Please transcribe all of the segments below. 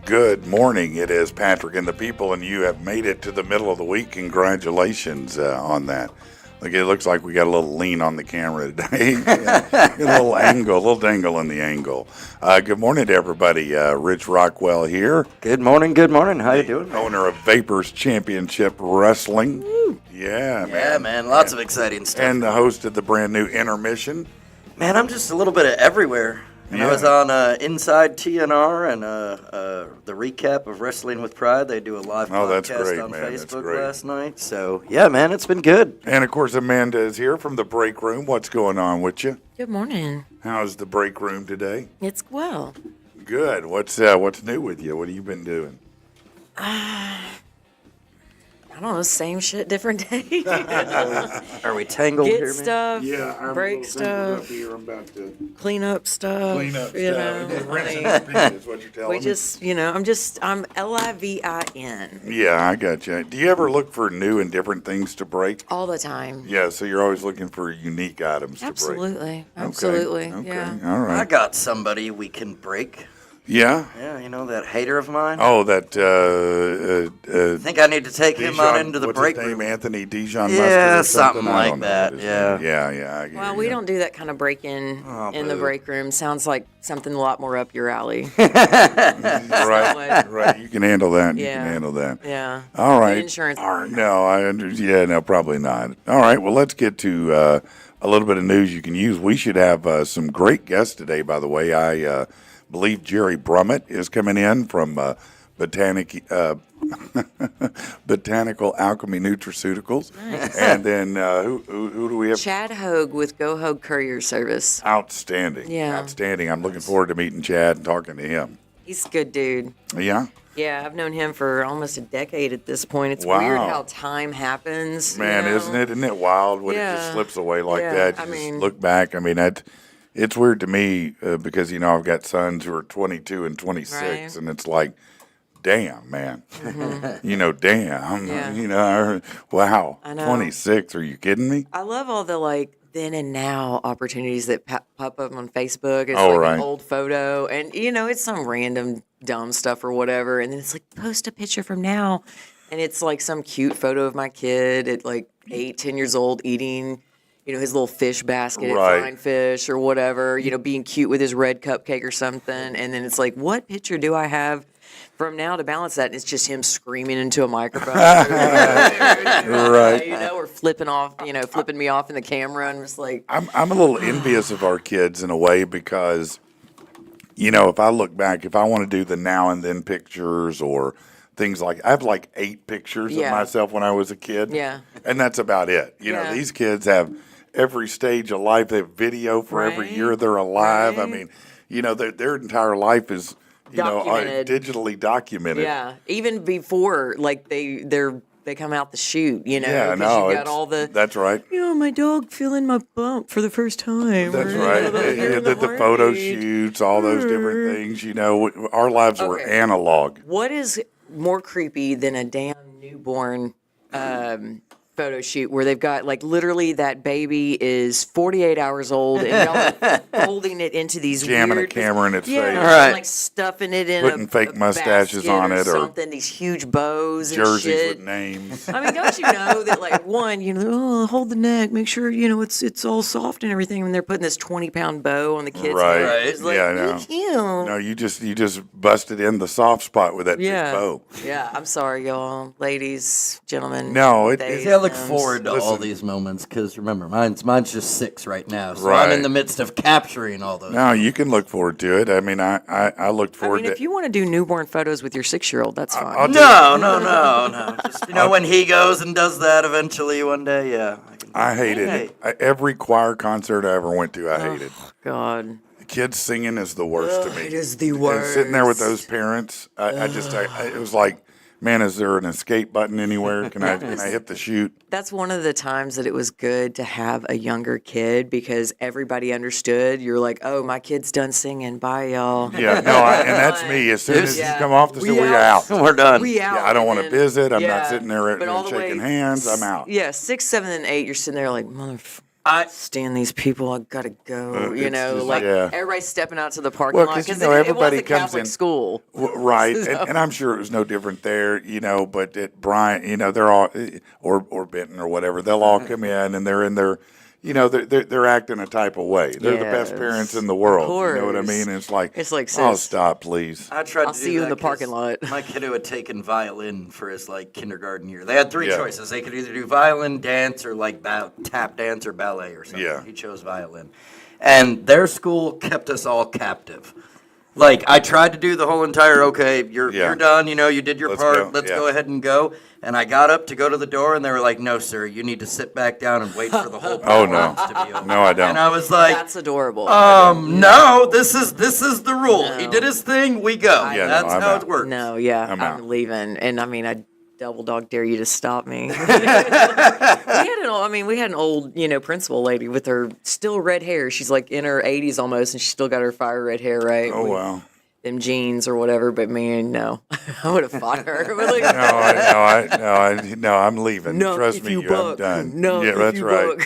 Good morning. It is Patrick and the people, and you have made it to the middle of the week. Congratulations on that. Look, it looks like we got a little lean on the camera today. A little dangle in the angle. Good morning to everybody. Rich Rockwell here. Good morning. How you doing, man? Owner of Vapors Championship Wrestling. Woo. Yeah, man. Yeah, man. Lots of exciting stuff. And the host of the brand new Intermission. Man, I'm just a little bit of everywhere. And I was on Inside TNR and the recap of Wrestling with Pride. They do a live podcast on Facebook last night. So, yeah, man, it's been good. And, of course, Amanda is here from the break room. What's going on with you? Good morning. How's the break room today? It's well. Good. What's new with you? What have you been doing? I don't know, same shit, different day. Are we tangled Get here, man? stuff, Yeah, I'm break a little stuff, up here. I'm about to clean up stuff. clean up you stuff. know, Rinse like, and repeat is what you're telling we me. just, I'm LIVIN Yeah, I got you. Do you ever look for new and different things to break? all the time. Yeah, so you're always looking for unique items to break. Absolutely. Absolutely. Okay. Yeah. All I right. got somebody we can break. Yeah. Yeah, you know that hater of mine? Oh, that. I think I need to take him on into the break what's his room. name? Anthony Dijon Yeah, Mustard or something I like don't know that, what his yeah. name- Yeah. I get Well, you, we yeah. don't do that kind of break-in in the boo. break room. Sounds like something a lot more up your alley. Right. You can handle that. You Yeah. can handle that. Yeah. All right. Good insurance. No, probably not. All right, well, let's get to a little bit of news you can use. We should have some great guests today, by the way. I believe Jerry Brummett is coming in from Botanical Alchemy Nutraceuticals. Nice. And then who do we have? Chad Hogue with Go Hogue Courier Service. Outstanding. Yeah. Outstanding. I'm looking forward to meeting Chad and talking to him. He's a good dude. Yeah? Yeah, I've known him for almost a decade at this point. It's Wow. weird how time happens. Man, you know? isn't it? Isn't it wild when it just Yeah. slips away like Yeah, that? You I just mean- look back. I mean, it's weird to me because, I've got sons who are 22 and 26, Right. and it's like, damn, man. Damn. Yeah. Wow. I know. 26. Are you kidding me? I love all the then and now opportunities that pop up on Facebook. It's Oh, like right. an old photo, and it's some random dumb stuff or whatever, and then it's like post a picture from now, and it's like some cute photo of my kid at like 8, 10 years old eating. His little fish basket Right. at Fine Fish or whatever, being cute with his red cupcake or something. And then it's like, what picture do I have from now to balance that? And it's just him screaming into a microphone. Right. Or flipping me off in the camera. And just like, I'm a little envious of our kids in a way because, if I look back, if I want to do the now and then pictures or things like, I have like 8 pictures of Yeah. myself when I was a kid. Yeah. And that's about it. Yeah. These kids have every stage of life. They have video for every Right. year they're alive. I Right. mean, their entire life is, Documented. digitally documented. yeah, even before, like, they come out the chute, Yeah, 'cause no, you got all the, that's right. my dog feeling my bump for the first time. That's or, right. The photo heartbeat. shoots, all those different things. Our lives were Okay. analog. What is more creepy than a damn newborn photo shoot where they've got literally that baby is 48 hours old and y'all are holding it into these Jamming weird, a camera in its yeah, face. All right. like stuffing it in Putting a fake a mustaches basket on or it or something. These huge bows and Jerseys shit. with names. I mean, don't you know that hold the neck, make sure it's all soft and everything. When they're putting this 20-pound bow on the kid's Right. head, Right. it's like, Yeah, I know. ew. No, you just busted in the soft spot with that Yeah, big bow. yeah. I'm sorry, y'all, ladies, gentlemen. No, they, See, I look them. forward to all Listen. these moments because remember, mine's just 6 right now, so Right. I'm in the midst of capturing all those. No, you can look forward to it. I mean, I looked I forward mean, if to you want to do newborn photos with your 6-year-old, that's fine. I'll do- No. Just, when he goes and does that eventually one day, yeah. I hated Hey. it. Every choir concert I ever went to, I hated. God, Kids singing is the worst to me. it is the And worst. sitting there with those parents, it was like, man, is there an escape button anywhere? Can I hit the shoot? That's one of the times that it was good to have a younger kid because everybody understood. You're like, oh, my kid's done singing. Bye, y'all. Yeah, no, and that's me. As soon as you Yeah. come off the We store, we're out. out. We're done. We out. Yeah, I don't want to and then- visit. I'm yeah. not sitting there But all the shaking way- hands. I'm out. Yeah, 6, 7, and 8, you're sitting there like, stand these people. I gotta go. Everybody's stepping out to the parking lot because everybody it was a comes Catholic in school, right? And I'm sure it was no different there, But at Bryant, they're all or Benton or whatever. They'll all come in and they're in their, they're acting a type of way. They're the best parents in the world. You know what I mean? And it's like, oh, stop, please. I'll see you in the parking lot. My kiddo had taken violin for his kindergarten year. They had three choices. They could either do violin, dance, or tap dance or ballet or something. Yeah. He chose violin, and their school kept us all captive. I tried to do the whole entire, you're done, you did your part, let's go ahead and go. And I got up to go to the door, and they were like, no, sir, you need to sit back down and wait for the whole performance to be over. No, I don't. And I was like, that's adorable. No, this is the rule. No. He did his thing, we go. That's how it works. No, I'm leaving. And I double dog dare you to stop me. we had an old, principal lady with her still red hair. She's in her 80s almost, and she still got her fire red hair, right? Oh, wow. Them jeans or whatever, but man, no. I would have fought her. No, I'm leaving. No, trust me, I'm done. No, yeah, that's right.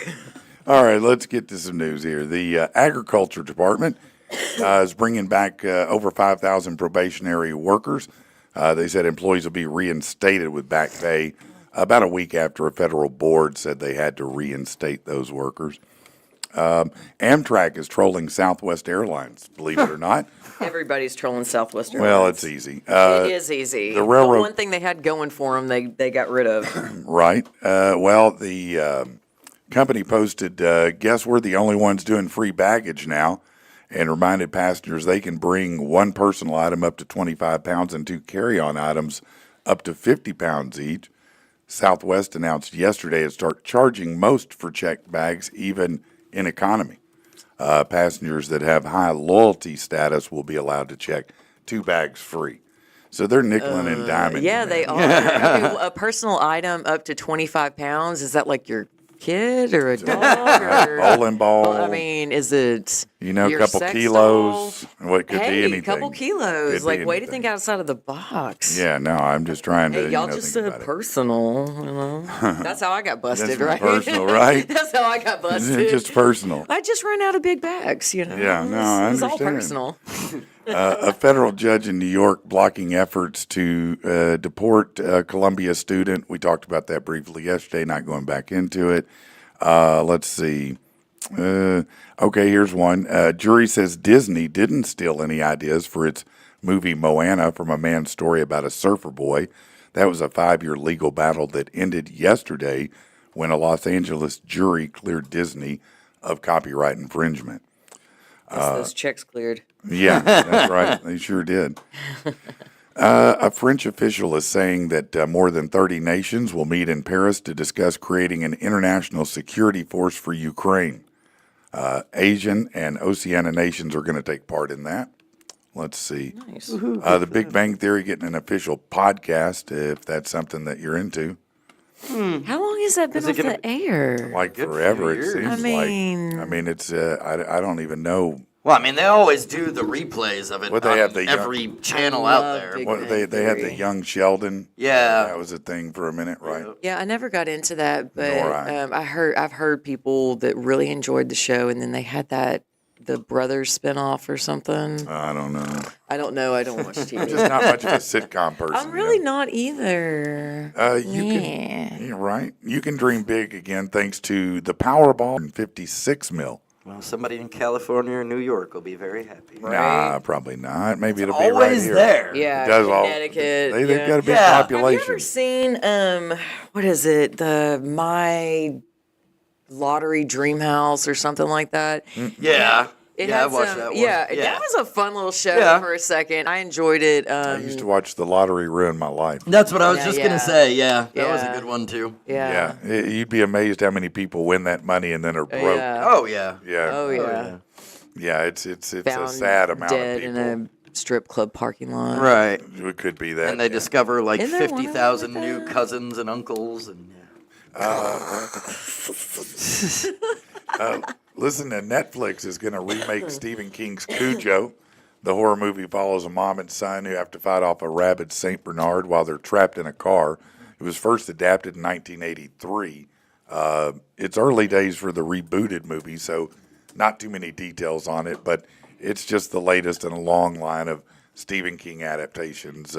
All right, let's get to some news here. The Agriculture Department is bringing back over 5,000 probationary workers. They said employees will be reinstated with back pay about a week after a federal board said they had to reinstate those workers. Amtrak is trolling Southwest Airlines, believe it or not. Everybody's trolling Southwest Airlines. Well, it's easy. It is easy. The railroad. The one thing they had going for them, they got rid of. Right. The company posted, guess we're the only ones doing free baggage now, and reminded passengers they can bring one personal item up to 25 pounds and two carry-on items up to 50 pounds each. Southwest announced yesterday it start charging most for checked bags, even in economy. Passengers that have high loyalty status will be allowed to check 2 bags free. So they're nickeling and diming. Yeah, they are. A personal item up to 25 pounds, is that your kid or a dog? Or bowling ball. Well, is it a couple kilos? What could be anything. A couple kilos. Way to think outside of the box. Yeah, no, I'm just trying to. Y'all just said personal. That's how I got busted, right? Personal, right? That's how I got busted. Just personal. I just ran out of big bags, Yeah, no, I understand. It's all personal. A federal judge in New York blocking efforts to deport a Columbia student. We talked about that briefly yesterday, not going back into it. Let's see. Okay, here's one. Jury says Disney didn't steal any ideas for its movie Moana from a man's story about a surfer boy. That was a 5-year legal battle that ended yesterday when a Los Angeles jury cleared Disney of copyright infringement. Those checks cleared. Yeah, that's right. They sure did. A French official is saying that more than 30 nations will meet in Paris to discuss creating an international security force for Ukraine. Asian and Oceania nations are going to take part in that. Let's see. Nice. The Big Bang Theory getting an official podcast, if that's something that you're into. How long has that been off the air? Forever, it seems like. It's, I don't even know. Well, they always do the replays of it on every channel out there. They had the Young Sheldon. Yeah. That was a thing for a minute, right? Yeah, I never got into that, but I've heard people that really enjoyed the show, and then they had the Brothers spinoff or something. I don't know. I don't know. I don't watch TV. I'm just not much of a sitcom person. I'm really not either. You're right. You can dream big again thanks to the Powerball and 56 mil. Well, somebody in California or New York will be very happy. Right? Nah, probably not. Maybe it'll be right always here. There. Yeah, it does Connecticut. They've got a big population. Have you ever seen what is it? The My Lottery Dream House or something like that? Yeah. I watched that one. Yeah, that was a fun little show for a second. I enjoyed it. I used to watch The Lottery ruin my life. That's what I was just going to say. Yeah, that was a good one, too. Yeah. You'd be amazed how many people win that money and then are broke. Oh, yeah. Yeah, it's a sad amount dead of people. in a strip club parking lot. Right. It could be that. And they discover 50,000 new cousins and uncles. And listen, Netflix is going to remake Stephen King's Cujo. The horror movie follows a mom and son who have to fight off a rabid St. Bernard while they're trapped in a car. It was first adapted in 1983 It's early days for the rebooted movie, so not too many details on it, but it's just the latest in a long line of Stephen King adaptations.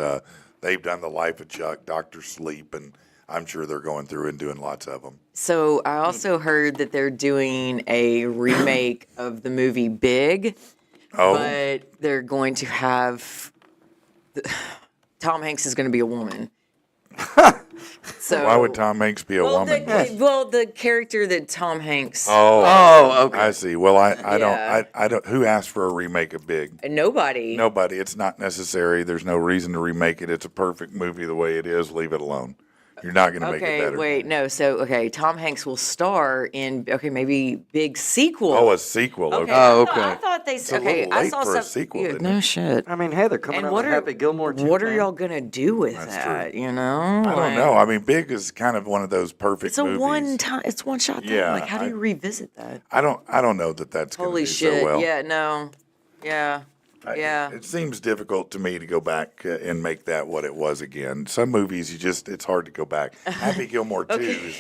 They've done The Life of Chuck, Dr. Sleep, and I'm sure they're going through and doing lots of them. So I also heard that they're doing a remake of the movie Big, but they're going to have Tom Hanks is going to be a woman. So why would Tom Hanks be a woman? The character that Tom Hanks. Oh, okay. I see. Well, I don't. Who asked for a remake of Big? Nobody. Nobody. It's not necessary. There's no reason to remake it. It's a perfect movie the way it is. Leave it alone. You're not going to make it better. Okay, wait, no. So, Tom Hanks will star in, maybe Big sequel. Oh, a sequel. Okay. Oh, okay. I thought they said, I saw for a sequel. Yeah, no shit. I mean, hey, they're coming out with Happy Gilmore too. What are y'all gonna do with that? True. You know, I don't know. I mean, Big is kind of one of those perfect. It's a movies. one time. It's one shot. Thing. Yeah, Like, how do you revisit that? I don't know that that's going to Holy do shit! so well. Yeah, no, yeah. Yeah. It seems difficult to me to go back and make that what it was again. Some movies, it's hard to go back. Happy Gilmore 2 is,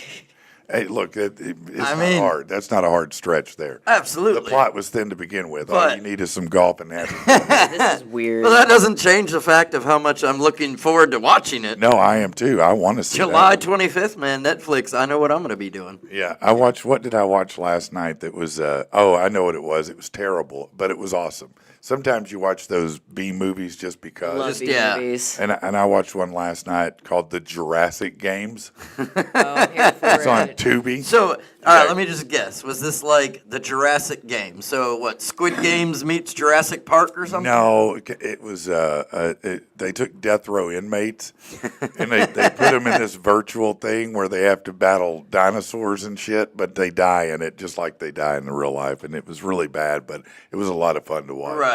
hey, look, it's not hard. That's not a hard stretch there. Absolutely. The plot was thin to begin with. All you need is some golf and Happy Gilmore. This is weird. Well, that doesn't change the fact of how much I'm looking forward to watching it. No, I am too. I want to see July that. 25th, man, Netflix. I know what I'm going to be doing. Yeah, what did I watch last night that was, I know what it was. It was terrible, but it was awesome. Sometimes you watch those B movies just because. Love B movies. And I watched one last night called The Jurassic Games. I'm here for It's on it. Tubi. So, all right, let me just guess. Was this like the Jurassic game? So, what, Squid Games meets Jurassic Park or something? No, it was. They took death row inmates and they put them in this virtual thing where they have to battle dinosaurs and shit, but they die in it just like they die in the real life, and it was really bad, but it was a lot of fun to watch. Right.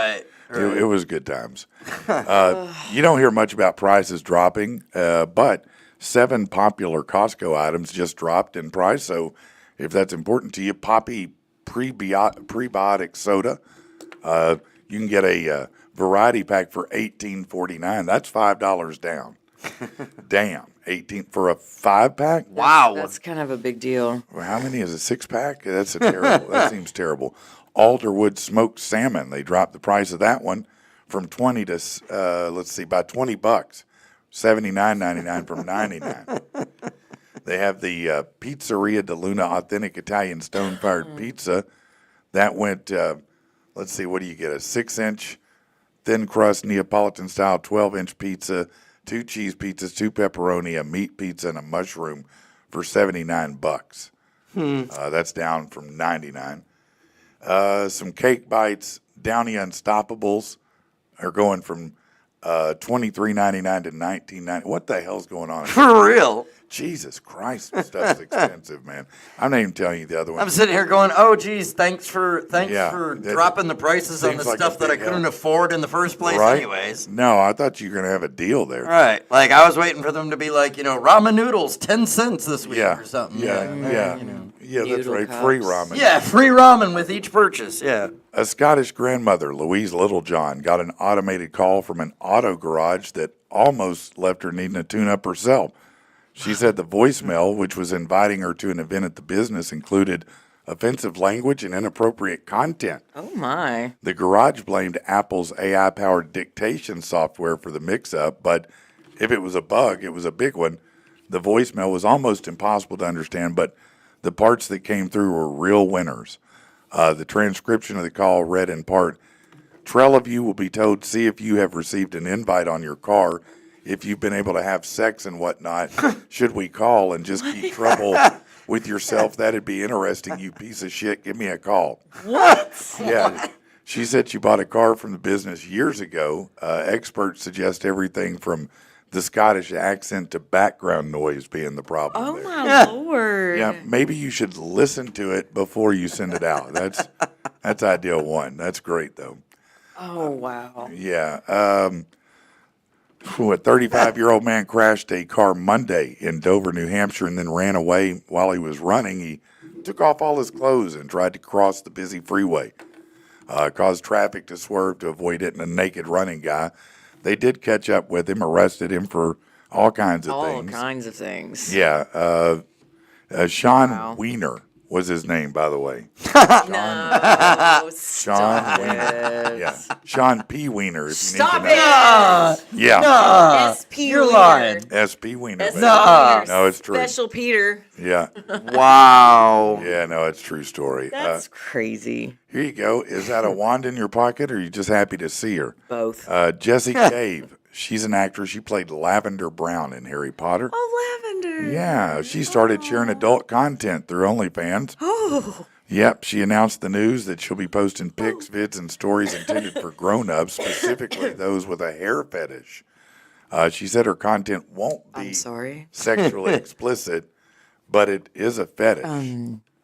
It was good times. You don't hear much about prices dropping, but 7 popular Costco items just dropped in price. So if that's important to you, Poppy prebiotic soda, you can get a variety pack for $18.49. That's $5 down. Damn, 18 for a 5-pack. Wow, That's kind of a big deal. Well, how many is a 6-pack? That's a terrible. That seems terrible. Alderwood smoked salmon. They dropped the price of that one from $20 to by $20, $79.99 from $99. They have the Pizzeria de Luna authentic Italian stone-fired pizza. That went. What do you get? A 6-inch thin crust Neapolitan style 12-inch pizza, 2 cheese pizzas, 2 pepperoni, a meat pizza, and a mushroom for $79. That's down from $99. Some cake bites, Downy Unstoppables are going from $23.99 to $19.99. What the hell's going on? for real. Jesus Christ, this stuff's expensive, man. I'm not even telling you the other one. I'm sitting here going, oh, geez, thanks for dropping the prices on the seems like stuff a that I big couldn't help. afford in the first place Right? anyways. No, I thought you were going to have a deal there. Right. Like, I was waiting for them to be like, ramen noodles, 10 cents this week Yeah. or something. Yeah, yeah. Yeah, that's Noodle right. cups. Free ramen. Yeah, free ramen with each purchase. Yeah. A Scottish grandmother, Louise Littlejohn, got an automated call from an auto garage that almost left her needing a tune-up herself. She said the voicemail, which was inviting her to an event at the business, included offensive language and inappropriate content. Oh my! The garage blamed Apple's AI-powered dictation software for the mix-up, but if it was a bug, it was a big one. The voicemail was almost impossible to understand, but the parts that came through were real winners. The transcription of the call read in part, "Trail of you will be told, see if you have received an invite on your car. If you've been able to have sex and whatnot, should we call and just keep trouble with yourself? That'd be interesting, you piece of shit. Give me a call." What? Yeah. She said she bought a car from the business years ago. Experts suggest everything from the Scottish accent to background noise being the problem Oh there. my lord! Yeah, maybe you should listen to it before you send it out. That's ideal one. That's great, though. Oh wow! Yeah. A 35-year-old man crashed a car Monday in Dover, New Hampshire, and then ran away. While he was running, he took off all his clothes and tried to cross the busy freeway. Caused traffic to swerve to avoid hitting a naked running guy. They did catch up with him, arrested him for all kinds of things. All kinds of things. Yeah. Sean Wiener was his name, by the way. No, Sean Wiener. Yeah. Sean P. Wiener, if you need to know. it. Yeah. SP You're Wiener. lying. SP Wiener. SP baby. Wiener. No, it's true. Special Peter. Yeah. Wow. Yeah, no, it's a true story. That's crazy. Here you go. Is that a wand in your pocket, or are you just happy to see her? Both. Jessie Cave. She's an actress. She played Lavender Brown in Harry Potter. Oh, lavender. Yeah, she started sharing adult content through OnlyFans. Oh. Yep, she announced the news that she'll be posting pics, vids, and stories intended for grown-ups, specifically those with a hair fetish. She said her content won't be sexually explicit, but it is a fetish,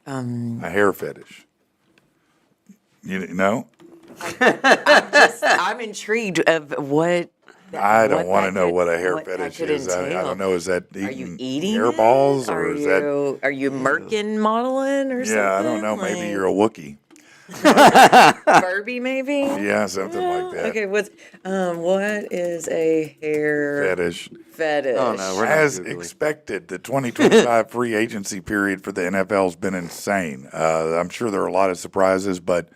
a hair fetish. You know? I'm intrigued of what. I don't want to know what a hair fetish is. I don't know. Is that eating hairballs, or is that? Are you Merkin modeling or something? Yeah, I don't know. Maybe you're a Wookiee. Furby, maybe. Yeah, something like that. Okay, what is a hair Fetish. Oh no, we're not As Googling. expected, the 2025 free agency period for the NFL has been insane. I'm sure there are a lot of surprises, but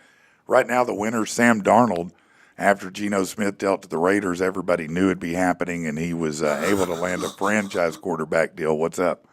right now the winner, Sam Darnold, after Geno Smith dealt to the Raiders, everybody knew it'd be happening, and he was able to land a franchise quarterback deal. What's up?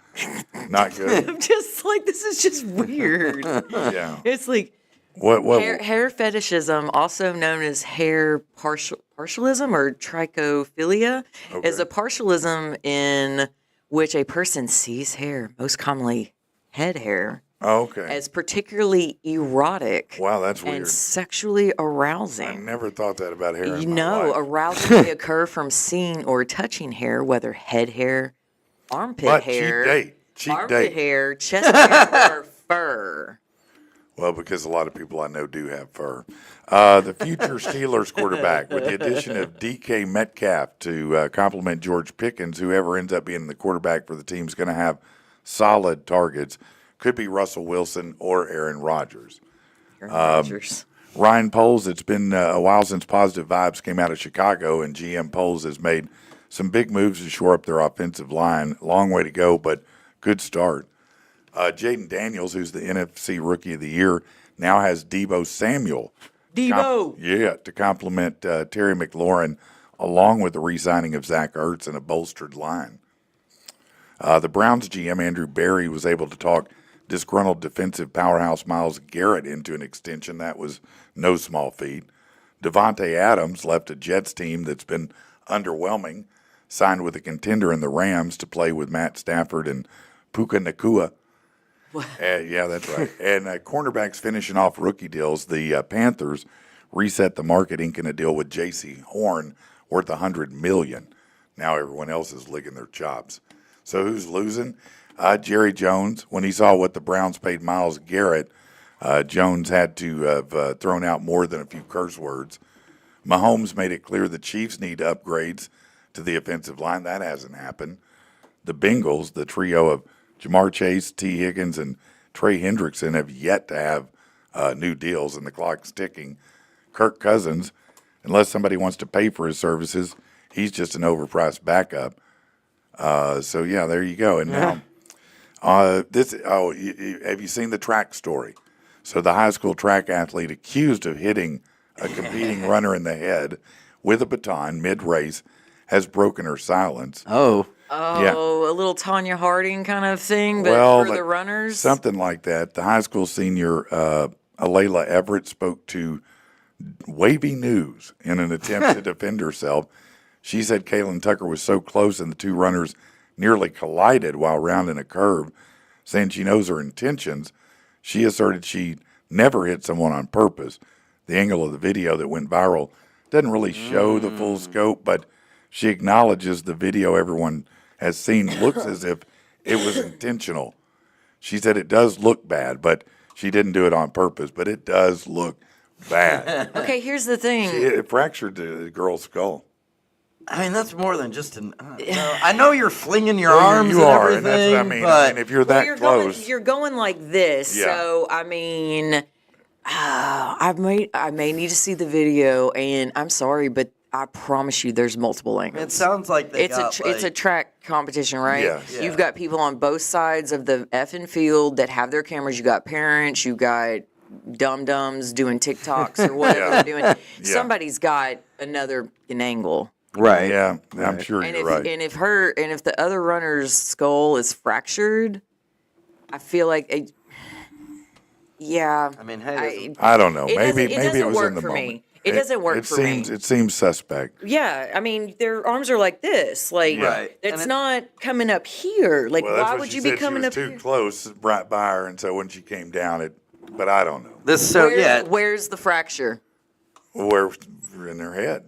Not good. I'm just like, this is just weird. Yeah. It's like What? hair fetishism, also known as hair partialism or trichophilia, is a partialism in which a person sees hair, most commonly head hair, as particularly erotic. Wow, that's and weird. sexually arousing. I never thought that about hair. You in my know, life. arousal may occur from seeing or touching hair, whether head hair, armpit But hair, cheap armpit date. hair, chest hair, or fur. Well, because a lot of people I know do have fur. The future Steelers quarterback, with the addition of DK Metcalf to complement George Pickens, whoever ends up being the quarterback for the team is going to have solid targets. Could be Russell Wilson or Aaron Rodgers. Ryan Poles, it's been a while since Positive Vibes came out of Chicago, and GM Poles has made some big moves to shore up their offensive line. Long way to go, but good start. Jaden Daniels, who's the NFC Rookie of the Year, now has Deebo Samuel. To complement Terry McLaurin, along with the re-signing of Zach Ertz and a bolstered line. The Browns GM, Andrew Berry, was able to talk disgruntled defensive powerhouse Myles Garrett into an extension. That was no small feat. Devontae Adams left a Jets team that's been underwhelming, signed with a contender in the Rams to play with Matt Stafford and Puka Nacua. Yeah, that's right. And cornerbacks finishing off rookie deals. The Panthers reset the market, inking a deal with J.C. Horn worth $100 million. Now everyone else is licking their chops. So who's losing? Jerry Jones. When he saw what the Browns paid Myles Garrett, Jones had to have thrown out more than a few curse words. Mahomes made it clear the Chiefs need upgrades to the offensive line. That hasn't happened. The Bengals, the trio of Jamar Chase, T. Higgins, and Trey Hendrickson have yet to have new deals, and the clock's ticking. Kirk Cousins, unless somebody wants to pay for his services, he's just an overpriced backup. So, yeah, there you go. And now, have you seen the track story? So the high school track athlete accused of hitting a competing runner in the head with a baton mid-race has broken her silence. Oh, a little Tanya Harding kind of thing, but for the runners? Something like that. The high school senior, Alayla Everett, spoke to Wavy News in an attempt to defend herself. She said Kaylin Tucker was so close and the two runners nearly collided while rounding a curve, saying she knows her intentions. She asserted she never hit someone on purpose. The angle of the video that went viral doesn't really show the full scope, but she acknowledges the video everyone has seen looks as if it was intentional. She said it does look bad, but she didn't do it on purpose, but it does look bad. Okay, here's the thing. It fractured the girl's skull. I mean, that's more than just an. I know you're flinging your arms you and are, everything, and that's what I mean. but I mean, if you're that close, you're going like this. Yeah. So I mean, I may need to see the video, and I'm sorry, but I promise you, there's multiple angles. It sounds like it's a track competition, right? Yes. Yeah. You've got people on both sides of the effing field that have their cameras. You got parents, you got dum-dums doing TikToks or whatever they're doing. Somebody's got an angle. Right. Yeah, I'm sure And you're if right. and if the other runner's skull is fractured, I feel like I mean, hey, I don't know. Maybe it it doesn't was work in the for moment. me. It doesn't work for me. It seems suspect. Yeah, I mean, their arms are like this. Like, Right. it's And not coming up here. Like, Well, that's why what would she you be said. coming She up was too here? close right by her, and so when she came down, but I don't know. Where's the fracture? Where in her head?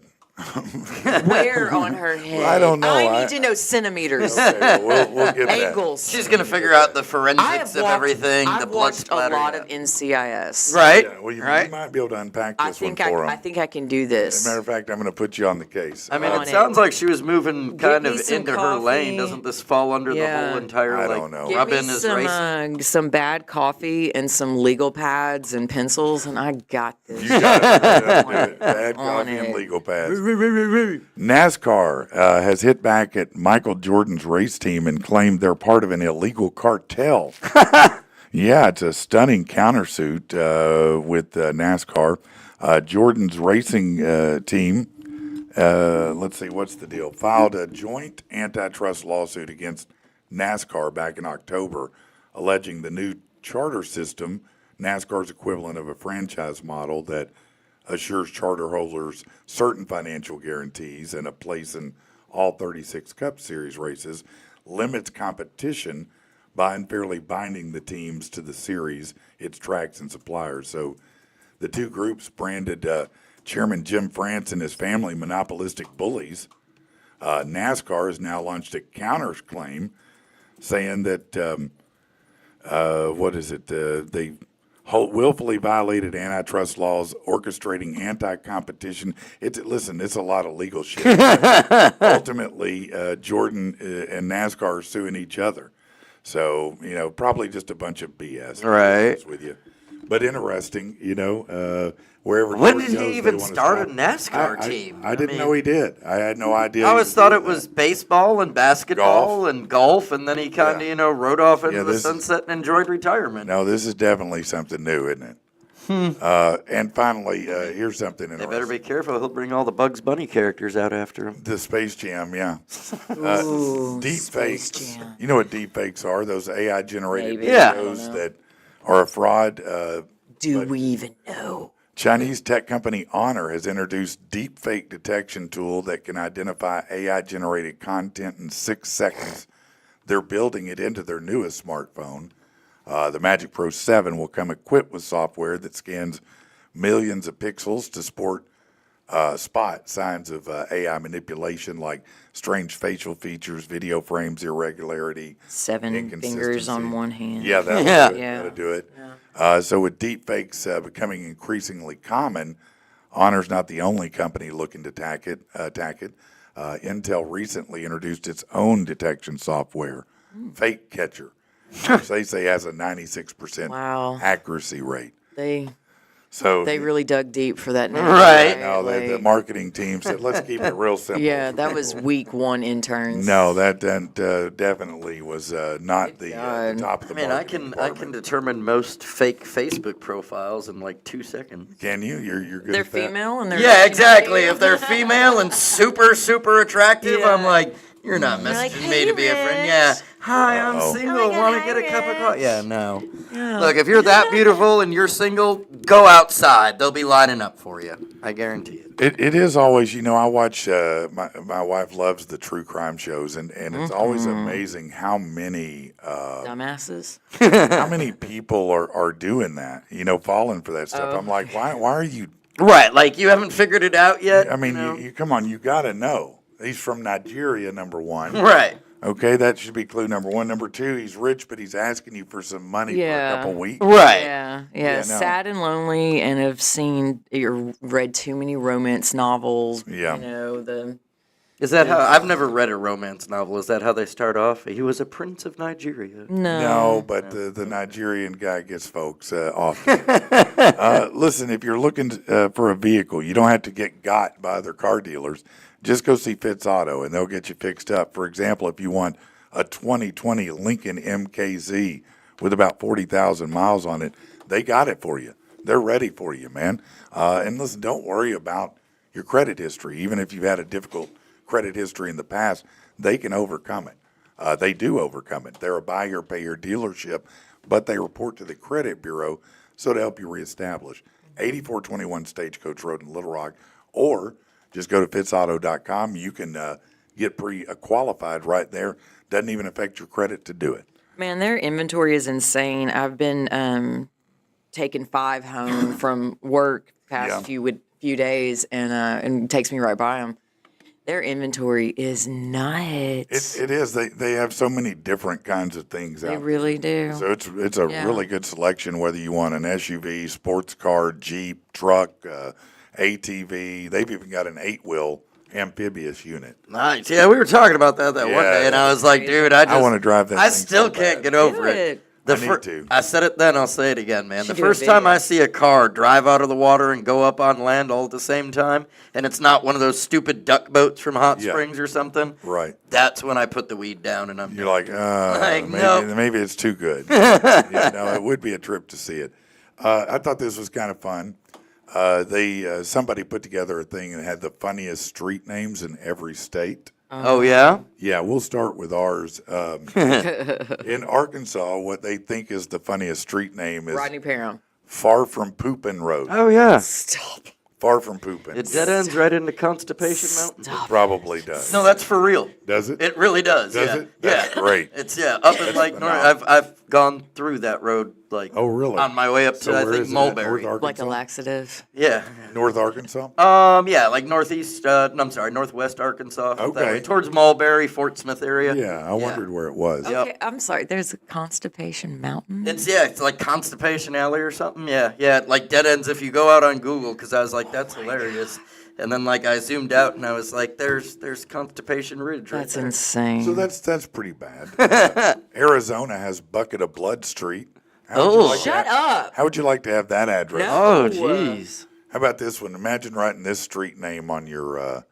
Where on her head? I don't know. I need to know centimeters. Okay, well, we'll get that. Angles. she's going to figure out the I forensics have of everything, I've the blood watched a splatter. lot of NCIS. Right? Yeah, well, you right? might be able to unpack I this one think for I them. think I can do this. As a matter of fact, I'm going to put you on the case. I mean, on it it. sounds like she was moving kind me of some into her lane. coffee. Doesn't this fall under the Yeah. whole entire, I like, don't know. Give rubbing me is racing? some bad coffee and some legal pads and pencils, and I got this. You got it. Bad On coffee and it. legal pads. NASCAR has hit back at Michael Jordan's race team and claimed they're part of an illegal cartel. Yeah, it's a stunning countersuit with NASCAR. Jordan's racing team, let's see, what's the deal? Filed a joint antitrust lawsuit against NASCAR back in October, alleging the new charter system, NASCAR's equivalent of a franchise model that assures charter holders certain financial guarantees and a place in all 36 Cup Series races, limits competition by unfairly binding the teams to the series, its tracks, and suppliers. So the two groups branded Chairman Jim France and his family monopolistic bullies. NASCAR has now launched a counterclaim saying that, they willfully violated antitrust laws, orchestrating anti-competition. It's a lot of legal shit. Ultimately, Jordan and NASCAR are suing each other. So, probably just a bunch of BS. to be Right. honest with you. But interesting, wherever. When Jordan did he goes, they even wanna start a stop. NASCAR team? I didn't mean, know he did. I had no idea. I he always was thought doing it was that. baseball and basketball and golf, and then he kind of, rode off into the this- sunset and enjoyed retirement. No, this is definitely something new, isn't it? And finally, here's something They interesting. better be careful. He'll bring all the Bugs Bunny characters out after him. The Space Jam, yeah. Ooh, Deep Space fakes. Jam. You know what deep fakes are? Those AI generated Maybe. Yeah. videos that are a fraud. Do we even know? Chinese tech company Honor has introduced deep fake detection tool that can identify AI generated content in 6 seconds. They're building it into their newest smartphone. The Magic Pro 7 will come equipped with software that scans millions of pixels to spot signs of AI manipulation like strange facial features, video frames, irregularity, 7 fingers on inconsistency. one hand. Yeah, that'll Yeah. do it. Yeah. That'll do it. So with deep fakes becoming increasingly common, Honor's not the only company looking to attack it. Intel recently introduced its own detection software, Fake Catcher, which they say has a 96% Wow. accuracy rate. They So really dug deep for that name. Right. no, the Like, marketing team said, let's keep it real simple. yeah, that was week 1 interns. No, that definitely was not the God. top of the I mean, I marketing can department. determine most fake Facebook profiles in like 2 seconds. Can you? You're good They're at that? female and they're Yeah, exactly. If they're female and super, super attractive, I'm Yeah. like, you're not messaging like, me "Hey, to be a friend. Rich." Yeah. Hi, I'm Uh-oh. single. Oh my God, Want to hi, get a cup of coffee? Rich. Yeah, no. Look, if you're that beautiful and you're single, go outside. They'll be lining up for you. I guarantee it. It is always, I watch, my wife loves the true crime shows, and it's always amazing how many dumbasses. how many people are doing that, falling for that stuff. Oh. I'm like, why are you? Right, like you haven't figured it out yet. I mean, you know? you come on, you got to know. He's from Nigeria, number one. Right. Okay, that should be clue number one. Number two, he's rich, but he's asking you for some money for a Yeah. couple weeks. Right. Yeah, no. sad and lonely, and have seen or read too many romance novels. Yeah. The Is that how? I've never read a romance novel. Is that how they start off? He was a prince of Nigeria. No, but the Nigerian guy gets folks off. Listen, if you're looking for a vehicle, you don't have to get got by other car dealers. Just go see Fitz Auto, and they'll get you fixed up. For example, if you want a 2020 Lincoln MKZ with about 40,000 miles on it, they got it for you. They're ready for you, man. And listen, don't worry about your credit history. Even if you've had a difficult credit history in the past, they can overcome it. They do overcome it. They're a buy your pay your dealership, but they report to the credit bureau so to help you reestablish. 8421 Stagecoach Road in Little Rock, or just go to fitzauto.com. You can get pre-qualified right there. Doesn't even affect your credit to do it. Man, their inventory is insane. I've been taking 5 home from work past few days, and it takes me right by them. Their inventory is nuts. It is. They have so many different kinds of things out there. They really do. So it's a really good selection, whether you want an SUV, sports car, Jeep, truck, ATV. They've even got an 8-wheel amphibious unit. Nice. Yeah, we were talking about that one day, and I was like, dude, I want to drive that. I thing still so can't bad. get over it. I need to. I said it then, I'll say it again, man. The Should do a first time video. I see a car drive out of the water and go up on land all at the same time, and it's not one of those stupid duck boats from Hot Springs or something, Right. that's when I put the weed down and I'm You're like, Like, maybe, nope. maybe it's too good. Yeah, no, it would be a trip to see it. I thought this was kind of fun. Somebody put together a thing and had the funniest street names in every state. Oh, yeah? Yeah, we'll start with ours. In Arkansas, what they think is the funniest street name is Rodney Parham. Far from Poopin' Road. Oh, yeah. Stop. Far from Poopin'. It dead ends right into Constipation Mountain. Stop. Probably does. No, that's for real. Does it? It really does. Does yeah. it? That's yeah. great. It's up in like phenomenal. I've gone through that road like Oh, really? on my way up to So I where think is it at? Mulberry. North Like a Arkansas? laxative. Yeah. North Arkansas? Yeah, like northwest Arkansas. up that Okay. way, towards Mulberry, Fort Smith area. Yeah, I wondered where it was. Yep. Okay, I'm sorry. There's a Constipation Mountain. It's like Constipation Alley or something. Yeah, like dead ends if you go out on Google, because I was like, that's hilarious. And then like I zoomed out and I was like, there's Constipation Ridge right That's there. insane. So that's pretty bad. Arizona has Bucket of Blood Street. How would you like to Shut have- up. How would you like to have that address? No. Oh, jeez. How about this one? Imagine writing this street name on your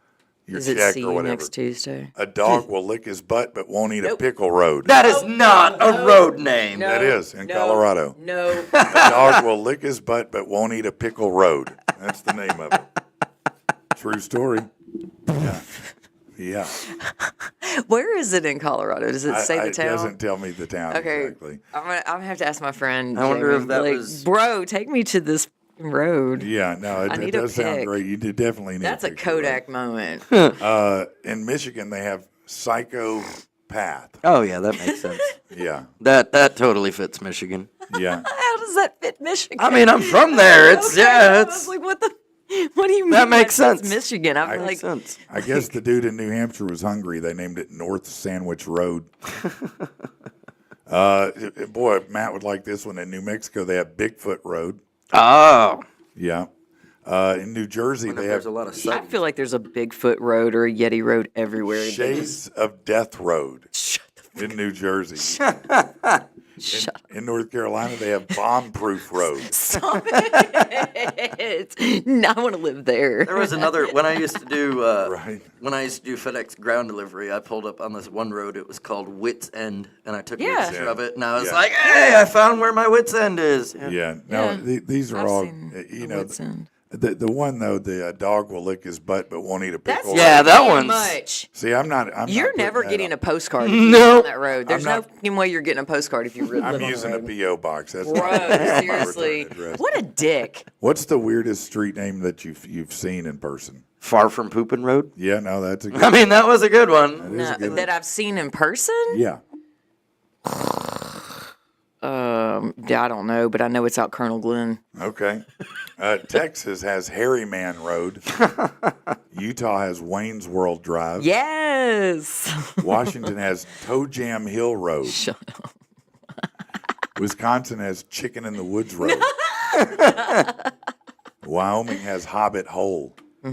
Is it check see or you whatever. next Tuesday? A dog will lick his butt but won't eat a Nope. pickle road. That is not a road name. No. That is in Colorado. No. A dog will lick his butt but won't eat a pickle road. That's the name of it. True story. Yeah. Where is it in Colorado? Does it say the It town? doesn't tell me the town Okay. exactly. I'm gonna have to ask my friend. I wonder Jamie, if that like, was- Bro, take me to this road. Yeah, no, I it need a does sound pic. great. You definitely need That's a picture of it. Kodak moment. In Michigan, they have Psychopath. Oh yeah, that makes sense. Yeah, that totally fits Michigan. yeah. How does that fit Michigan? I mean, I'm from there. It's Okay, yeah, I it's was like, what do you mean? That makes fits sense. Michigan. I'm like, makes sense. I guess the dude in New Hampshire was hungry. They named it North Sandwich Road. Boy, Matt would like this one. In New Mexico, they have Bigfoot Road. Oh, Yeah. In New Jersey, they there's have a lot of I sight. feel like there's a Bigfoot road or a Yeti road everywhere. Shades of Death Road Shut the in New Jersey. shut In North Carolina, they have Bomb Proof Road. Stop it. No, I want to live there. There was another when I used to do Right. when I used to do FedEx ground delivery. I pulled up on this one road. It was called Wits End, and I took a Yeah. picture of it, and I was Yeah. like, "Hey, I found where my Wits End is." Yeah. No, Yeah. these are I've all, seen you the know, Wits End. the one, though, the dog will lick his butt but won't eat a That's pickle. Yeah, that too one's- much. See, I'm not You're putting never that getting a up. postcard if you No. live on that road. There's I'm no fucking way you're getting a postcard if you live I'm on using a the road. P.O. box. That's Bro, not my return seriously. address. What a dick. What's the weirdest street name that you've seen in person? Far from Poopin' Road. Yeah, no, that's a good I mean, that was a good one. That is a good That I've seen in person? Yeah. Yeah, I don't know, but I know it's out Colonel Glenn. Okay. Texas has Harry Man Road. Utah has Wayne's World Drive. Yes. Washington has Toe Jam Hill Road. Shut up. Wisconsin has Chicken in the Woods Road. Wyoming has Hobbit Hole. I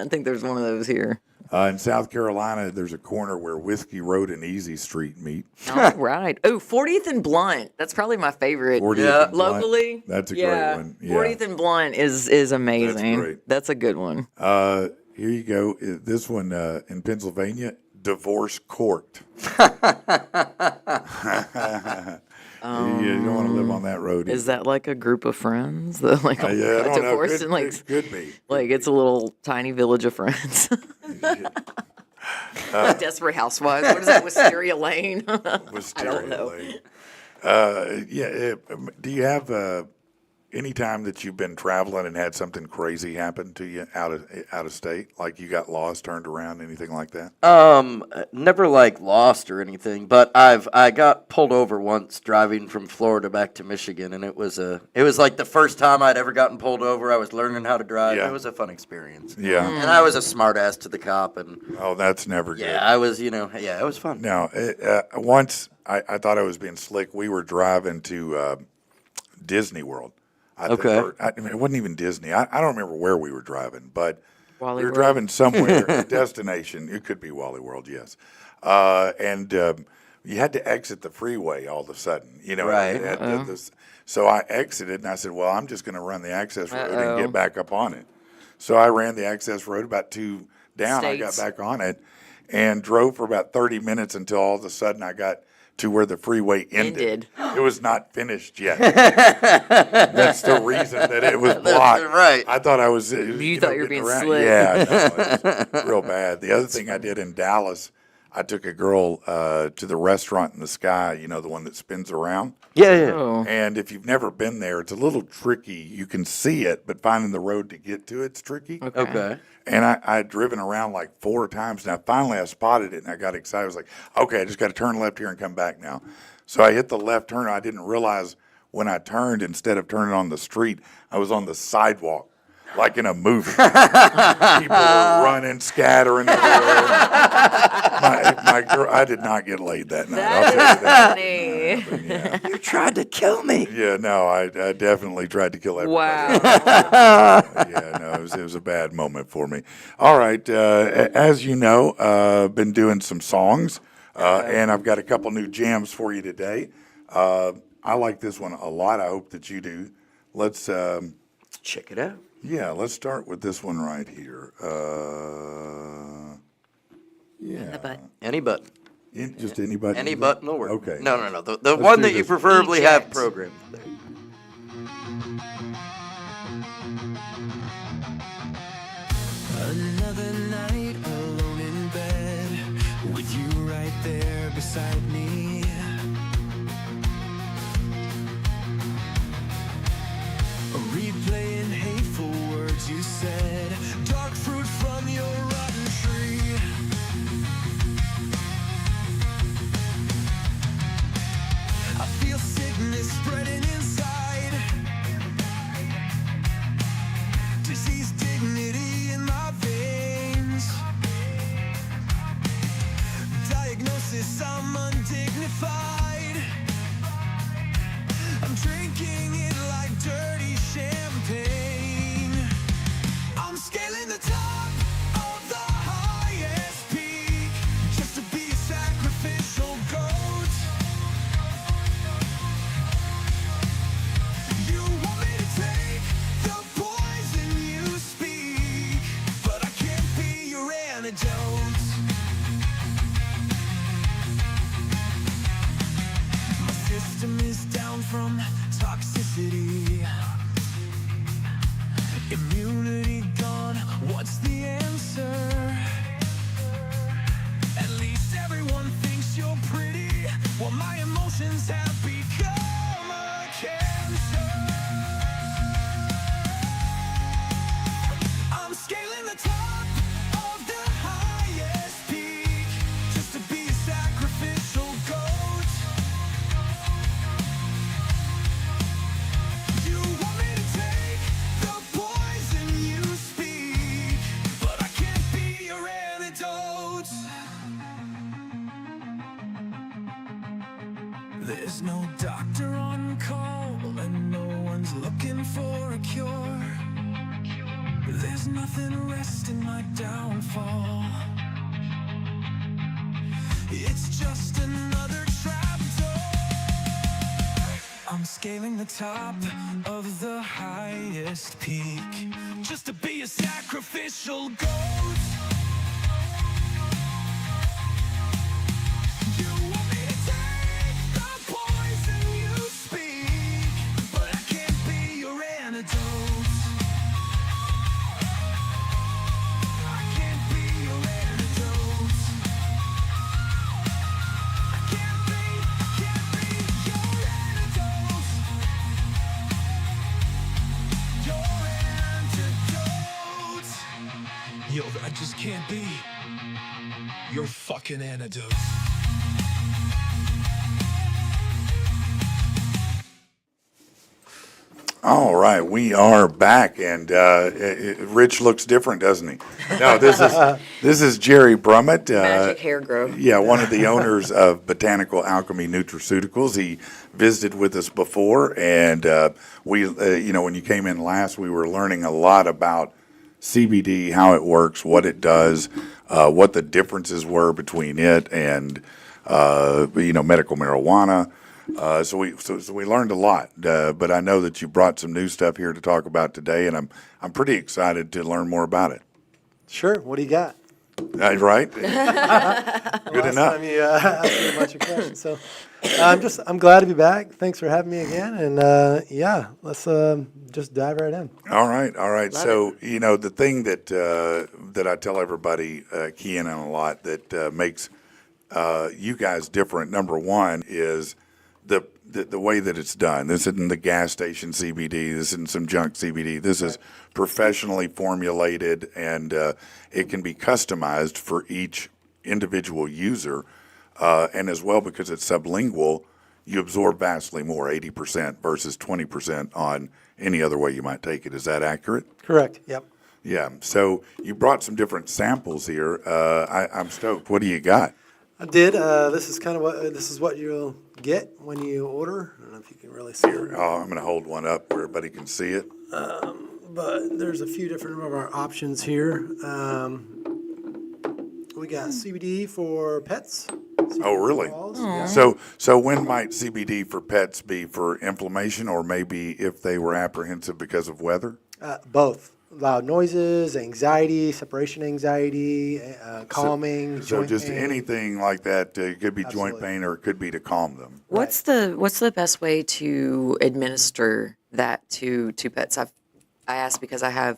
think there's one of those here. In South Carolina, there's a corner where Whiskey Road and Easy Street meet. All right. Oh, 40th and Blunt. That's probably my favorite. 40th and Blunt. Locally. That's a great one. Yeah. 40th and Blunt is amazing. That's great. That's a good one. Here you go. This one in Pennsylvania, Divorce Court. You don't want to live on that road. Is that like a group of friends that like I don't know. divorced and like It could be. like it's a little tiny village of friends? Desperate Housewives. What is that? Wisteria Lane. Wisteria know. Lane. Do you have any time that you've been traveling and had something crazy happen to you out of state, like you got lost, turned around, anything like that? Never like lost or anything, but I got pulled over once driving from Florida back to Michigan, and it was like the first time I'd ever gotten pulled over. I was learning how to drive. Yeah. It was a fun experience. Yeah. And I was a smart ass to the cop, and Oh, that's never good. yeah, I was, it was fun. Now, once I thought I was being slick. We were driving to Disney World. Okay. It wasn't even Disney. I don't remember where we were driving, but Wally we were World. driving somewhere, a destination. It could be Wally World, yes. And you had to exit the freeway all of a sudden, Right. So I exited, and I said, well, I'm just going to run the access road and get back up on it. So I ran the access road about 2 down. I got back on it and drove for about 30 minutes until all of a sudden I got to where the freeway ended. It was not finished yet. That's the reason that it was blocked. Right. I thought I was. You thought you were getting being around. slick. Yeah, it was real bad. The other thing I did in Dallas, I took a girl to the restaurant in the sky. The one that spins around. Yeah. Oh. And if you've never been there, it's a little tricky. You can see it, but finding the road to get to it's tricky. Okay. And I had driven around like 4 times. Now, finally, I spotted it, and I got excited. I was like, okay, I just got to turn left here and come back now. So I hit the left turn. I didn't realize when I turned, instead of turning on the street, I was on the sidewalk, like in a movie. People were running, scattering everywhere. My girl, I did not get laid that night. I'll tell you that. Funny. Yeah. You tried to kill me. Yeah, no, I definitely tried to kill everybody. Wow. Yeah, no, it was a bad moment for me. All right, as you know, been doing some songs, and I've got a couple new jams for you today. I like this one a lot. I hope that you do. Let's Check it out. yeah, let's start with this one right here. Yeah, But Any button. just anybody. Any button will work. Okay. No. The one do that you this. preferably have Eject. programmed. Another night alone in bed with you right there beside me. Replaying hateful words you said, dark fruit from your rotten tree. I feel sickness spreading inside. Disease dignity in my veins. Diagnosis I'm undone. There's nothing arresting my downfall. It's just another trapdoor. I'm scaling the top of the highest peak just to be a sacrificial goat. You want me to take the poison you speak, but I can't be your antidote. I can't be your antidote. I can't be your antidote. Your antidote. Yo, I just can't be your fucking antidote. All right, we are back, and Rich looks different, doesn't he? No, this is Jerry Brummett. Magic hair growth. Yeah, one of the owners of Botanical Alchemy Nutraceuticals. He visited with us before, and we, when you came in last, we were learning a lot about CBD, how it works, what it does, what the differences were between it and medical marijuana. So we learned a lot, but I know that you brought some new stuff here to talk about today, and I'm pretty excited to learn more about it. Sure. What do you got? Right? Good enough. Time you asked me a bunch of questions. So I'm glad to be back. Thanks for having me again. And let's just dive right in. All right. Love So the thing that I tell everybody, key in on a lot that makes you guys different. Number one is the way that it's done. This isn't the gas station CBD. This isn't some junk CBD. This is professionally formulated, and it can be customized for each individual user. And as well, because it's sublingual, you absorb vastly more, 80% versus 20% on any other way you might take it. Is that accurate? Correct. Yep. Yeah. So you brought some different samples here. I'm stoked. What do you got? I did. This is what you'll get when you order. I don't know if you can really see it. Oh, I'm going to hold one up where everybody can see it. But there's a few different of our options here. We got CBD for pets. Oh, really? Yeah. So when might CBD for pets be for inflammation, or maybe if they were apprehensive because of weather? Both. Loud noises, anxiety, separation anxiety, calming. So joint just pain. anything like that. It could be joint Absolutely. pain, or it could be to calm them. What's the best way to administer that to pets? I ask because I have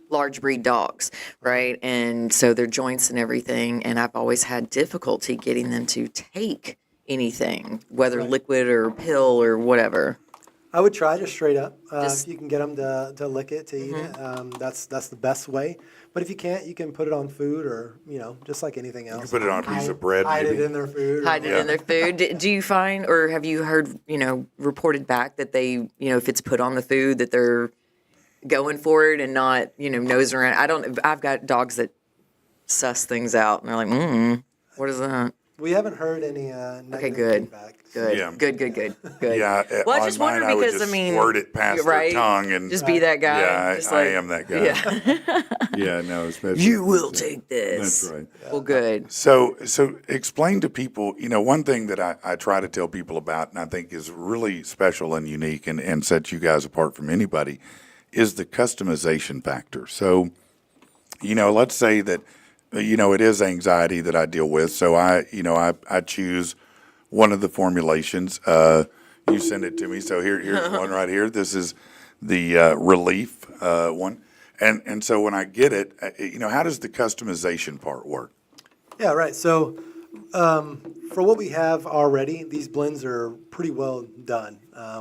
large breed dogs, right? And so their joints and everything, and I've always had difficulty getting them to take anything, whether liquid or pill or whatever. I would try just straight up. Just- If you can get them to lick it, to eat it, that's the best way. But if you can't, you can put it on food, or just like anything else. You can put it on a piece of bread, Hide maybe. it in their food. Hide it in their food. Do you find, or have you heard, reported back that they, if it's put on the food, that they're going for it and not, nosing around? I've got dogs that suss things out, and they're like, what is that? We haven't heard any negative good. feedback. Good. Yeah. Good. Yeah. Well, I on just mine, wonder I would because, just squirt it past their tongue and just be that guy. Yeah, Just I am that guy. Yeah. Yeah, no, especially. You will take this. That's right. Well, good. So explain to people, one thing that I try to tell people about, and I think is really special and unique and sets you guys apart from anybody, is the customization factor. So, let's say that, it is anxiety that I deal with. So I choose one of the formulations. You send it to me. So here's one right here. This is the relief one. And so when I get it, how does the customization part work? Yeah, right. So for what we have already, these blends are pretty well done.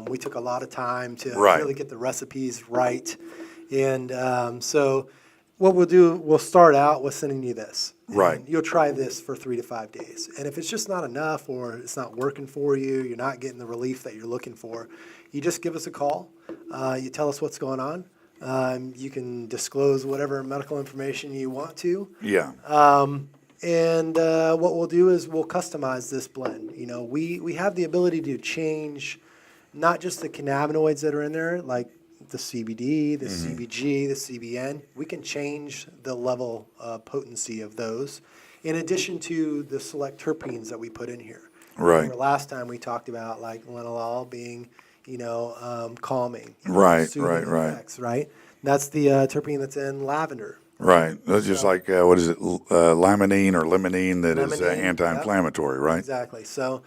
We took a lot of time to really get the recipes right. And so what we'll do, we'll start out with sending you this. Right. You'll try this for 3 to 5 days. And if it's just not enough, or it's not working for you, you're not getting the relief that you're looking for, you just give us a call. You tell us what's going on. You can disclose whatever medical information you want to. Yeah. And what we'll do is we'll customize this blend. We have the ability to change not just the cannabinoids that are in there, like the CBD, the CBG, the CBN. We can change the level of potency of those, in addition to the select terpenes that we put in here. Right. Remember last time we talked about like linalool being, calming. Right. Effects, right? That's the terpene that's in lavender. Right. That's just like, what is it, limonene or limonene that is Limonene, anti-inflammatory, right? Exactly. So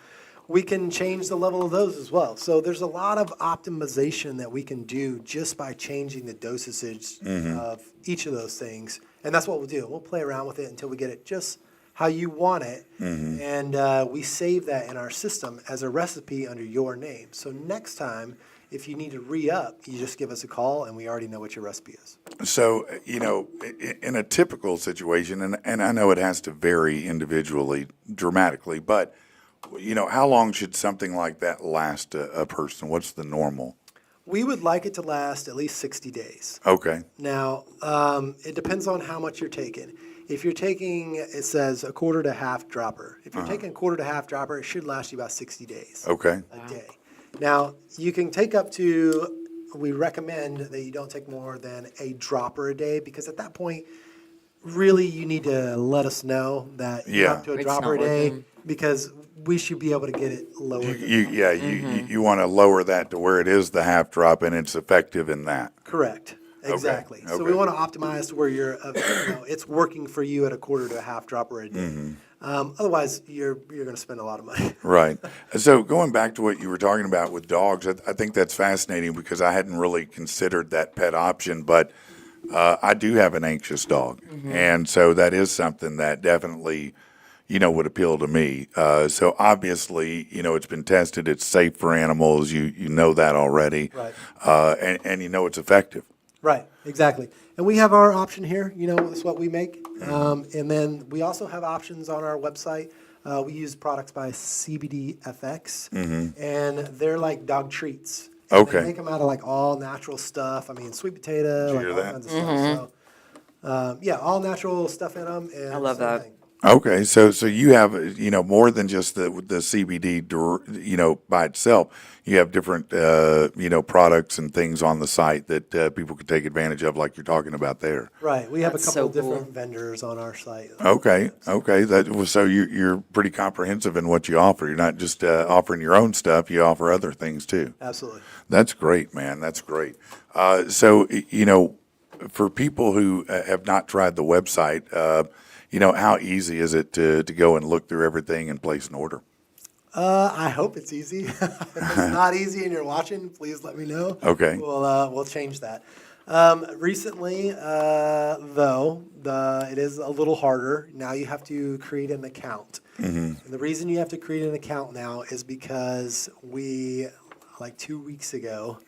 we can change the level of those as well. So there's a lot of optimization that we can do just by changing the dosage of each of those things. And that's what we'll do. We'll play around with it until we get it just how you want it. And we save that in our system as a recipe under your name. So next time, if you need to re-up, you just give us a call, and we already know what your recipe is. So, in a typical situation, and I know it has to vary individually dramatically, but, how long should something like that last a person? What's the normal? We would like it to last at least 60 days. Okay. Now, it depends on how much you're taking. If you're taking, it says a quarter to half dropper. If you're taking a quarter to half dropper, it should last you about 60 days. Okay. A day. Now, you can take up to, we recommend that you don't take more than a dropper a day, because at that point, really you need to let us know that you're up to a It's dropper a not day, working. because we should be able to get it lower. You want to lower that to where it is the half drop and it's effective in that. Correct. Exactly. So we okay. want to optimize to where it's working for you at a quarter to a half dropper a day. Otherwise, you're going to spend a lot of money. Right. So going back to what you were talking about with dogs, I think that's fascinating because I hadn't really considered that pet option, but I do have an anxious dog. And so that is something that definitely, would appeal to me. So obviously, it's been tested. It's safe for animals. You know that already. Right. And it's effective. Right, exactly. And we have our option here, it's what we make. And then we also have options on our website. We use products by CBDFX, and they're like dog treats. And Okay. They make them out of like all natural stuff. I mean, sweet potato, Did you like hear all that? kinds of stuff. So, all natural stuff in them. And I love same that. thing. Okay, so you have more than just the CBD by itself. You have different products and things on the site that people can take advantage of, like you're talking about there. Right, we have That's a couple so cool. different vendors on our site. Okay. So you're pretty comprehensive in what you offer. You're not just offering your own stuff. You offer other things too. Absolutely. That's great, man. That's great. So for people who have not tried the website. How easy is it to go and look through everything and place an order? I hope it's easy. If it's not easy and you're watching, please let me know. Okay. We'll change that. Recently, though, it is a little harder. Now you have to create an account. And the reason you have to create an account now is because we, like 2 weeks ago,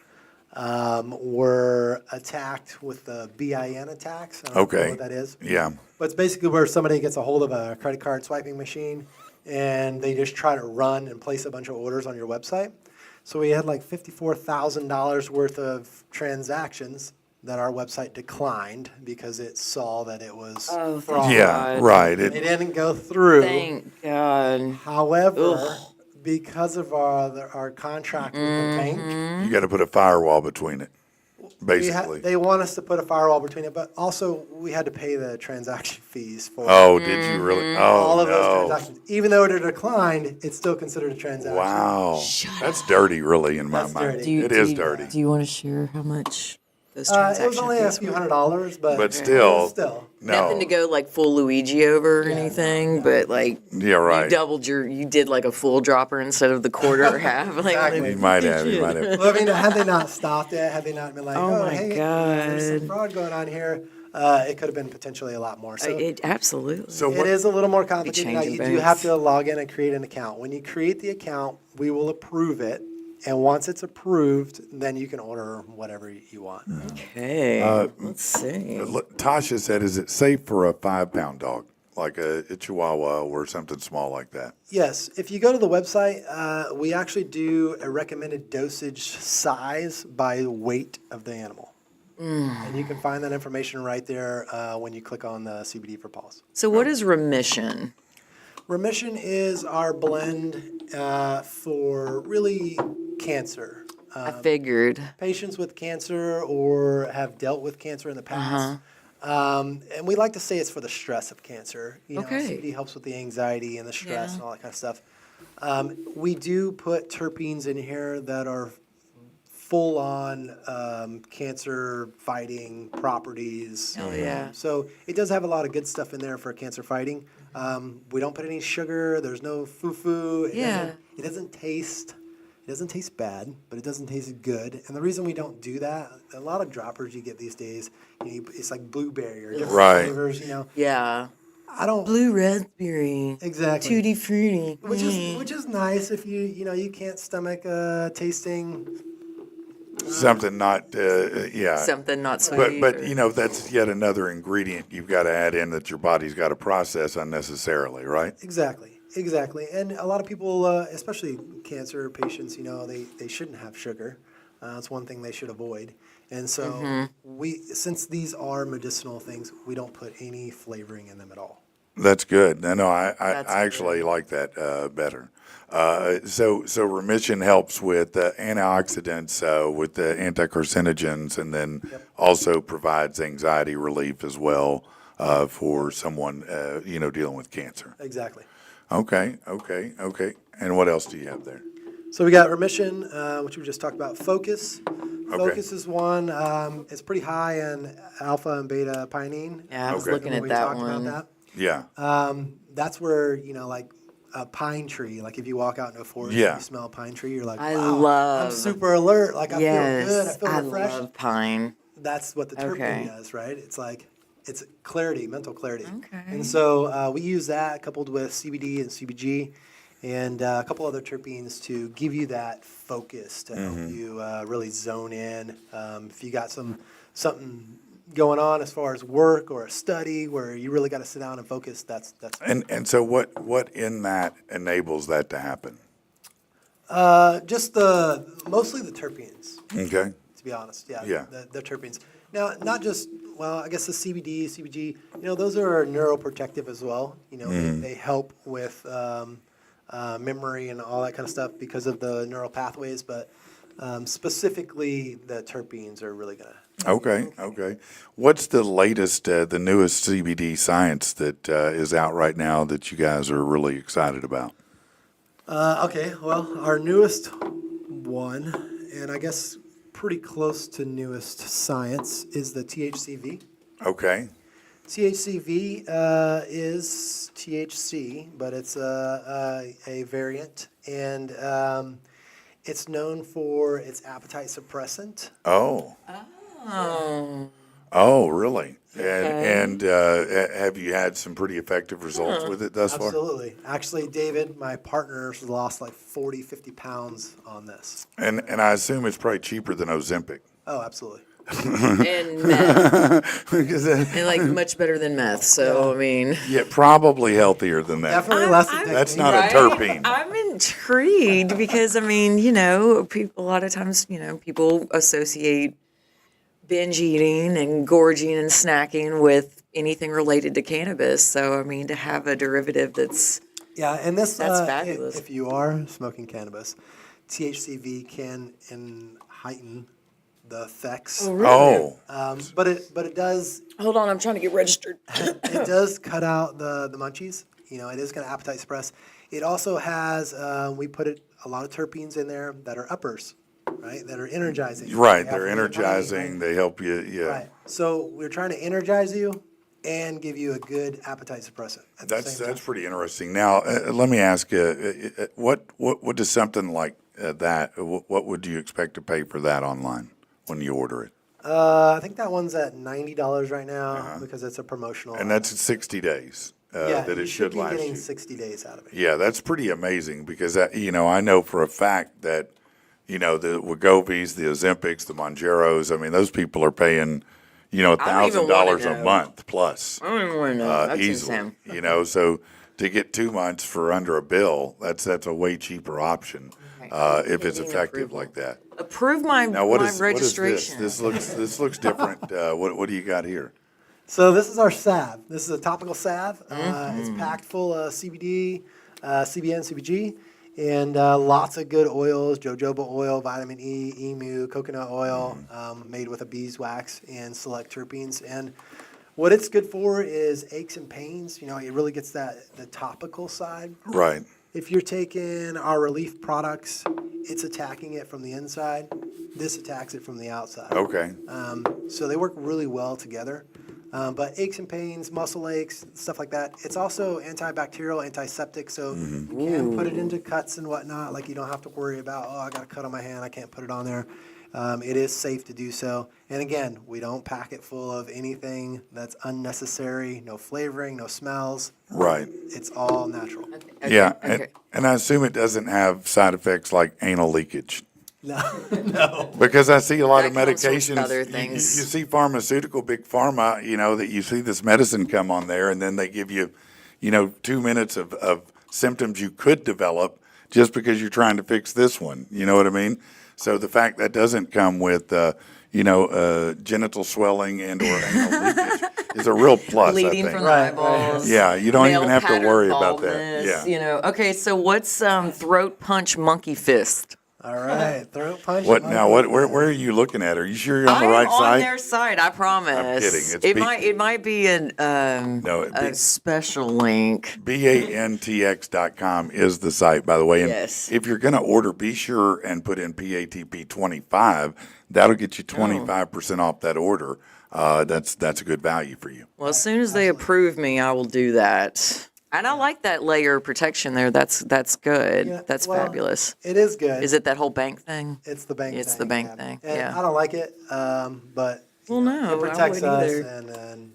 were attacked with the BIN attacks. I don't know what that is. Yeah. But it's basically where somebody gets a hold of a credit card swiping machine and they just try to run and place a bunch of orders on your website. So we had like $54,000 worth of transactions that our website declined because it saw that it was fraud. Yeah, right. It didn't go through. Thank God. However, because of our contract with the bank, You got to put a firewall between it, basically. they want us to put a firewall between it, but also we had to pay the transaction fees for Oh, did you really? Oh, all of those no. transactions. Even though it declined, it's still considered a transaction. Wow. That's dirty, really, in my That's mind. dirty. It is dirty. Do you want to share how much those It transactions was only a few $100, but still. No. Nothing to go like full Luigi over or anything, but like Yeah, right. you did like a full dropper instead of the quarter or half. Like, Exactly. You might have. Well, I mean, had they not stopped it, had they not been like, Oh my hey, there's some God. fraud going on here, it could have been potentially a lot more. So absolutely. So it what? is a little more complicated. Now, changing you do banks. have to log in and create an account. When you create the account, we will approve it. And once it's approved, then you can order whatever you want. Okay, let's see. Tasha said, is it safe for a 5-pound dog, like a Chihuahua or something small like that? Yes, if you go to the website, we actually do a recommended dosage size by weight of the animal. And you can find that information right there when you click on the CBD for Paws. So what is remission? Remission is our blend for really cancer. I figured. patients with cancer or have dealt with cancer in the past. And we like to say it's for the stress of cancer. Okay. CBD helps with the anxiety and the stress Yeah. and all that kind of stuff. We do put terpenes in here that are full-on cancer-fighting properties. Oh, yeah. So it does have a lot of good stuff in there for cancer fighting. We don't put any sugar. There's no foo-foo. Yeah. It doesn't taste. It doesn't taste bad, but it doesn't taste good. And the reason we don't do that, a lot of droppers you get these days, it's like blueberry or different Right. flavors. Yeah. I don't Blue raspberry. exactly. Tutti frutti. Which is nice if you can't stomach tasting. Something not, yeah. Something not sweet. But or- that's yet another ingredient you've got to add in that your body's got to process unnecessarily, right? Exactly. And a lot of people, especially cancer patients, they shouldn't have sugar. It's one thing they should avoid. And so since these are medicinal things, we don't put any flavoring in them at all. That's good. No, I That's actually like that better. So remission helps with antioxidants, with the anti-carcinogens, and then also provides anxiety relief as well for someone dealing with cancer. Exactly. Okay. And what else do you have there? So we got remission, which we just talked about. Focus. Focus is one. It's pretty high in alpha and beta pinene. Yeah, I was Okay. looking at We that talked one. about Yeah. that. That's where like a pine tree. Like if you walk out in a forest Yeah. and you smell a pine tree, you're like, I wow, I'm love- super alert. Like I feel good. I Yes, feel I refreshed. love pine. That's what the terpene Okay. does, right? It's like it's clarity, mental clarity. Okay. And so we use that coupled with CBD and CBG and a couple other terpenes to give you that focus to help you really zone in. If you got something going on as far as work or a study where you really got to sit down and focus, that's And so what in that enables that to happen? just mostly the terpenes. Okay. To be honest, yeah. Yeah. The terpenes. Now, not just, I guess the CBD, CBG, those are neuroprotective as well. They help with memory and all that kind of stuff because of the neural pathways, but specifically the terpenes are really going to. Okay. What's the latest, the newest CBD science that is out right now that you guys are really excited about? Okay, well, our newest one, and I guess pretty close to newest science, is the THCV. Okay. THCV is THC, but it's a variant, and it's known for its appetite suppressant. Oh. Oh, really? And have you had some pretty effective results with it thus far? Absolutely. Actually, David, my partner's lost like 40, 50 pounds on this. And I assume it's probably cheaper than Ozempic. Oh, absolutely. And meth. Because And like much better than meth. So, I mean. yeah, probably healthier than that. Definitely less addictive. That's not Right? a terpene. I'm intrigued because, I mean, people, a lot of times, people associate binge eating and gorging and snacking with anything related to cannabis. So, I mean, to have a derivative that's Yeah, and this That's fabulous. If you are smoking cannabis, THCV can heighten the effects. Oh, But it does Hold on, I'm trying to get registered. it does cut out the munchies. It is going to appetite suppress. It also has we put a lot of terpenes in there that are uppers, right? That are energizing. right. They They're have energizing. They help you. Yeah. Right. So we're trying to energize you and give you a good appetite suppressant. At the That's same time. pretty interesting. Now, let me ask you, what does something like that? What would you expect to pay for that online when you order it? I think that one's at $90 right now because it's a promotional. And that's 60 days yeah, that you it should be last getting you. 60 days out of it. Yeah, that's pretty amazing because I know for a fact that the Wegovy's, the Ozempics, the Mongeros. I mean, those people are paying $1,000 a know. month plus I don't even want to know. That's easily. insane. So to get 2 months for under a bill, that's a way cheaper option if it's Pending effective approval. like that. Approve my, Now, what my is registration. this? This looks different. What do you got here? So this is our salve. This is a topical salve. Mm-hmm. It's packed full of CBD, CBN, CBG, And lots of good oils, jojoba oil, vitamin E, emu, coconut oil, made with a beeswax and select terpenes. And what it's good for is aches and pains. You know, it really gets the topical side. Right. If you're taking our relief products, it's attacking it from the inside. This attacks it from the outside. Okay. So they work really well together. But aches and pains, muscle aches, stuff like that. It's also antibacterial, antiseptic, so you can put it into cuts and whatnot. Like you don't have to worry about, oh, I got a cut on my hand, I can't put it on there. It is safe to do so. And again, we don't pack it full of anything that's unnecessary, no flavoring, no smells. Right. It's all natural. Okay, Yeah, okay. and I assume it doesn't have side effects like anal leakage. No. Because I see a lot of That comes from medications. other You things. see pharmaceutical, big pharma, you know, that you see this medicine come on there, and then they give you, 2 minutes of symptoms you could develop just because you're trying to fix this one. You know what I mean? So the fact that doesn't come with, genital swelling and or anal leakage is a real plus, Bleeding I think. from the eyeballs. Yeah, you don't even male have to pattern worry about that. baldness, Yeah. Okay, so what's throat punch monkey fist? All right, throat punch. What now? Where are you looking at? Are you sure you're on the right I'm on site? their site, I promise. I'm kidding. It's It might be a special link. BANTX.com is the site, by the way. And Yes. if you're going to order, be sure and put in PATP 25. That'll get you 25% off that order. That's a good value for you. Well, as soon as they approve me, I will do that. And I like that layer of protection there. That's good. Yeah, That's well, fabulous. It is good. Is it that whole bank thing? It's the bank thing. It's the bank thing, And yeah. I don't like it, but Well, no, it protects I wouldn't us. either. And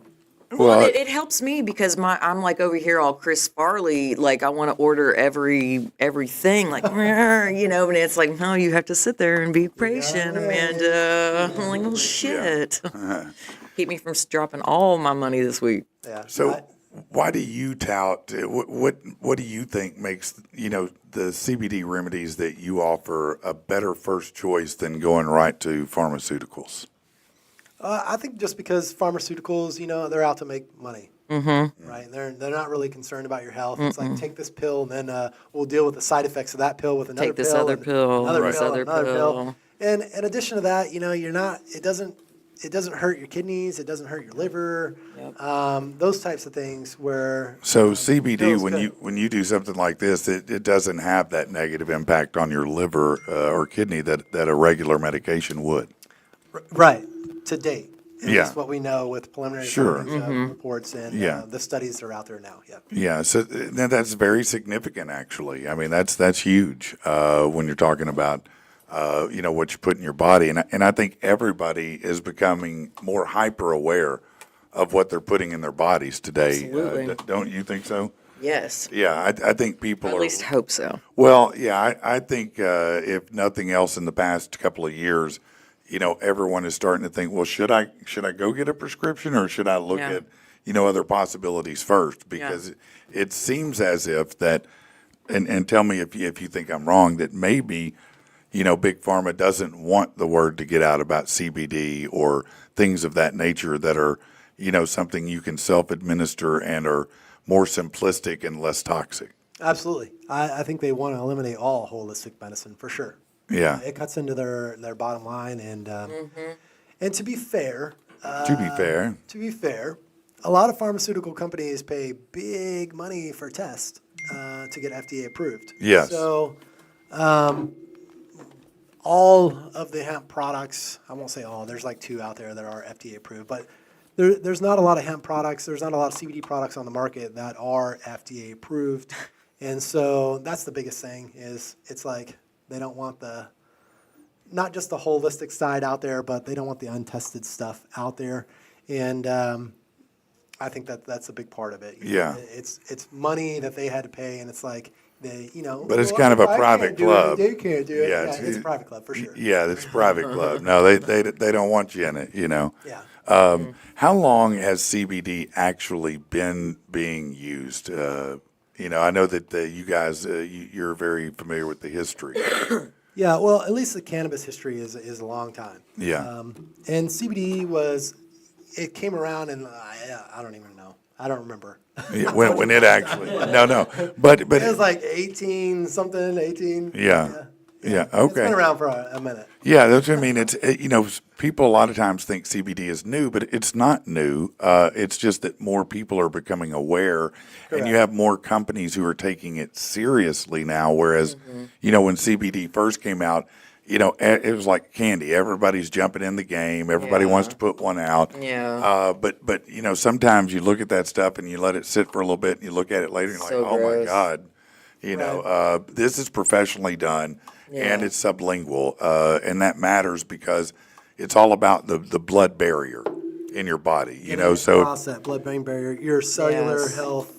Well, it helps me because I'm like over here all Chris Farley, like I want to order everything, like and it's like, no, you have to sit there and be patient, Amanda. I'm like, well, shit. Keep me from dropping all my money this week. yeah. So why do you tout, what do you think makes, the CBD remedies that you offer a better first choice than going right to pharmaceuticals? I think just because pharmaceuticals, they're out to make money, right? They're not really concerned about your health. It's like take this pill, and then we'll deal with the side effects of that pill with another Take this pill, other and pill, another this pill, other another pill. And in addition to that, you're not. It doesn't hurt your kidneys. It doesn't hurt your liver. Those types of things where. So CBD, feels when good. you do something like this, it doesn't have that negative impact on your liver or kidney that a regular medication would. Right, to date. And Yeah. that's what we know with preliminary Sure. findings, reports and Yeah. the studies that are out there now. Yeah. Yeah, so that's very significant, actually. I mean, that's huge when you're talking about, what you put in your body. And I think everybody is becoming more hyper aware of what they're putting in their bodies today. Absolutely. Don't you think so? Yes. Yeah, I think people At are. least hope so. Well, yeah, I think if nothing else in the past couple of years, everyone is starting to think, well, should I go get a prescription or should I look Yeah. at, other possibilities first? Because it seems as if that, and tell me if you think I'm wrong, that maybe, Big Pharma doesn't want the word to get out about CBD or things of that nature that are, something you can self-administer and are more simplistic and less toxic. Absolutely. I think they want to eliminate all holistic medicine for sure. Yeah. It cuts into their bottom line. And to be fair, To be fair, a lot of pharmaceutical companies pay big money for tests to get FDA approved. Yes. So all of the hemp products, I won't say all, there's like 2 out there that are FDA approved, but there's not a lot of hemp products, there's not a lot of CBD products on the market that are FDA approved. And so that's the biggest thing is it's like they don't want not just the holistic side out there, but they don't want the untested stuff out there. And I think that's a big part of it. Yeah. It's money that they had to pay, and it's like they, But it's kind of a I private can't do club. it, they can't do it. Yeah, Yeah, it's- it's a private club for sure. Yeah, it's a private club. No, they don't want you in it, Yeah. How long has CBD actually been being used? I know that you guys, you're very familiar with the history. Yeah, well, at least the cannabis history is a long time. Yeah. And CBD was it came around, and I don't even know. I don't remember. Yeah, when it actually, no, but It was like 18 something, 18. Yeah, okay. It's been around for a minute. Yeah, that's what I mean. People a lot of times think CBD is new, but it's not new. It's just that more people are becoming aware, and you have more companies who are taking it seriously now. Whereas, when CBD first came out, it was like candy. Everybody's jumping in the game. Everybody wants to put one out. Yeah. But sometimes you look at that stuff and you let it sit for a little bit, and you look at it later and you're So like, oh my gross. God, this is professionally done. And it's sublingual, and that matters because it's all about the blood barrier in your body. So Cross that blood-brain barrier, your cellular health,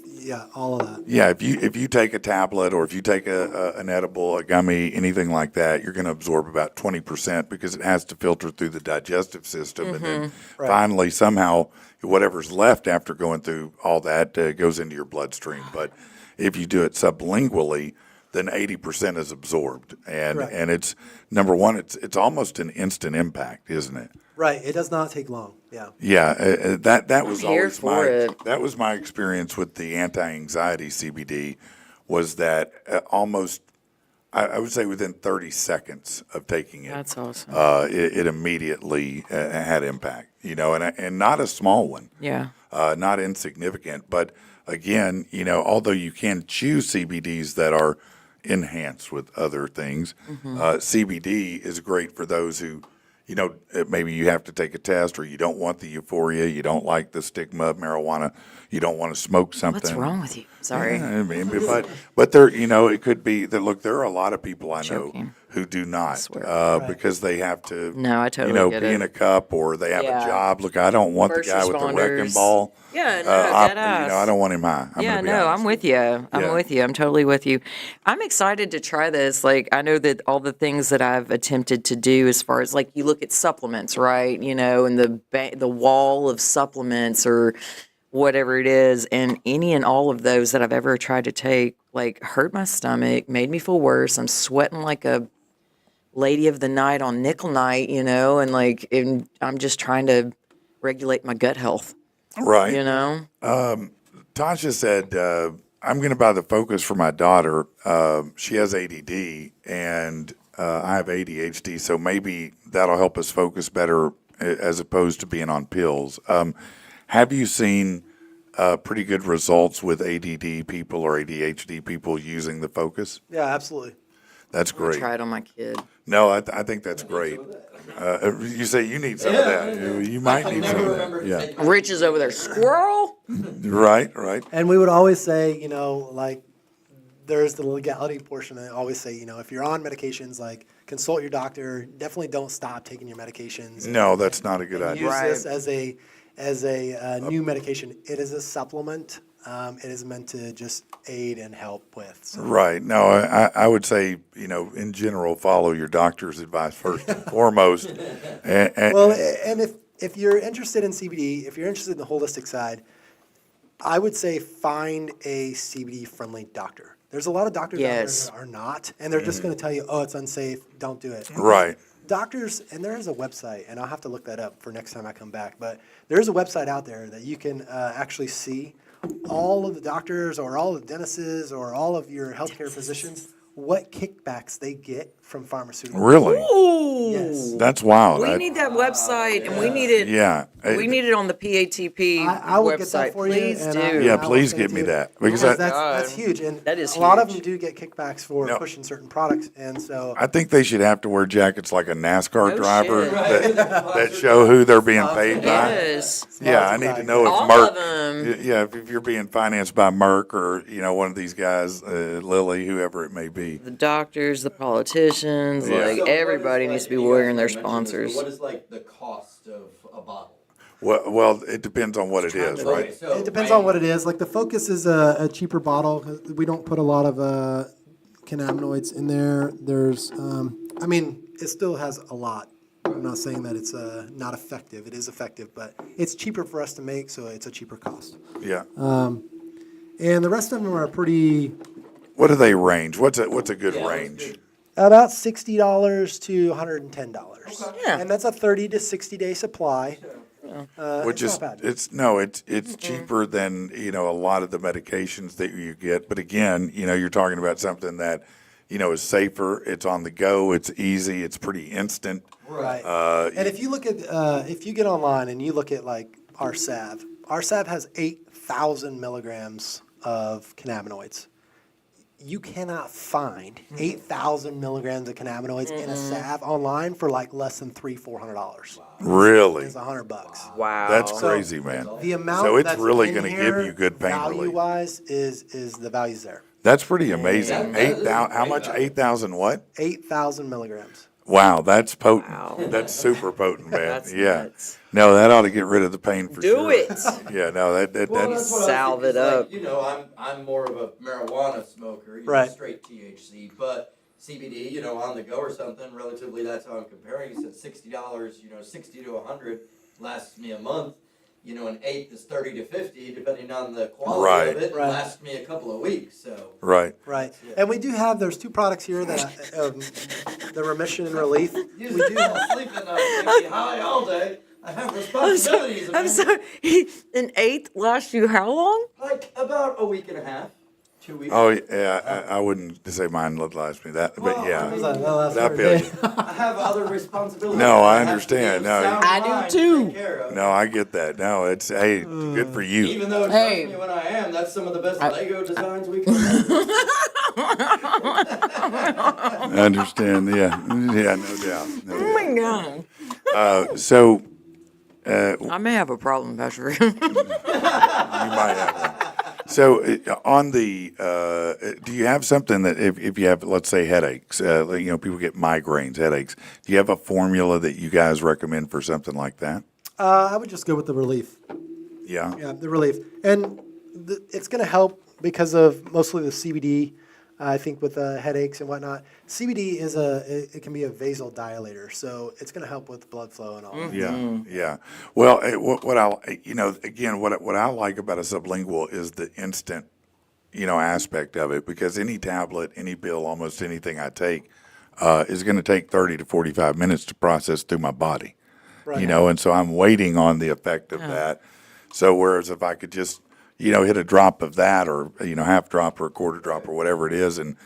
all of that. yeah, if you take a tablet or if you take an edible, a gummy, anything like that, you're going to absorb about 20% because it has to filter through the digestive system, and then finally somehow whatever's left after going through all that goes into your bloodstream. But if you do it sublingually, then 80% is absorbed, and it's number one. It's almost an instant impact, isn't it? Right. It does not take long. Yeah. Yeah. That was here always for it. that was my experience with the anti-anxiety CBD, was that almost I would say within 30 seconds of taking it, That's awesome. it immediately had impact. And not a small one. Yeah. Not insignificant, but again, although you can choose CBDs that are enhanced with other things, CBD is great for those who, maybe you have to take a test, or you don't want the euphoria, you don't like the stigma of marijuana, you don't want to smoke something. What's wrong with you? Sorry. Yeah, I mean, but there, it could be that. Look, there are a lot of people I know Joking. who do not swear. because they have to. No, I totally get pee it. in a cup, or they have Yeah. a job. Look, I don't want First the guy with the wrecking responders. ball. Yeah, no, deadass. I don't want him high. I'm Yeah, gonna be no, honest. I'm with you. I'm Yeah. with you. I'm totally with you. I'm excited to try this. Like, I know that all the things that I've attempted to do, as far as like you look at supplements, right? And the wall of supplements or whatever it is, and any and all of those that I've ever tried to take, like, hurt my stomach, made me feel worse. I'm sweating like a lady of the night on nickel night, and I'm just trying to regulate my gut health, Right. Tasha said, I'm going to buy the Focus for my daughter. She has ADD, and I have ADHD, so maybe that'll help us focus better as opposed to being on pills. Have you seen pretty good results with ADD people or ADHD people using the Focus? Yeah, absolutely. That's great. Try it on my kid. No, I think that's great. You say you need some of that. You might need some of that. Yeah. Rich is over there. Squirrel? Right. And we would always say, like, there's the legality portion. I always say, if you're on medications, like, consult your doctor. Definitely don't stop taking your medications. No, that's not a good idea. Use this as a new medication. It is a supplement. It is meant to just aid and help with. So. Right. No, I would say, in general, follow your doctor's advice first and foremost. And if you're interested in CBD, if you're interested in the holistic side, I would say find a CBD-friendly doctor. There's a lot of doctors out there that are not, and they're just going to tell you, oh, it's unsafe, don't do it. Right. Doctors, and there is a website, and I'll have to look that up for next time I come back, but there's a website out there that you can actually see all of the doctors or all of the dentists or all of your healthcare physicians, what kickbacks they get from pharmaceuticals. Really? Ooh. Yes. That's wild. We need that website, and we need it. Yeah. We need it on the PATP I will website. get that for Please you. do. Yeah, I will please say get me too. that. Because Because that's huge. And That is a lot of them huge. do get kickbacks for No. pushing certain products. And so I think they should have to wear jackets like a NASCAR No driver shit. that show who they're being paid by. Yes. Yeah, I need to know if All Merck. of them. Yeah, if you're being financed by Merck or one of these guys, Lilly, whoever it may be. The doctors, the politicians, Yeah. like So what everybody is, needs to be and you guys wearing their mentioned this, but sponsors. What is like the cost of a bottle? Well, it depends on what it is, Okay, right? so it depends on what it is. Like the Focus is a cheaper bottle. We don't put a lot of cannabinoids in there. There's, it still has a lot. I'm not saying that it's not effective. It is effective, but it's cheaper for us to make, so it's a cheaper cost. Yeah. And the rest of them are pretty What do they range? What's a good range? about $60 to $110. Yeah. And that's a 30 to 60 day supply. Which it's is not bad. it's cheaper than a lot of the medications that you get. But again, you're talking about something that is safer. It's on the go. It's easy. It's pretty instant. Right. And if you look at, if you get online and you look at like our salve has 8,000 milligrams of cannabinoids. You cannot find 8,000 milligrams of cannabinoids in a salve online for like less than $300-400. Really? It's $100. Wow. That's crazy, man. The amount So it's that's really in going to here, give you good pain relief. value-wise, is the value's there. That's pretty amazing. That is 8,000. How great much? value. 8,000 what? 8,000 milligrams. Wow, that's potent. Wow. That's super potent, man. That's yeah. nuts. No, that ought to get rid of the pain for Do sure. it. Yeah, no, Well, that's that's what Salve I it think is up. like, I'm more of a marijuana smoker, Right. straight THC, but CBD, on the go or something, relatively, that's how I'm comparing. You said $60, 60 to 100 lasts me a month. An eighth is 30 to 50, depending on the quality Right. of it, Right. lasts me a couple of weeks, so. right. Right. And we do have, there's 2 products here that, the remission and relief. You fall asleep at night, make me high all day. I have responsibilities. I'm sorry. An eighth lasts you how long? Like about a week and a half, 2 weeks. Oh, yeah, I wouldn't say mine would last me that, but Well, yeah. I mean, But I feel you. I have other responsibilities. No, I have to understand. be No, sound I do mind to too. take care of. No, I get that. No, it's, hey, good for you. Even though it Hey. trust me when I am, that's some of the best Lego designs we can make. I understand, yeah. Yeah, no doubt. No Oh my God. doubt. So, I may have a problem, Patrick. you might have one. So, on the, do you have something that if you have, let's say, headaches, people get migraines, headaches, do you have a formula that you guys recommend for something like that? I would just go with the relief. Yeah. Yeah, the relief. And it's going to help because of mostly the CBD, I think, with headaches and whatnot. CBD it can be a vasodilator, so it's going to help with blood flow and all that. Yeah, yeah. Well, what I like about a sublingual is the instant, aspect of it, because any tablet, any pill, almost anything I take, is going to take 30 to 45 minutes to process through my body. Right. And so I'm waiting on the effect of that. So whereas if I could just, hit a drop of that, or half drop or a quarter drop or whatever it is, and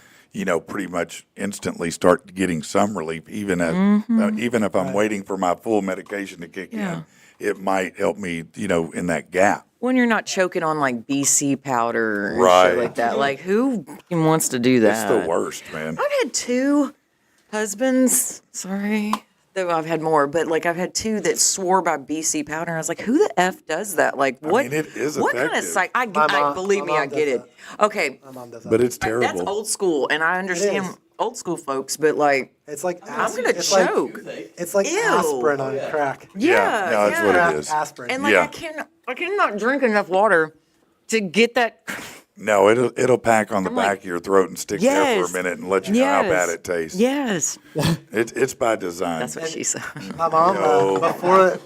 pretty much instantly start getting some relief, even if I'm waiting for my full medication to kick in, it might help me, in that gap. When you're not choking on like BC powder or Right. shit like that. Like, who wants to do that? It's the worst, man. I've had 2 husbands. Sorry. Though I've had more, but like I've had 2 that swore by BC powder. I was like, who the F does that? Like, what? mean, it is what kind of effective. psych? Believe me, my I mom get does it. Okay, My mom does that. But it's terrible. that's old school, and I understand is. old school folks, but like, It's like I'm gonna it's like- choke. It's like Ew. aspirin on crack. Yeah, no, that's what Crack it is. aspirin. And like, Yeah. I cannot drink enough water to get that. No, it'll pack on the I'm back like, of your throat and stick there yes, for a minute and let you know how bad it tastes. Yes, It's by design. that's what she said. My mom, No.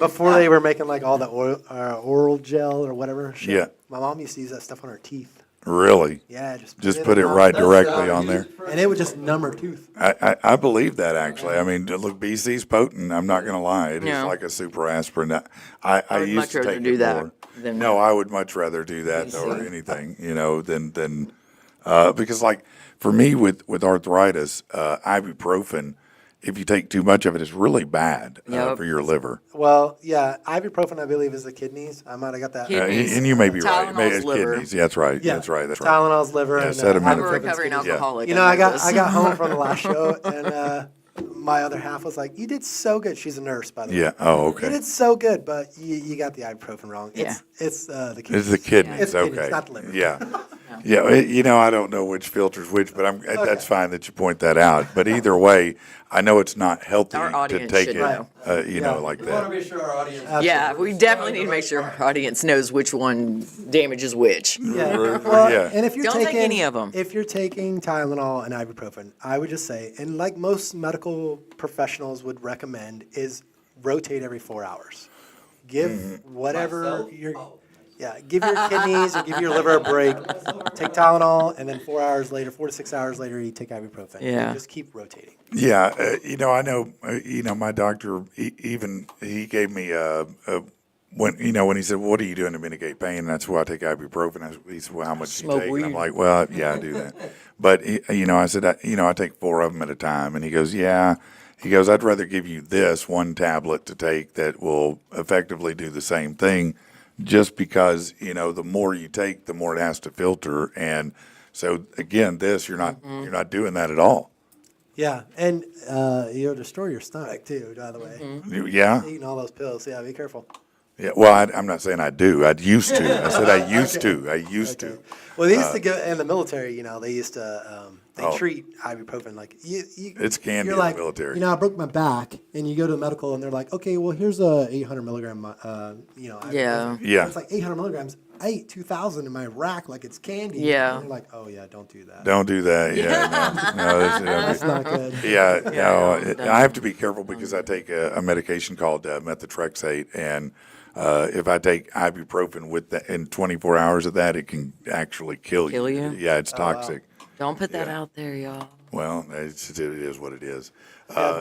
before they were making like all the oral gel or whatever shit, Yeah. my mom used to use that stuff on her teeth. Really? Yeah, Just put it in her right mouth, directly on there. and it would just numb her tooth. I believe that, actually. I mean, look, BC's potent. I'm not going to lie. It is Yeah. like a super aspirin. I would used much to rather take do it that more. than- No, I would much rather do that or anything, than because like for me with arthritis, ibuprofen, if you take too much of it, it's really bad Yep. for your liver. Well, yeah, ibuprofen I believe is the kidneys. I might have got that. Kidneys. And you may be right. Tylenol's Maybe it's liver. kidneys. Yeah, that's right. Yeah, That's right. That's right. Tylenol's liver. Yeah, and, acetaminophen. I'm a ibuprofen's recovering kidneys. alcoholic. You know, I got this. home from the last show, and my other half was like, "You did so good." She's a nurse, by the way. Yeah. Oh, You okay. did so good, but you got the ibuprofen wrong. It's the kidneys. It's the kidneys. It's kidneys, Okay. not the liver. Yeah. Yeah, I don't know which filter's which, but that's fine that you point that out. But either way, I know it's not healthy Our to audience take should it, know. like We want to that. be sure our audience. Yeah, we definitely need to make sure our audience knows which one damages which. Yeah. Well, Well, yeah. and if you're Don't take taking any of 'em. if you're taking Tylenol and ibuprofen, I would just say, and like most medical professionals would recommend, is rotate every 4 hours. Give whatever Myself? your Oh. yeah, give your kidneys or give your liver a break. Take Tylenol, and then 4 hours later, 4 to 6 hours later, you take ibuprofen. Yeah. And just keep rotating. Yeah, I know, my doctor, he gave me when he said, well, "What are you doing to mitigate pain?" And that's why I take ibuprofen. He said, "Well, how much do you Smoke take?" weed. And I'm like, "Well, yeah, I do that." But I said, I take 4 of them at a time. And he goes, "Yeah." He goes, "I'd rather give you this one tablet to take that will effectively do the same thing, just because the more you take, the more it has to filter." And so again, you're not doing that at all. Yeah, and destroy your stomach too. By the way, Yeah. eating all those pills. Yeah, be careful. Yeah, well, I'm not saying I do. I'd used to. I said I used to. I used to. Well, they used to go in the military. They used to treat ibuprofen like It's candy you're in like, the military. I broke my back, and you go to the medical, and they're like, okay, well, here's a 800 milligram. Ibuprofen. Yeah. It's like 800 milligrams. I ate 2,000 in my rack like it's candy. Yeah. And they're like, oh yeah, don't do that. Don't do that. Yeah. No, That's not good. Yeah. No, I have to be careful because I take a medication called methotrexate, and if I take ibuprofen with that in 24 hours of that, it can actually kill you. Kill you? Yeah, it's toxic. Don't put that out there, y'all. Well, it is what it is.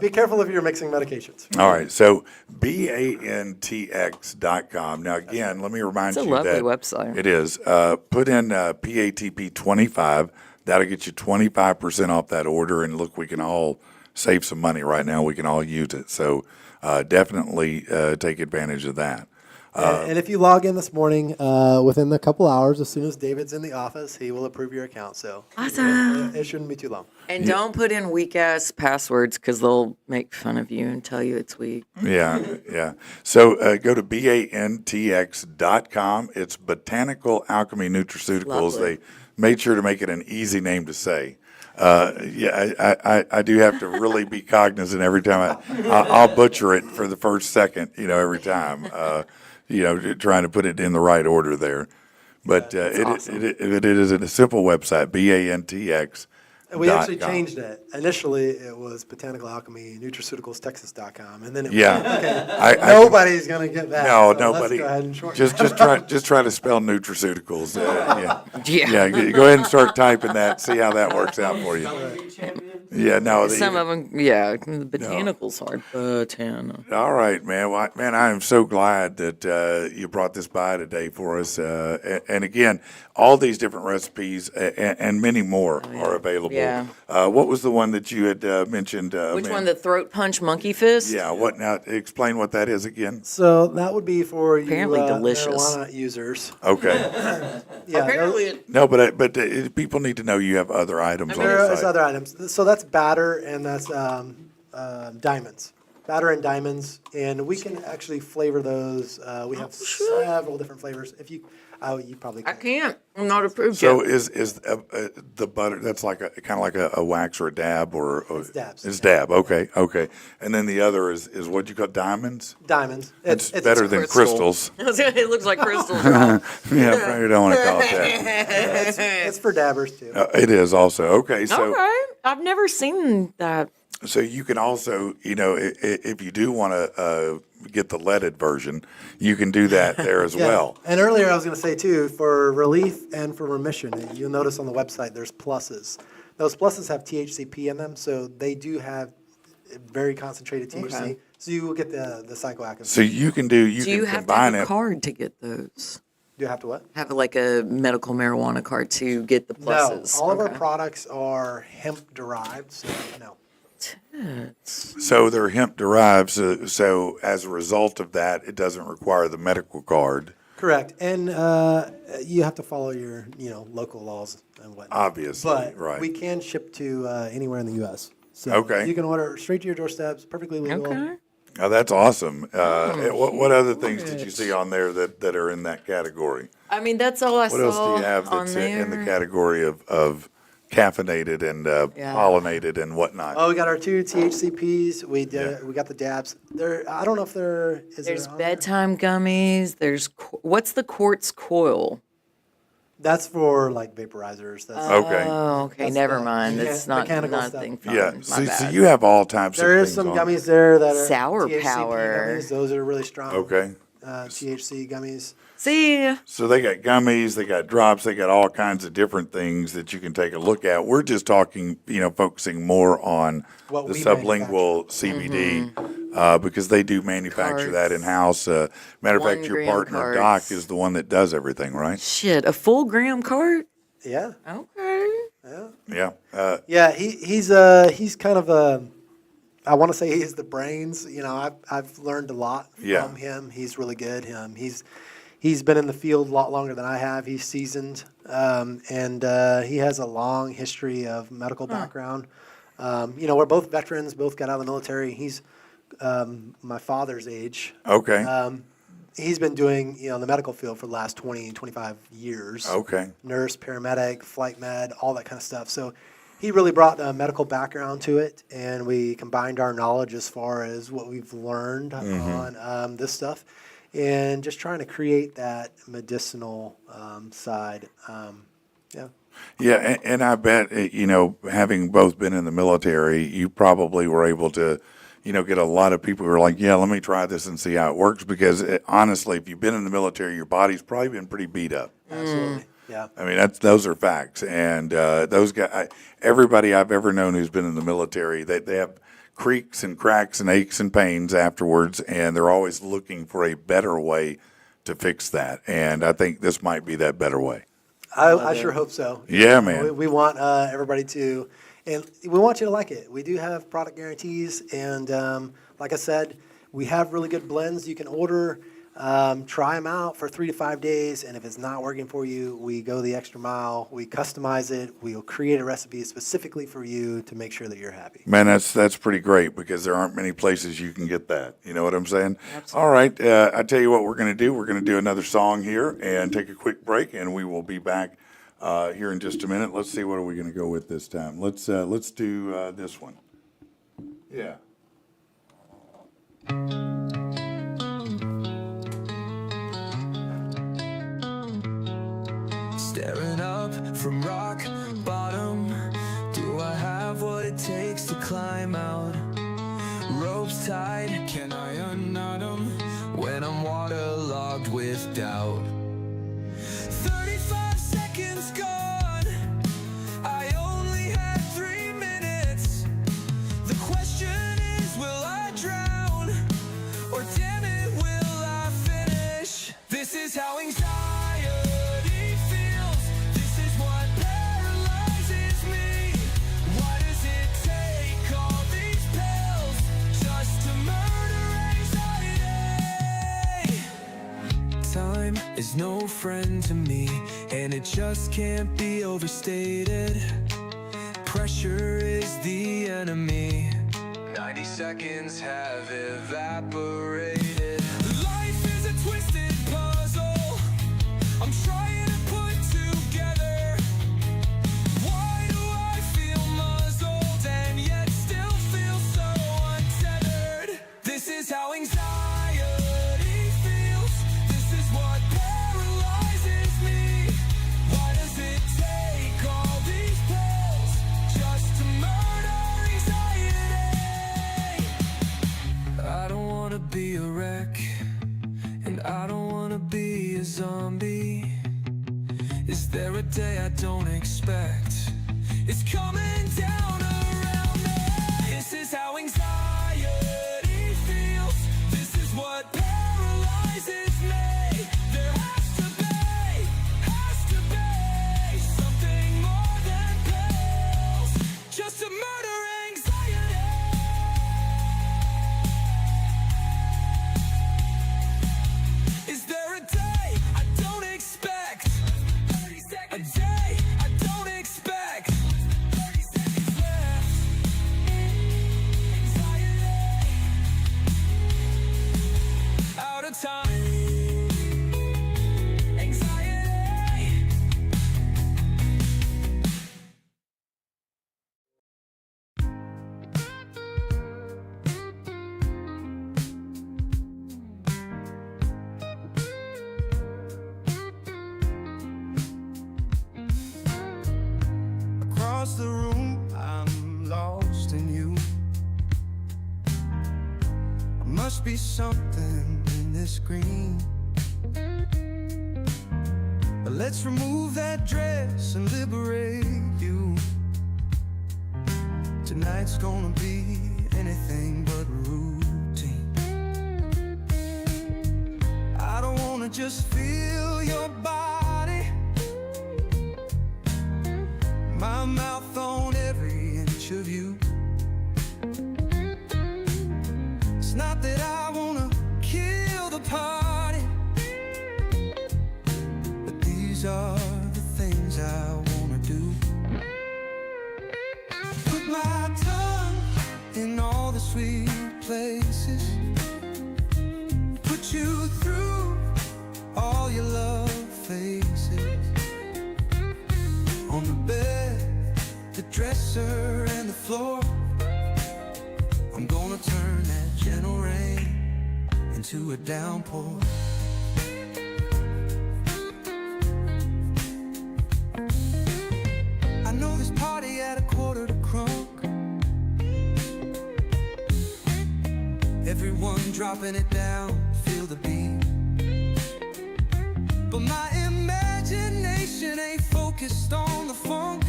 Be careful if you're mixing medications. All right, so bantx.com. Now, again, let me remind It's a you lovely that website. it is. Put in PATP 25. That'll get you 25% off that order. And look, we can all save some money right now. We can all use it. So definitely take advantage of that. And if you log in this morning, within a couple hours, as soon as David's in the office, he will approve your account. So Awesome. it shouldn't be too long. And don't put in weak ass passwords because they'll make fun of you and tell you it's weak. Yeah. So go to bantx.com. It's Botanical Alchemy Nutraceuticals. Lovely. They made sure to make it an easy name to say. I do have to really be cognizant every time I'll butcher it for the first second, every time, trying to put it in the right order there. But it is a simple website, BANTX. And we actually changed it. Initially, it was Botanical Alchemy Nutraceuticals Texas.com, and then it was okay. Nobody's gonna get that. No, so nobody. Let's go ahead and shorten it. Just try to spell nutraceuticals. Yeah. Go ahead and start typing that. See how that works out for you. Yeah, no. Some of them, the botanical's hard. All right, man. Well, man, I am so glad that you brought this by today for us. And again, all these different recipes and many more are available. Yeah. What was the one that you had mentioned? Which one? The throat punch monkey fist? Yeah. What now? Explain what that is again. So that would be for you Apparently delicious. marijuana users. Okay. Apparently. No, but people need to know you have other items on There the is site. other items. So that's batter and that's diamonds. Batter and diamonds, and we can actually flavor those. We have several different flavors. If you probably I can't. can't. I'm not approved So yet. is the butter? That's like kind of like a wax or a dab or It's dabs. It's dab. Okay. And then the other is what you call diamonds. Diamonds. It's better than crystal. crystals. It looks like crystals. Yeah, probably don't want to call it that. It's for dabbers too. It is also okay. So All right. I've never seen that. so you can also if you do want to get the leaded version, you can do that there as well. And earlier I was going to say too, for relief and for remission, you'll notice on the website there's pluses. Those pluses have THCP in them, so they do have very concentrated THC. Okay. So you will get the psychoactive. So you can Do can you have to combine have a it. card to get those? Do you have to what? Have like a medical marijuana card to get the pluses? No, all of our Okay. products are hemp derived, so no. So they're hemp derived. So as a result of that, it doesn't require the medical card. Correct, and you have to follow your local laws and whatnot. Obviously, But right. we can ship to anywhere in the U.S. So Okay. you can order straight to your doorsteps, perfectly legal. Okay. Oh, that's awesome. What other things did you see on there that are in that category? I mean, that's all I What saw else do you have on that's there. in the category of caffeinated and pollinated and whatnot? Oh, we got our 2 THCPs. We Yeah. got the dabs. I don't know if there is. There's there on there? bedtime gummies. There's what's the quartz coil? That's for like vaporizers. That's Okay. Oh, okay. That's Never the mind. That's not mechanical stuff. nothing fun. Yeah. My So bad. you have all types There of is things some on gummies there that are Sour THCP power. gummies. Those are really strong. Okay. THC gummies. See, So they got gummies, they got drops, they got all kinds of different things that you can take a look at. We're just talking, focusing more on What the we sublingual CBD. because they do manufacture that in-house. Matter of fact, your partner, Doc, is the one that does everything, right? Shit, a full gram cart? Yeah. Okay. Yeah. He's kind of a. I want to say he's the brains. I've learned a lot from him. He's really good. He's been in the field a lot longer than I have. He's seasoned, and he has a long history of medical background. We're both veterans, both got out of the military. He's my father's age. Okay. He's been doing, the medical field for the last 20, 25 years. Okay. Nurse, paramedic, flight med, all that kind of stuff. So he really brought a medical background to it, and we combined our knowledge as far as what we've learned on this stuff, and just trying to create that medicinal side. Yeah, and I bet, having both been in the military, you probably were able to, get a lot of people who are like, yeah, let me try this and see how it works. Because honestly, if you've been in the military, your body's probably been pretty beat up. Absolutely, yeah. I mean, those are facts. And those guys, everybody I've ever known who's been in the military, they have creaks and cracks and aches and pains afterwards, and they're always looking for a better way to fix that. And I think this might be that better way. I sure hope so. Yeah, man. We want everybody to, and we want you to like it. We do have product guarantees, and like I said, we have really good blends you can order. Try them out for 3 to 5 days, and if it's not working for you, we go the extra mile. We customize it. We'll create a recipe specifically for you to make sure that you're happy. Man, that's pretty great, because there aren't many places you can get that. You know what I'm saying? Absolutely. All right. I tell you what we're going to do. We're going to do another song here and take a quick break, and we will be back here in just a minute. Let's see, what are we going to go with this time? Let's do this one. Yeah. Staring up from rock bottom, do I have what it takes to climb out? Ropes tied, can I unknot them when I'm waterlogged with doubt? 35 seconds gone, I only had 3 minutes. The question is, will I drown? Or damn it, will I finish? This is how anxiety feels. This is what paralyzes me. Why does it take all these pills just to murder anxiety? Time is no friend to me, and it just can't be overstated. Pressure is the enemy. 90 seconds have evaporated. Life is a twisted puzzle I'm trying to put together. Why do I feel muzzled and yet still feel so untethered? This is how anxiety feels. This is what paralyzes me. Why does it take all these pills just to murder anxiety? I don't wanna be a wreck, and I don't wanna be a zombie. Is there a day I don't expect? It's coming down around me. This is how anxiety feels. This is what paralyzes me. There has to be something more than pills just to murder anxiety. Is there a day I don't expect? A day I don't expect. 30 seconds left. Anxiety. Out of time. Anxiety. Across the room, I'm lost in you. There must be something in this green. But let's remove that dress and liberate you. Tonight's gonna be anything but routine. just feel your body, my mouth on every inch of you. It's not that I wanna kill the party, but these are the things I wanna do. Put my tongue in all the sweet places, put you through all your love faces. On the bed, the dresser, and the floor, I'm gonna turn that gentle rain into a downpour. I know this party at a quarter to crunk, everyone dropping it down, feel the beat. But my imagination ain't focused on the funk.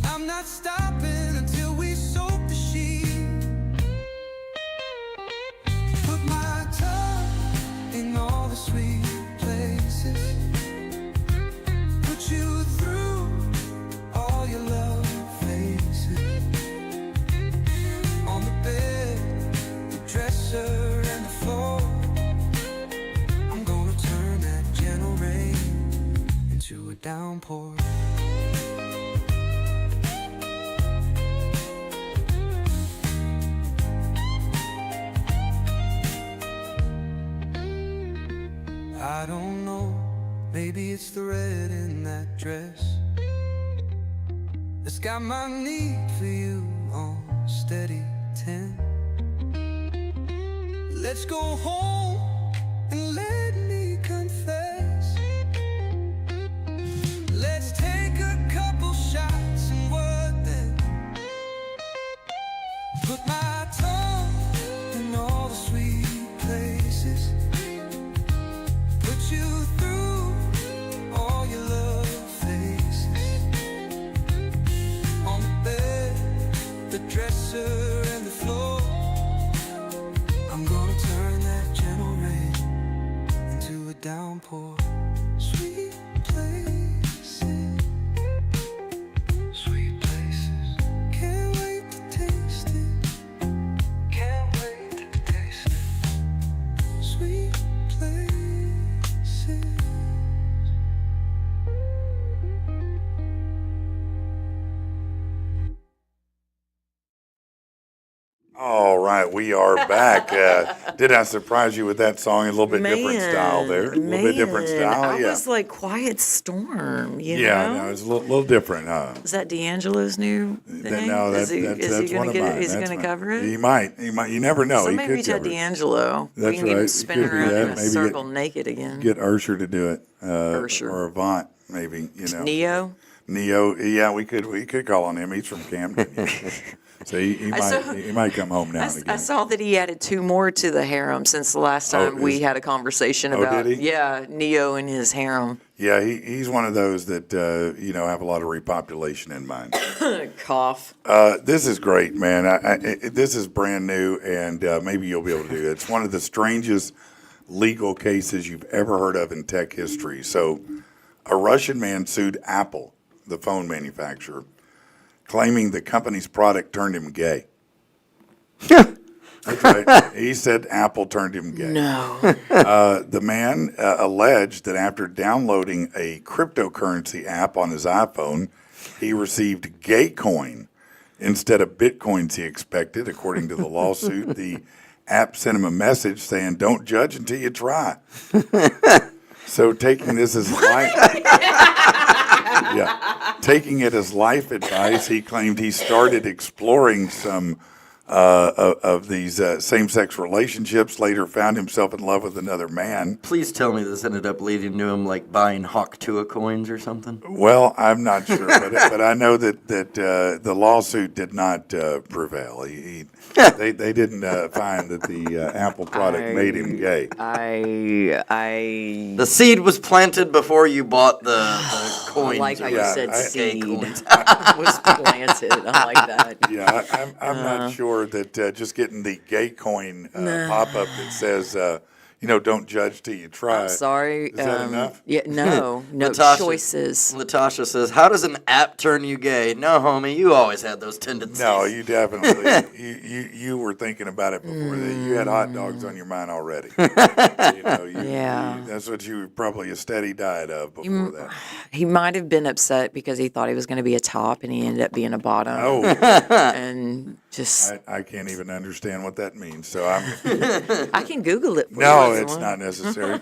I'm not stopping until we soak the sheet. Put my tongue in all the sweet places, put you through all your love faces. On the bed, the dresser, and the floor, I'm gonna turn that gentle rain into a downpour. I don't know, maybe it's the red in that dress that's got my need for you on steady 10. Let's go home and let me confess. Let's take a couple shots and what then? Put my tongue in all the sweet places, put you through all your love faces. On the bed, the dresser, and the floor, I'm gonna turn that gentle rain into a downpour. Sweet places, sweet places, can't wait to taste it, can't wait to taste it. Sweet places. All right, we are back. Did I surprise you with that song? A little bit different style there. A little bit different style. I was like Quiet Storm, you know? No, it's a little different, huh? Is that D'Angelo's new thing? No, that's one of mine. Is he going to cover it? He might. You never know. So he maybe could Ted cover it. D'Angelo. That's we can get him right. spinning Could do around that. in a Maybe circle naked again. Get Ursher to do it. Ursher. Or Avant, maybe, you know. Neo? Yeah, we could call on him. He's from Camden. So he might come home now and again. I saw that he added 2 more to the harem since the last time we had a conversation about. Did he? Yeah, Neo and his harem. Yeah, he's one of those that have a lot of repopulation in mind. Cough. This is great, man. This is brand new, and maybe you'll be able to do it. It's one of the strangest legal cases you've ever heard of in tech history. So, a Russian man sued Apple, the phone manufacturer, claiming the company's product turned him gay. That's right. He said Apple turned him gay. No. The man alleged that after downloading a cryptocurrency app on his iPhone, he received gay coin instead of Bitcoins he expected. According to the lawsuit, the app sent him a message saying, "Don't judge until you try." So taking this as taking it as life advice, he claimed he started exploring some of these same-sex relationships, later found himself in love with another man. Please tell me this ended up leading to him like buying Hawk Tuah coins or something. Well, I'm not sure, but I know that the lawsuit did not prevail. They didn't find that the Apple product made him gay. The seed was planted before you bought the coins. I like how you said seed coins. was planted. I like that. Yeah, I'm not sure that just getting the gay coin pop-up that says, don't judge till you try. I'm sorry. Is that enough? Yeah, no choices. Latasha says, "How does an app turn you gay?" No, homie, you always had those tendencies. No, you definitely you were thinking about it before that. You had hot dogs on your mind already. Yeah. That's what you were probably a steady diet of before that. He might have been upset because he thought he was going to be a top and he ended up being a bottom. Oh, And just I can't even understand what that means. So I'm. I can Google it. For No, you. it's not necessary.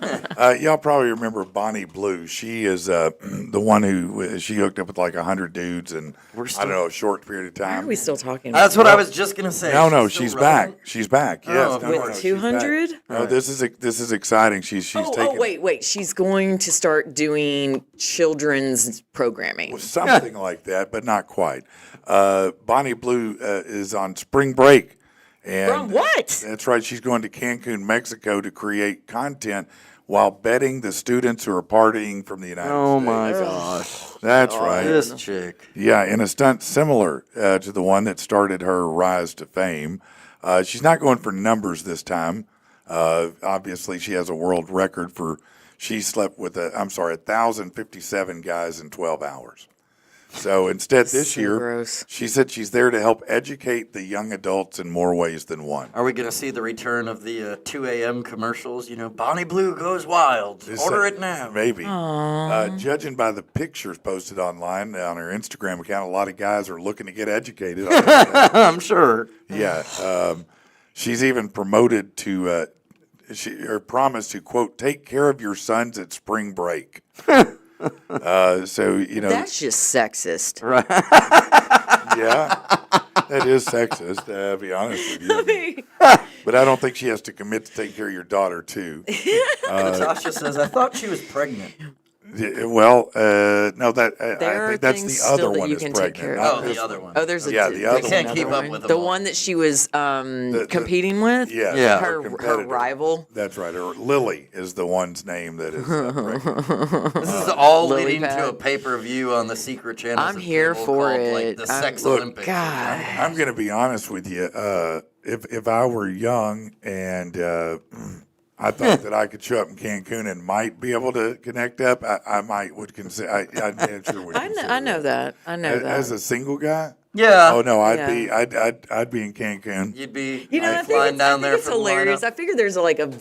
Y'all probably remember Bonnie Blue. She is the one who she hooked up with like 100 dudes in I don't know a short period of Why time. are we still talking about That's what I was just gonna say. No, still she's relevant? back. She's back. Yes, Oh, no, with no, she's 200? back. No, this is exciting. She's taking wait. She's going to start doing children's programming. something like that, but not quite. Bonnie Blue is on spring break. And From what? That's right. She's going to Cancun, Mexico to create content while betting the students who are partying from the United States. Oh my gosh, That's right. this chick. Yeah, in a stunt similar to the one that started her rise to fame. She's not going for numbers this time. Obviously, she has a world record she slept with 1,057 guys in 12 hours. So instead, this So year, gross. she said she's there to help educate the young adults in more ways than one. Are we gonna see the return of the 2 a.m. commercials? Bonnie Blue goes wild. Order it now. Maybe. Judging by the pictures posted online on her Instagram account, a lot of guys are looking to get educated. I'm sure. Yeah. She's even promoted to, promised to, quote, take care of your sons at spring break. That's just sexist. Right. Yeah, that is sexist, to be honest with you. But I don't think she has to commit to take care of your daughter, too. Natasha says, "I thought she was pregnant." Well, no, I There think that's things the other still that one you is can take pregnant. care of. not Oh, this the other one. one. Oh, there's a Yeah, the other They can't one. keep up one. with them The all. one that she was competing with. Yeah, Yeah. Her competitor. rival. That's right. Her Lily is the one's name that is pregnant. This is all Lily leading to pad. a pay-per-view on the secret channel. I'm here for like it. the Sex Look, Olympics. God. I'm going to be honest with you. If I were young and I thought that I could show up in Cancun and might be able to connect up, I would consider. I sure would. I know that. I know that. As a single guy. Yeah. Oh no, Yeah. I'd be in Cancun. You'd be I flying down there it's for the hilarious. lineup. I figure there's like a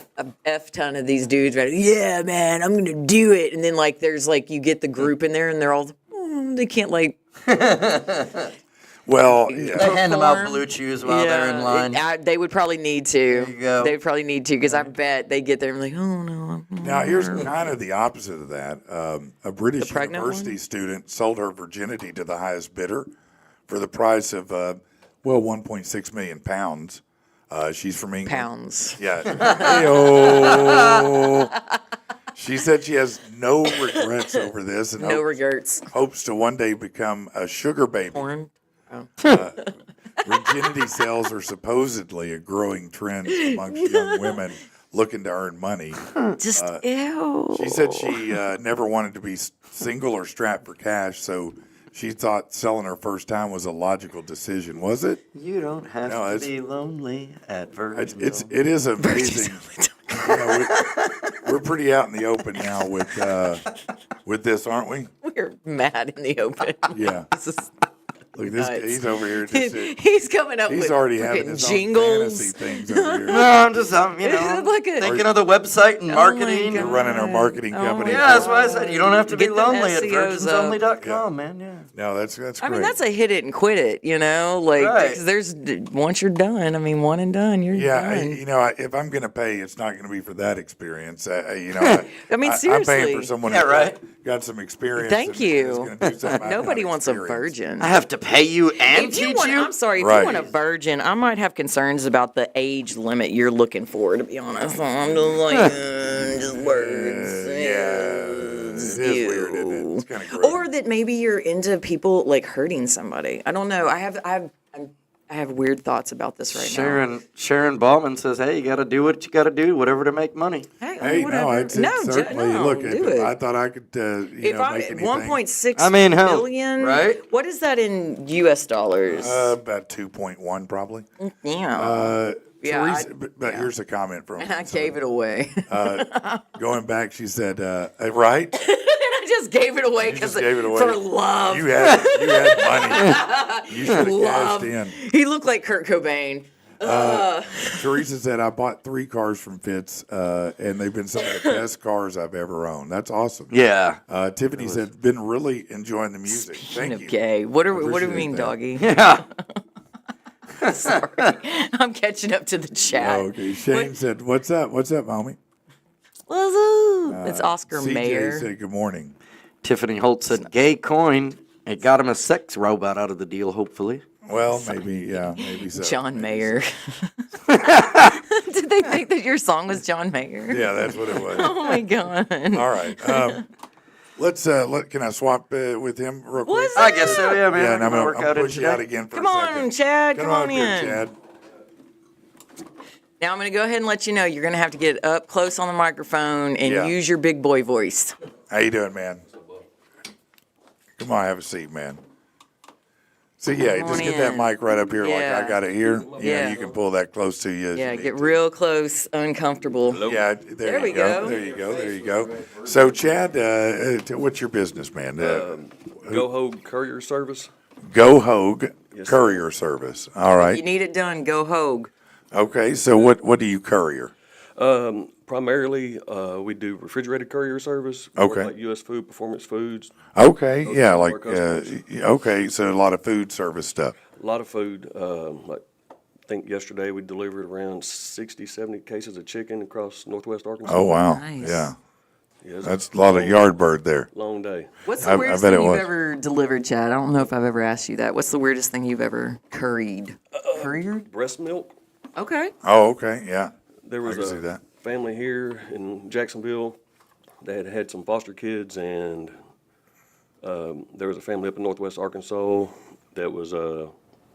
F ton of these dudes, right? Yeah, man, I'm gonna do it. And then like there's like you get the group in there and they're all they can't like Well, They yeah. hand them out perform. blue chews while they're in line. They would probably need to. There you go. They would probably need to because I bet they get there and like, oh no. Now here's kind of the opposite of that. A British pregnant university one? student sold her virginity to the highest bidder for the price of 1.6 million pounds. She's from England. Pounds. Yeah. Hey-o. She said she has no regrets over this and No regrets. hopes to one day become a sugar baby. Porn. Virginity sales are supposedly a growing trend amongst young women looking to earn money. Just ew. She said she never wanted to be single or strapped for cash, so she thought selling her first time was a logical decision. Was it? You don't have No, to it's- be lonely at Virgin. It is amazing. We're pretty out in the open now with this, aren't we? We're mad in the open. Yeah. This is Look, this nuts. he's over here. Just, He's coming up he's with already having freaking his own jingles. fantasy things over here. No, I'm just Like a- thinking of the website and marketing. You're running our marketing company. Yeah, that's why I said you don't have to be Get them lonely at SEOs up. virginsonly.com, man. Yeah. No, that's great. I mean, that's a hit it and quit it, like Right. 'cause there's once you're done. I mean, one and done. You're Yeah, done. if I'm going to pay, it's not going to be for that experience. I mean, I'm paying seriously. for someone Yeah, who right. got some experience. Thank and you. is gonna do something I Nobody haven't wants a experienced. virgin. I have to pay you and If you teach want, you. I'm sorry. If Right. you want a virgin, I might have concerns about the age limit you're looking for. To be honest, I'm just like just words. Yeah, it is weird, isn't it? It's kind of gross. Or that maybe you're into people like hurting somebody. I don't know. I have weird thoughts about this right now. Sharon Ballman says, "Hey, you got to do what you got to do, whatever to make money." Hey, whatever. no, it's certainly. no, Look, do if it. I thought I could, If make I'm anything. 1.6 I mean, hell, million, right? What is that in U.S. dollars? About 2.1 probably. Yeah. Yeah, Teresa, but here's a comment from. and I gave it away. Going back, she said, right? And I just gave it away You just gave it away. for love. You had money. You should have cashed in. He looked like Kurt Cobain. Teresa said, I bought 3 cars from Fitz, and they've been some of the best cars I've ever owned. That's awesome. Yeah. Tiffany said, been really enjoying the music. Speaking Thank of you. gay, what do we Appreciate mean, that. doggy? Yeah. Sorry, I'm catching up to the chat. Okay. Shane said, what's up? What's up, homie? What's up? It's Oscar CJ Mayer. said, good morning. Tiffany Holt said, gay coin. It got him a sex robot out of the deal, hopefully. Well, maybe so. John Maybe Mayer. so. Did they think that your song was John Mayer? Yeah, that's what it was. Oh my god. All right. Can I swap with him real quick? What's I guess so, yeah, man. Yeah, and I'm We'll going work to out push you out again for Come a on, second. Chad. Come on up here, in. Chad. Now I'm going to go ahead and let you know you're going to have to get up close on the microphone and Yeah. use your big boy voice. How you doing, man? Come on, have a seat, man. So yeah, Come just on get that in. mic right up here Yeah. like I got it here. Yeah. You can pull that close to you. As Yeah, you get need real close, uncomfortable. to. Yeah, There you we go. There you go. There you go. So Chad, what's your business, man? Go Hogue Courier Service. Go Hogue Yes, Courier Service. All You right. need it done, go Hogue. Okay. So what do you courier? Primarily, we do refrigerated courier service. We work Okay. Like U.S. Food, Performance Foods, Okay. Those Yeah. are Like our customers. okay. So a lot of food service stuff. a lot of food. Like I think yesterday we delivered around 60, 70 cases of chicken across Northwest Arkansas. Oh wow. Nice. Yeah. Yeah, it's That's a lot of yard bird there. a long day. What's I the weirdest bet thing it you've was. ever delivered, Chad? I don't know if I've ever asked you that. What's the weirdest thing you've ever curried? Couriered? Breast milk. Okay. Oh, okay. Yeah. There was can see a that. family here in Jacksonville. They had some foster kids, and there was a family up in Northwest Arkansas that was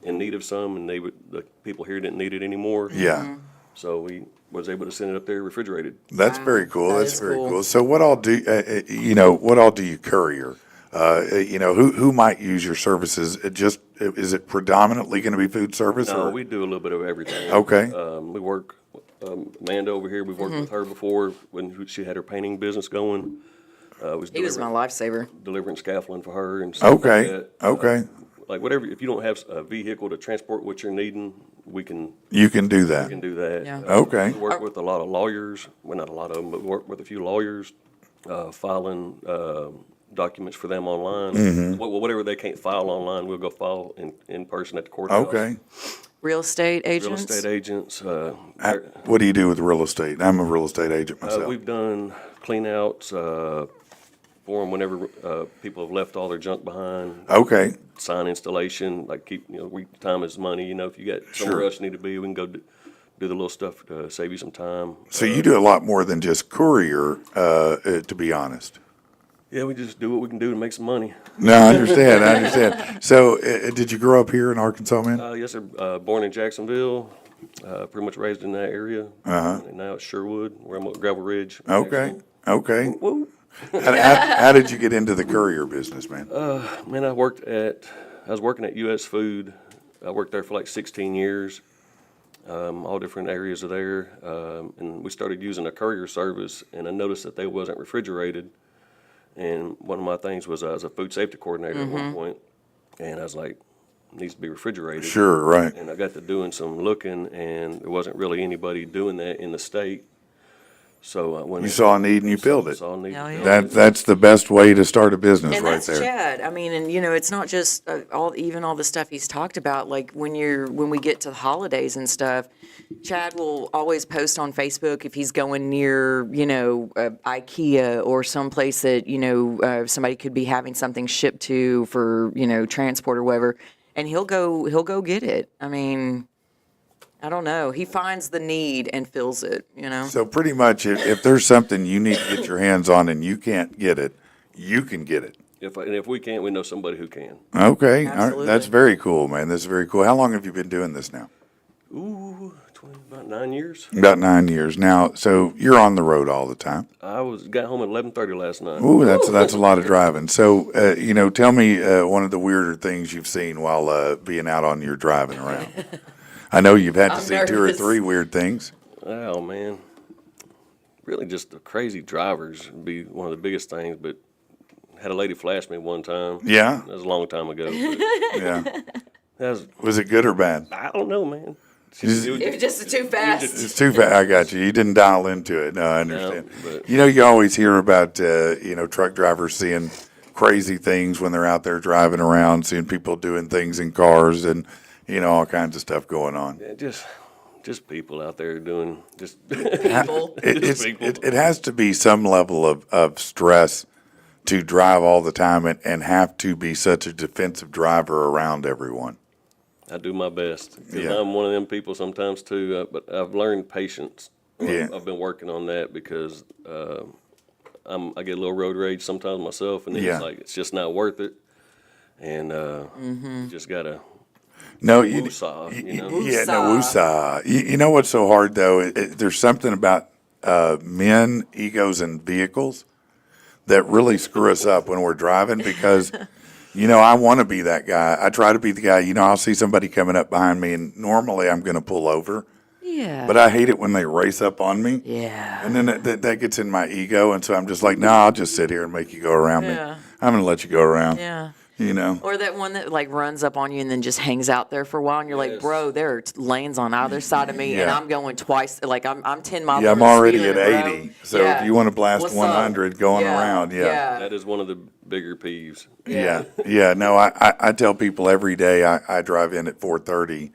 in need of some, and the people here didn't need it anymore. Yeah. So we was able to send it up there refrigerated. That's very cool. That That's is very cool. cool. So what all do what all do you courier? Who might use your services? Is it predominantly going to be food service? No, or? we do a little bit of everything. Okay. We work. Amanda over here, we've worked with her before when she had her painting business going. He was my lifesaver. delivering scaffolding for her and stuff Okay. like that. Okay. Like whatever, if you don't have a vehicle to transport what you're needing, we can You can do that. do that. Yeah. Okay. We work with a lot of lawyers, well, not a lot of them, but we work with a few lawyers, filing documents for them online. Mm-hmm. Whatever they can't file online, we'll go file in person at the courthouse. Okay. Real estate Real agents? estate agents. What do you do with real estate? I'm a real estate agent myself. We've done clean outs for them whenever people have left all their junk behind. Okay. Sign installation, like time is money. If you got somewhere Sure. else you need to be, we can go do the little stuff to save you some time. So you do a lot more than just courier, to be honest. Yeah, we just do what we can do to make some money. No, I understand. I understand. So, did you grow up here in Arkansas, man? Yes, sir. Born in Jacksonville, pretty much raised in that area. And now it's Sherwood, where I'm at Gravel Ridge. Okay. Okay. Woo. How did you get into the courier business, man? Man, I was working at U.S. Food. I worked there for like 16 years, all different areas of there. And we started using a courier service, and I noticed that they wasn't refrigerated. And one of my things was I was a food safety coordinator at one point, and I was like, it needs to be refrigerated. Sure, right. And I got to doing some looking, and there wasn't really anybody doing that in the state. So when You saw a need and you filled it. saw a need. Hell yeah. That's the best way to start a business And right that's there. Chad. I mean, and it's not just all the stuff he's talked about. Like when we get to the holidays and stuff, Chad will always post on Facebook if he's going near, IKEA or someplace that somebody could be having something shipped to for transport or whatever, and he'll go get it. I mean, I don't know. He finds the need and fills it. So pretty much, if there's something you need to get your hands on and you can't get it, you can get it. If we can't, we know somebody who can. Okay. All right. Absolutely. That's very cool, man. That's very cool. How long have you been doing this now? Ooh, about 9 years. About 9 years now. So you're on the road all the time. I got home at 11:30 last night. Ooh, that's a lot of driving. So, tell me one of the weirder things you've seen while being out on your driving around. I know you've had to I'm see 2 or nervous. 3 weird things. Oh, man. Really just the crazy drivers would be one of the biggest things, but had a lady flash me one time. Yeah? That was a long time ago. But Yeah. that Was it good or bad? I don't know, man. It was just too fast. It's too fast. I got you. You didn't dial into it. No, I understand. but- You always hear about, truck drivers seeing crazy things when they're out there driving around, seeing people doing things in cars and, all kinds of stuff going on. Yeah, just people out there doing just People. It has to be some level of stress to drive all the time and have to be such a defensive driver around everyone. I do my best. 'Cause Yeah. I'm one of them people sometimes too, but I've learned patience. Yeah. I've been working on that because I get a little road rage sometimes myself, and then Yeah. it's just not worth it. And you just gotta No, woosah, Yeah, no, woosah. You know what's so hard though? There's something about men, egos, and vehicles that really screw us up when we're driving because, I want to be that guy. I try to be the guy. I'll see somebody coming up behind me, and normally I'm going to pull over. Yeah. But I hate it when they race up on me. Yeah. And then that gets in my ego, and so I'm just like, no, I'll just sit here and make you go around me. Yeah. I'm going to let you go around. Yeah. Or that one that runs up on you and then just hangs out there for a while, and you're like, bro, there are lanes on either side of me, and Yeah. I'm going twice. Like I'm 10 miles. Yeah, I'm over the already speed at limit, bro. 80. So if you want to blast What's 100 going Yeah. around, yeah. That is one of the bigger peeves. Yeah. No, I tell people every day I drive in at 4:30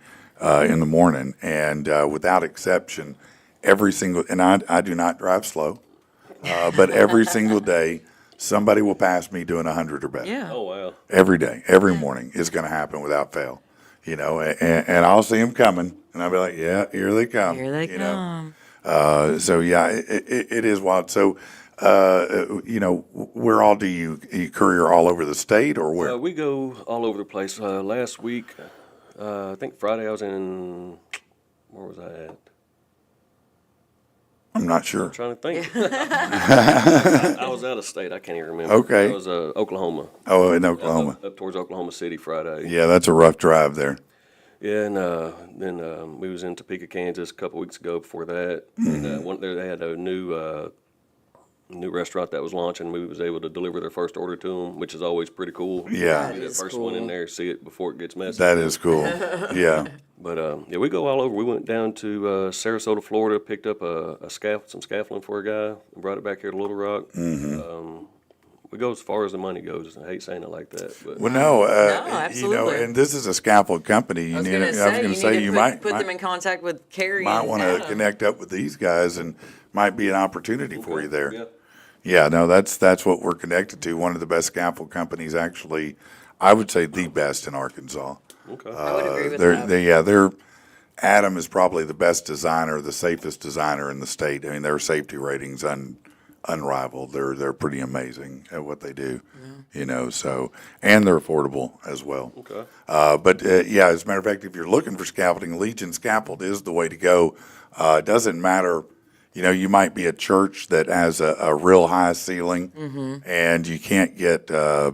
in the morning, and without exception, every single, and I do not drive slow, but every single day, somebody will pass me doing 100 or better. Yeah. Oh wow. Every day, every morning is going to happen without fail. And I'll see them coming, and I'll be like, yeah, here they come. Here they come. So yeah, it is wild. So, where all do you courier all over the state or where? We go all over the place. Last week, I think Friday, I was in. Where was I at? I'm not sure. I'm trying to think. I was out of state. I can't even remember. Okay. It was Oklahoma. Oh, in Oklahoma. Up towards Oklahoma City Friday. Yeah, that's a rough drive there. Yeah, and then we was in Topeka, Kansas a couple weeks ago before that. And one there they had a new restaurant that was launching. We was able to deliver their first order to them, which is always pretty cool. Yeah. Be the is first one in cool. there, see it before it gets messy. That is cool. Yeah. But yeah, we go all over. We went down to Sarasota, Florida, picked up some scaffolding for a guy, and brought it back here to Little Rock. We go as far as the money goes. I hate saying it like that, but Well, no, absolutely. and this is a scaffold company. I was going to say, you might put them in contact with Carrie. might and want to Adam. connect up with these guys, and might be an opportunity for you there. yeah. Yeah, no, that's what we're connected to. One of the best scaffold companies, actually, I would say the best in Arkansas. Okay. I would agree with that. They're Adam is probably the best designer, the safest designer in the state. I mean, their safety ratings unrivaled. They're pretty amazing at what they do. So, and they're affordable as well. Okay. But as a matter of fact, if you're looking for scaffolding, Legion Scaffold is the way to go. It doesn't matter. You might be a church that has a real high ceiling, and you can't get a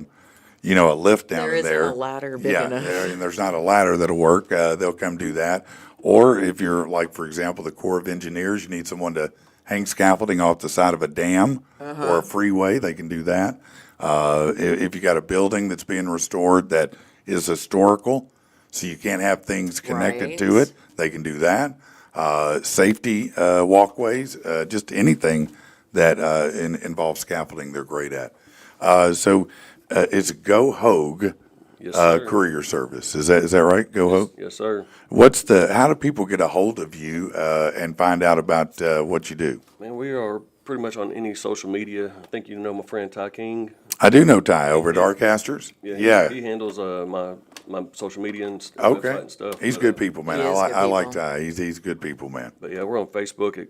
lift down There in isn't there. a ladder big Yeah, enough. and there's not a ladder that'll work. They'll come do that. Or if you're like, for example, the Corps of Engineers, you need someone to hang scaffolding off the side of a dam or a freeway, they can do that. If you got a building that's being restored that is historical, so you can't have things connected to Right. it, they can do that. Safety walkways, just anything that involves scaffolding, they're great at. So it's Go Hogue Yes, sir. courier service. Is that right? Go Hogue. Yes, sir. How do people get a hold of you and find out about what you do? Man, we are pretty much on any social media. I think you know my friend Ty King. I do know Ty over at Arcasters. Yeah. He handles my social media and website Okay. and stuff. He's But, good people, man. He is good I like people. Ty. He's good people, man. But yeah, we're on Facebook,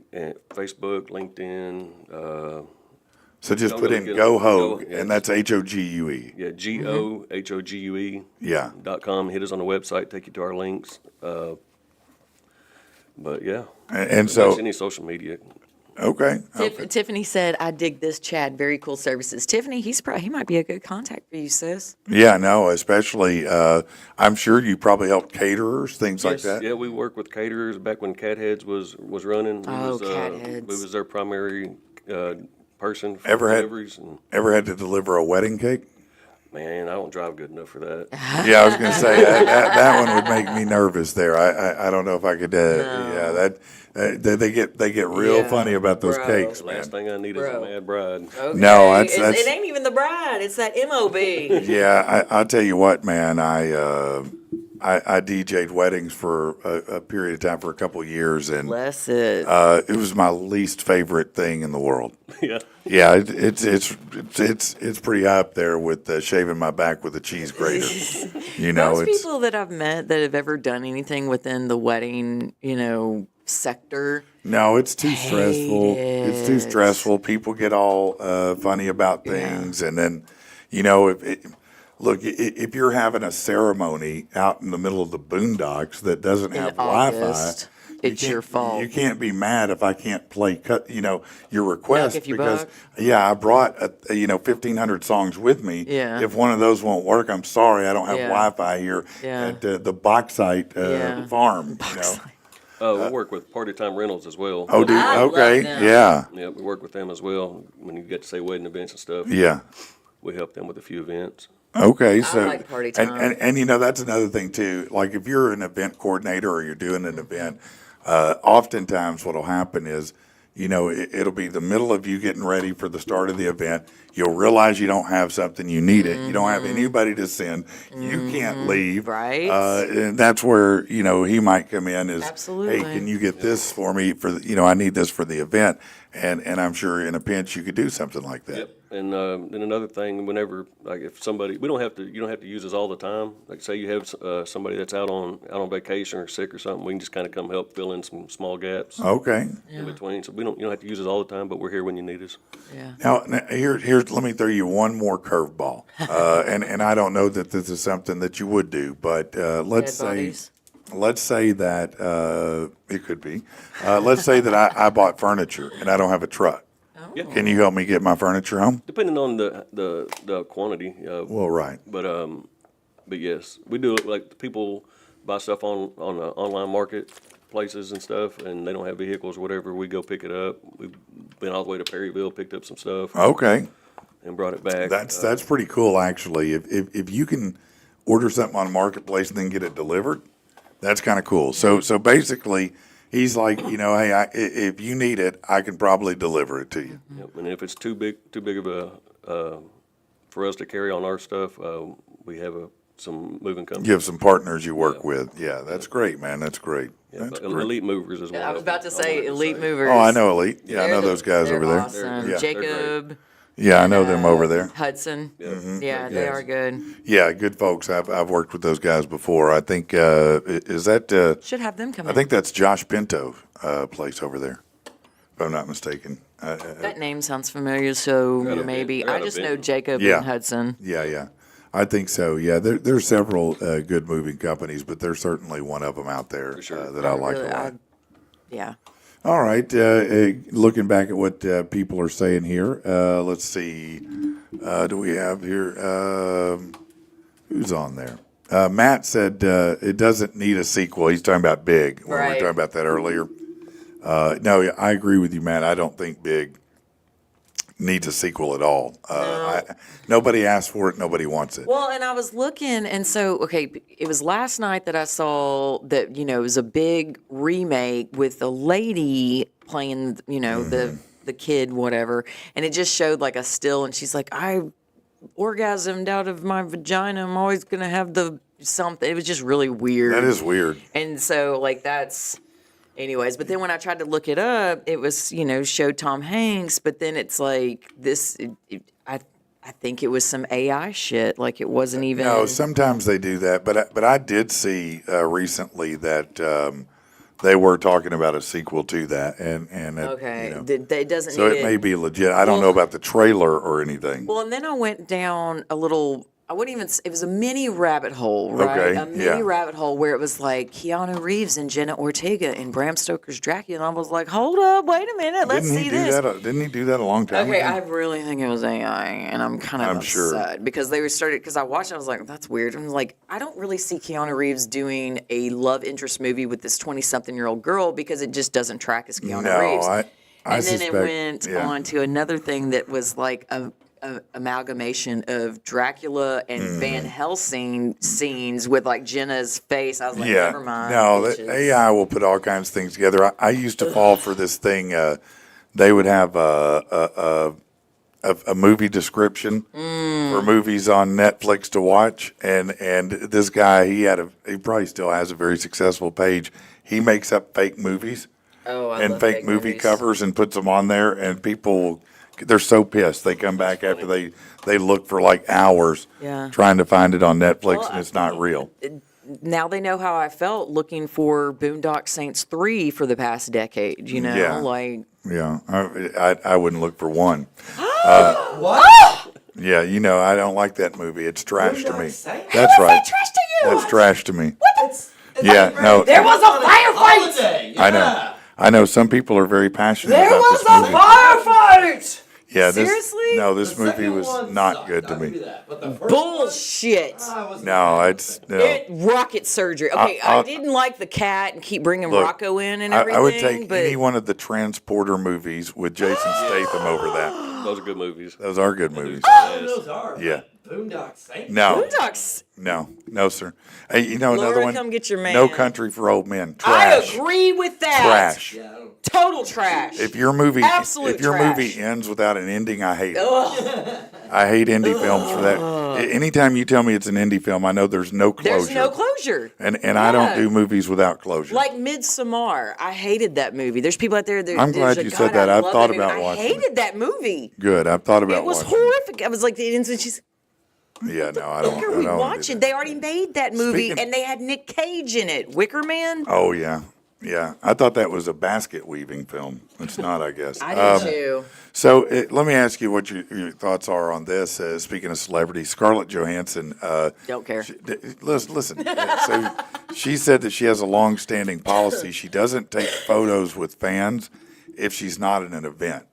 LinkedIn. So just Don't put really in get Go it. Hogue, Go- and that's HOGUE. Yeah, GOHOGUE. Yeah. .com. Hit us on the website. Take you to our links. But yeah, And pretty so much any social media. Okay. Okay. Tiffany said, "I dig this, Chad. Very cool services." Tiffany, he might be a good contact for you, sis. Yeah, no, especially, I'm sure you probably helped caterers, things like that. Yeah, we work with caterers. Back when Cat Heads was running, Cat Heads. we was their primary person for Ever deliveries. had to deliver a wedding cake? Man, I don't drive good enough for that. Yeah, I was going to say that one would make me nervous. There, I don't know if I could. Yeah, they get real funny about those Bro. cakes, The man. last thing I need is a mad bride. Okay. No, that's it ain't even the bride. It's that MOB. Yeah, I'll tell you what, man. I DJ'd weddings for a period of time for a couple of years, and Bless it. it was my least favorite thing in the world. Yeah. Yeah, it's pretty high up there with shaving my back with a cheese grater. You know, Most people that I've met that have ever done anything within the wedding, sector. no, it's too stressful. Hate It's too it. stressful. People get all funny about things, and then, if you're having a ceremony out in the middle of the boondocks that doesn't have Wi-Fi. August, it's your fault. You can't be mad if I can't play your request if you because buck. I brought 1,500 songs with me. Yeah. If one of those won't work, I'm sorry, I don't have Yeah. Wi-Fi here Yeah. at the Bauxite Yeah. farm. We work with Party Time Rentals as well. Oh, dude. I love Okay. them. Yeah. Yeah, we work with them as well. When you get to say wedding events and stuff, Yeah. we help them with a few events. Okay, so like Party Time. and that's another thing too. Like if you're an event coordinator or you're doing an event, oftentimes what'll happen is, it'll be the middle of you getting ready for the start of the event. You'll realize you don't have something, you need it. You don't have anybody to send. You can't leave. Right. And that's where, he might come in is, Absolutely. hey, can you get this for me I need this for the event. And I'm sure in a pinch you could do something like that. Yep. And then another thing, whenever if somebody, you don't have to use us all the time. Like say you have somebody that's out on vacation or sick or something, we can just kind of come help fill in some small gaps Okay. in between. So you don't have to use us all the time, but we're here when you need us. Yeah. Now here's let me throw you one more curveball, and I don't know that this is something that you would do, but let's Dead bodies? say that it could be. Let's say that I bought furniture and I don't have a truck. Yeah. Can you help me get my furniture home? Depending on the quantity. Well, right. But yes, we do it. Like people buy stuff on the online marketplaces and stuff, and they don't have vehicles or whatever. We go pick it up. We've been all the way to Perryville, picked up some stuff, Okay. and brought it back. That's pretty cool, actually. If you can order something on a marketplace and then get it delivered, that's kind of cool. So basically, he's like, hey, if you need it, I can probably deliver it to you. Yep. And if it's too big of a for us to carry on our stuff, we have some moving companies. You have some partners you work with. Yeah, that's great, man. That's great. Yeah, That's but great. Elite Movers as well. I was about to say Elite Movers. Oh, I know Elite. Yeah, I know those guys They're over there. Awesome. Yeah. Jacob. Yeah, I know them over there. Hudson. Yeah, they Yes. are good. Yeah, good folks. I've worked with those guys before. I think is that Should have them come I in. think that's Josh Pinto place over there, if I'm not mistaken. That name sounds familiar, so maybe. they're I out of just Benton. know Jacob Yeah. and Hudson. Yeah. I think so. Yeah, there's several good moving companies, but there's certainly one of them out there sure. that I like Really, a lot. Yeah. All right. Looking back at what people are saying here, let's see. Do we have here? Who's on there? Matt said it doesn't need a sequel. He's talking about Big. When we were Right. talking about that earlier. No, I agree with you, Matt. I don't think Big needs a sequel at all. Nobody asked for it. Nobody wants it. Well, and I was looking, and so, okay, it was last night that I saw that, it was a big remake with a lady playing, the kid, whatever, and it just showed like a still, and she's like, I orgasmed out of my vagina. I'm always going to have the something. It was just really weird. That is weird. And so, that's... Anyways, but then when I tried to look it up, it was, showed Tom Hanks, but then it's like this, I think it was some AI shit. Like it wasn't even. No, sometimes they do that, but I did see recently that they were talking about a sequel to that, and it, Okay, it doesn't so need it may be legit. I don't know about the trailer or anything. Well, and then I went down a little. I wouldn't even. It was a mini rabbit hole, right? Okay, A mini rabbit hole where it was like Keanu Reeves and Jenna Ortega in Bram Stoker's Dracula, and I was like, "Hold up, wait a minute, let's see this." Didn't he do that a long time Okay, ago? I really think it was AI, and I'm kind of upset because they started. Because I watched, it, I was like, "That's weird." And I was like, I don't really see Keanu Reeves doing a love interest movie with this 20-something-year-old girl because it just doesn't track as Keanu Reeves. I and then suspect, it went on to another thing that was like a amalgamation of Dracula and Van Helsing scenes with like Jenna's face. I was like, never mind. No, the AI will put all kinds of things together. I used to fall for this thing. They would have a movie description for movies on Netflix to watch, and this guy he probably still has a very successful page. He makes up fake movies and fake movie covers and puts them on there, and people. They're so pissed. They come back after they look for like hours trying to find it on Netflix, and it's not real. Now they know how I felt looking for Boondock Saints 3 for the past decade, you know? I wouldn't look for one. What? Yeah, I don't like that movie. It's trash to me. Saints? That's right. Trash to you? That's trash to me. It's No. There was a firefight! I know. Some people are very passionate There about was this a movie. firefight! Yeah, Seriously? this movie was not good to me. Bullshit. It rocket surgery. Okay, I didn't like the cat and keep bringing Rocco in and everything. I would take any one of the Transporter movies with Jason Statham over that. Those are good movies. Those are good movies. Those are. Yeah. Boondock Saints. No. Boondocks. No, sir. Hey, another Laura, one. come get your man. No Country for Old Men. Trash. I agree with that. Trash. Yeah, I don't- Total trash. If your movie Absolute trash. movie ends without an ending, I hate it. I hate indie films for that. Anytime you tell me it's an indie film, I know there's no closure. There's no closure. And I don't do movies without closure. Like Midsommar. I hated that movie. There's people out there that I'm glad you said that. I've thought about watching it. I hated that movie. Good. I've thought about It was watching horrific. I was like, the ends and she's Yeah, no, I what don't. are we I don't watching? They already made that movie Speaking- and they had Nick Cage in it. Wicker Man? Oh, yeah. Yeah. I thought that was a basket weaving film. It's not, I guess. I did too. So let me ask you what your thoughts are on this. Speaking of celebrities, Scarlett Johansson. Don't care. Listen. So she said that she has a long-standing policy. She doesn't take photos with fans if she's not in an event.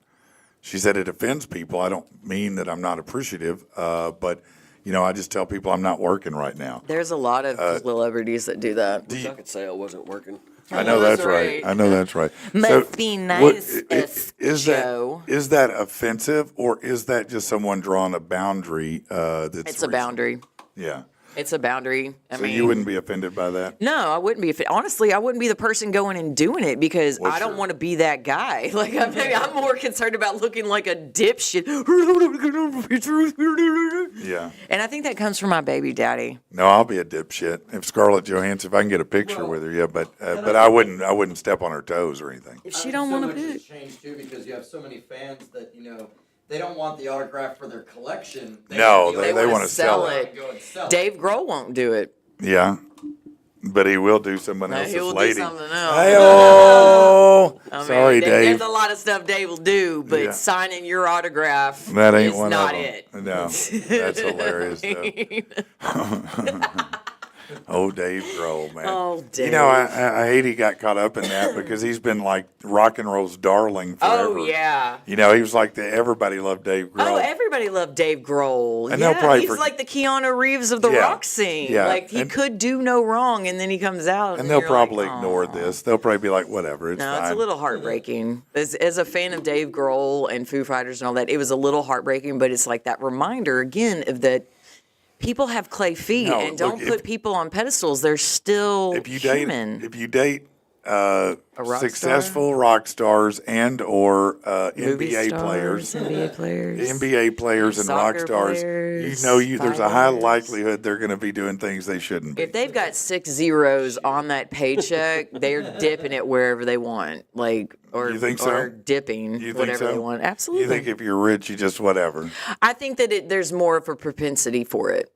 She said it offends people. I don't mean that I'm not appreciative, but I just tell people I'm not working right now. There's a lot of celebrities that do that. I could say I wasn't working. I know that's right. I know that's right. Must be nice, is Joe. that offensive, or is that just someone drawing a boundary? That's It's a boundary. Yeah. It's a boundary. I So mean, you wouldn't be offended by that? No, I wouldn't be. Honestly, I wouldn't be the person going and doing it because I don't want to be that guy. Like, I'm more concerned about looking like a dipshit. Yeah. And I think that comes from my baby daddy. No, I'll be a dipshit if Scarlett Johansson. If I can get a picture with her, yeah. But I wouldn't step on her toes or anything. If she don't want to pick. Change too because you have so many fans that they don't want the autograph for their collection. They want to sell it. Go and sell it. Dave Grohl won't do it. Yeah. But he will do someone No, else's he will lady. do something else. Hey-oh. I mean, Sorry, Dave. There's a lot of stuff Dave will do, but Yeah. signing your autograph That ain't is one not of them. it. No, that's hilarious. Oh, Dave Grohl, man. Oh, Dave. I hate he got caught up in that because he's been like rock and roll's darling forever. Oh, yeah. He was like everybody loved Dave Grohl. Oh, everybody loved Dave Grohl. And they'll probably he's like the Keanu Reeves of the Yeah. rock scene. Yeah. Like, he could do no wrong, and then he comes out. And they'll you're probably like, ignore "Aw." this. They'll probably be like, whatever, it's No, fine. it's a little heartbreaking. As a fan of Dave Grohl and Foo Fighters and all that, it was a little heartbreaking, but it's like that reminder, again, of that people have clay feet, No, and don't look, put people on pedestals. They're still if you human. date rock successful rock stars and or Movie NBA stars, players, NBA players. NBA players and rock Soccer stars, players, there's a high fighters. likelihood they're going to be doing things they shouldn't be. If they've got 6 zeros on that paycheck, they're dipping it wherever they want, or You think so? or dipping You think whatever so? they want. Absolutely. You think if you're rich, you just whatever? I think that there's more of a propensity for it.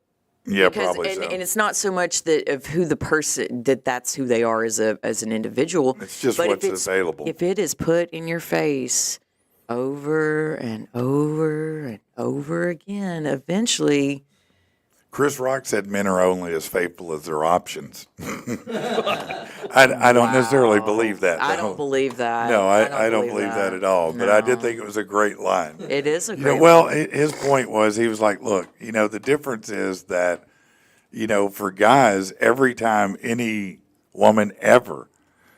Yeah, Because, probably and, so. and it's not so much that of who the person that's who they are as an individual. It's just but what's if it's, available. If it is put in your face over and over and over again, eventually Chris Rock said men are only as faithful as their options. I don't necessarily believe that. I don't believe that. No, I don't believe that at all. But I did think it was a great line. It is a great line. Well, his point was, he was like, look, the difference is that, for guys, every time any woman ever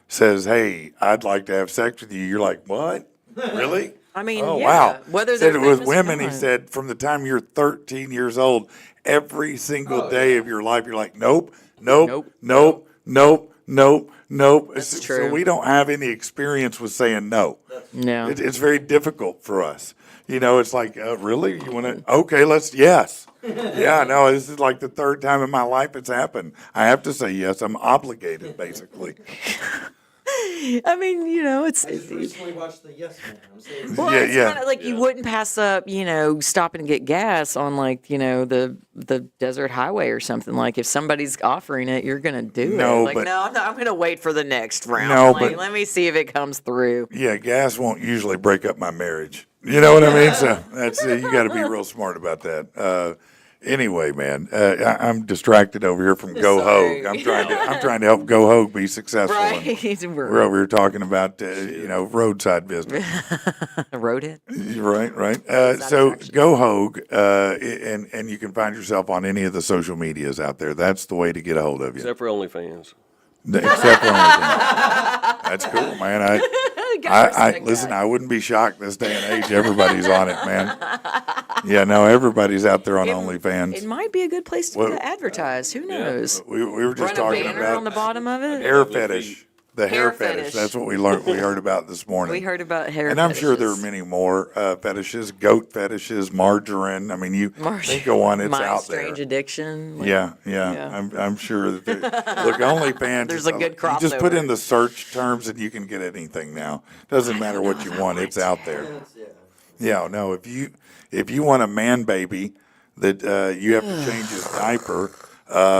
says, hey, I'd like to have sex with you, you're like, what? Really? I mean, oh, yeah. Wow. Whether said they're it was famous or women, he not. said, from the time you're 13 years old, every single day of your life, you're like, nope. That's So true. we don't have any experience with saying no. No. It's very difficult for us. It's like, really? You want to? Okay, yes. Yeah, no, this is like the third time in my life it's happened. I have to say yes. I'm obligated, basically. I mean, it's. I just recently watched the Yes Man. I'm saying. Well, Yeah, it's yeah. kind of like you wouldn't pass up, stopping to get gas on the desert highway or something. Like if somebody's offering it, you're gonna do No, it. Like but- no, I'm gonna wait for the next round. No, Like, but- let me see if it comes through. Yeah, gas won't usually break up my marriage. You know what I mean? So that's you got to be real smart about that. Anyway, man, I'm distracted over here from Go Sorry. Hogue. I'm trying to help Go Hogue be successful. and Right, We're over here talking about roadside business. wrote it. Right. So Go Hogue, and you can find yourself on any of the social medias out there. That's the way to get a hold of you. Except for OnlyFans. Except for OnlyFans. That's cool, man. Gotta I respect listen. that. I wouldn't be shocked this day and age. Everybody's on it, man. Yeah, no, everybody's out there on It OnlyFans. might be a good place to Well- advertise. Who knows? We were just Run a talking banner on the about bottom of it. hair fetish. The hair Hair fetish. fetish. That's what we learned. We heard about this morning. We heard about hair. And I'm sure there are fetishes. many more fetishes, goat fetishes, margarine. I mean, you think go on, it's My out there. strange addiction. Like, Yeah. Yeah. I'm sure that look, OnlyFans. There's is a good You just put crossover. in the search terms and you can get anything now. Doesn't matter what you want, it's out there. Yeah, no. If you want a man baby that you have to change his diaper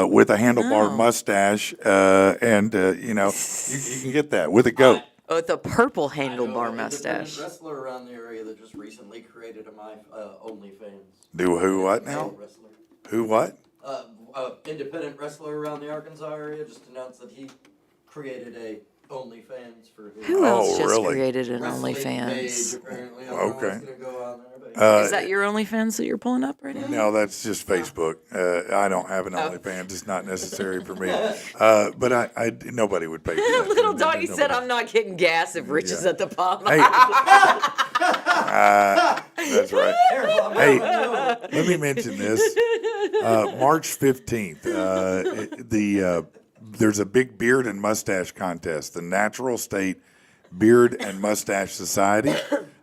with a handlebar mustache, and you can get that with a goat. Oh, with a purple I know handlebar an mustache. independent wrestler around the area that just recently created a my OnlyFans. Do who what now? Wrestler. Who what? Independent wrestler around the Arkansas area just announced that he created a OnlyFans for his Who else Oh, just really? created an wrestling page, OnlyFans? apparently. I don't know Okay. what's gonna go on there, but Is that your OnlyFans that you're pulling up right now? No, that's just Facebook. I don't have an Oh. OnlyFans. It's not necessary for me. But I nobody would pay for that. Little doggy said, "I'm not getting gas if Rich is at the pump." Hey, that's right. Hey, let me mention this. March 15th, there's a big beard and mustache contest. The Natural State Beard and Mustache Society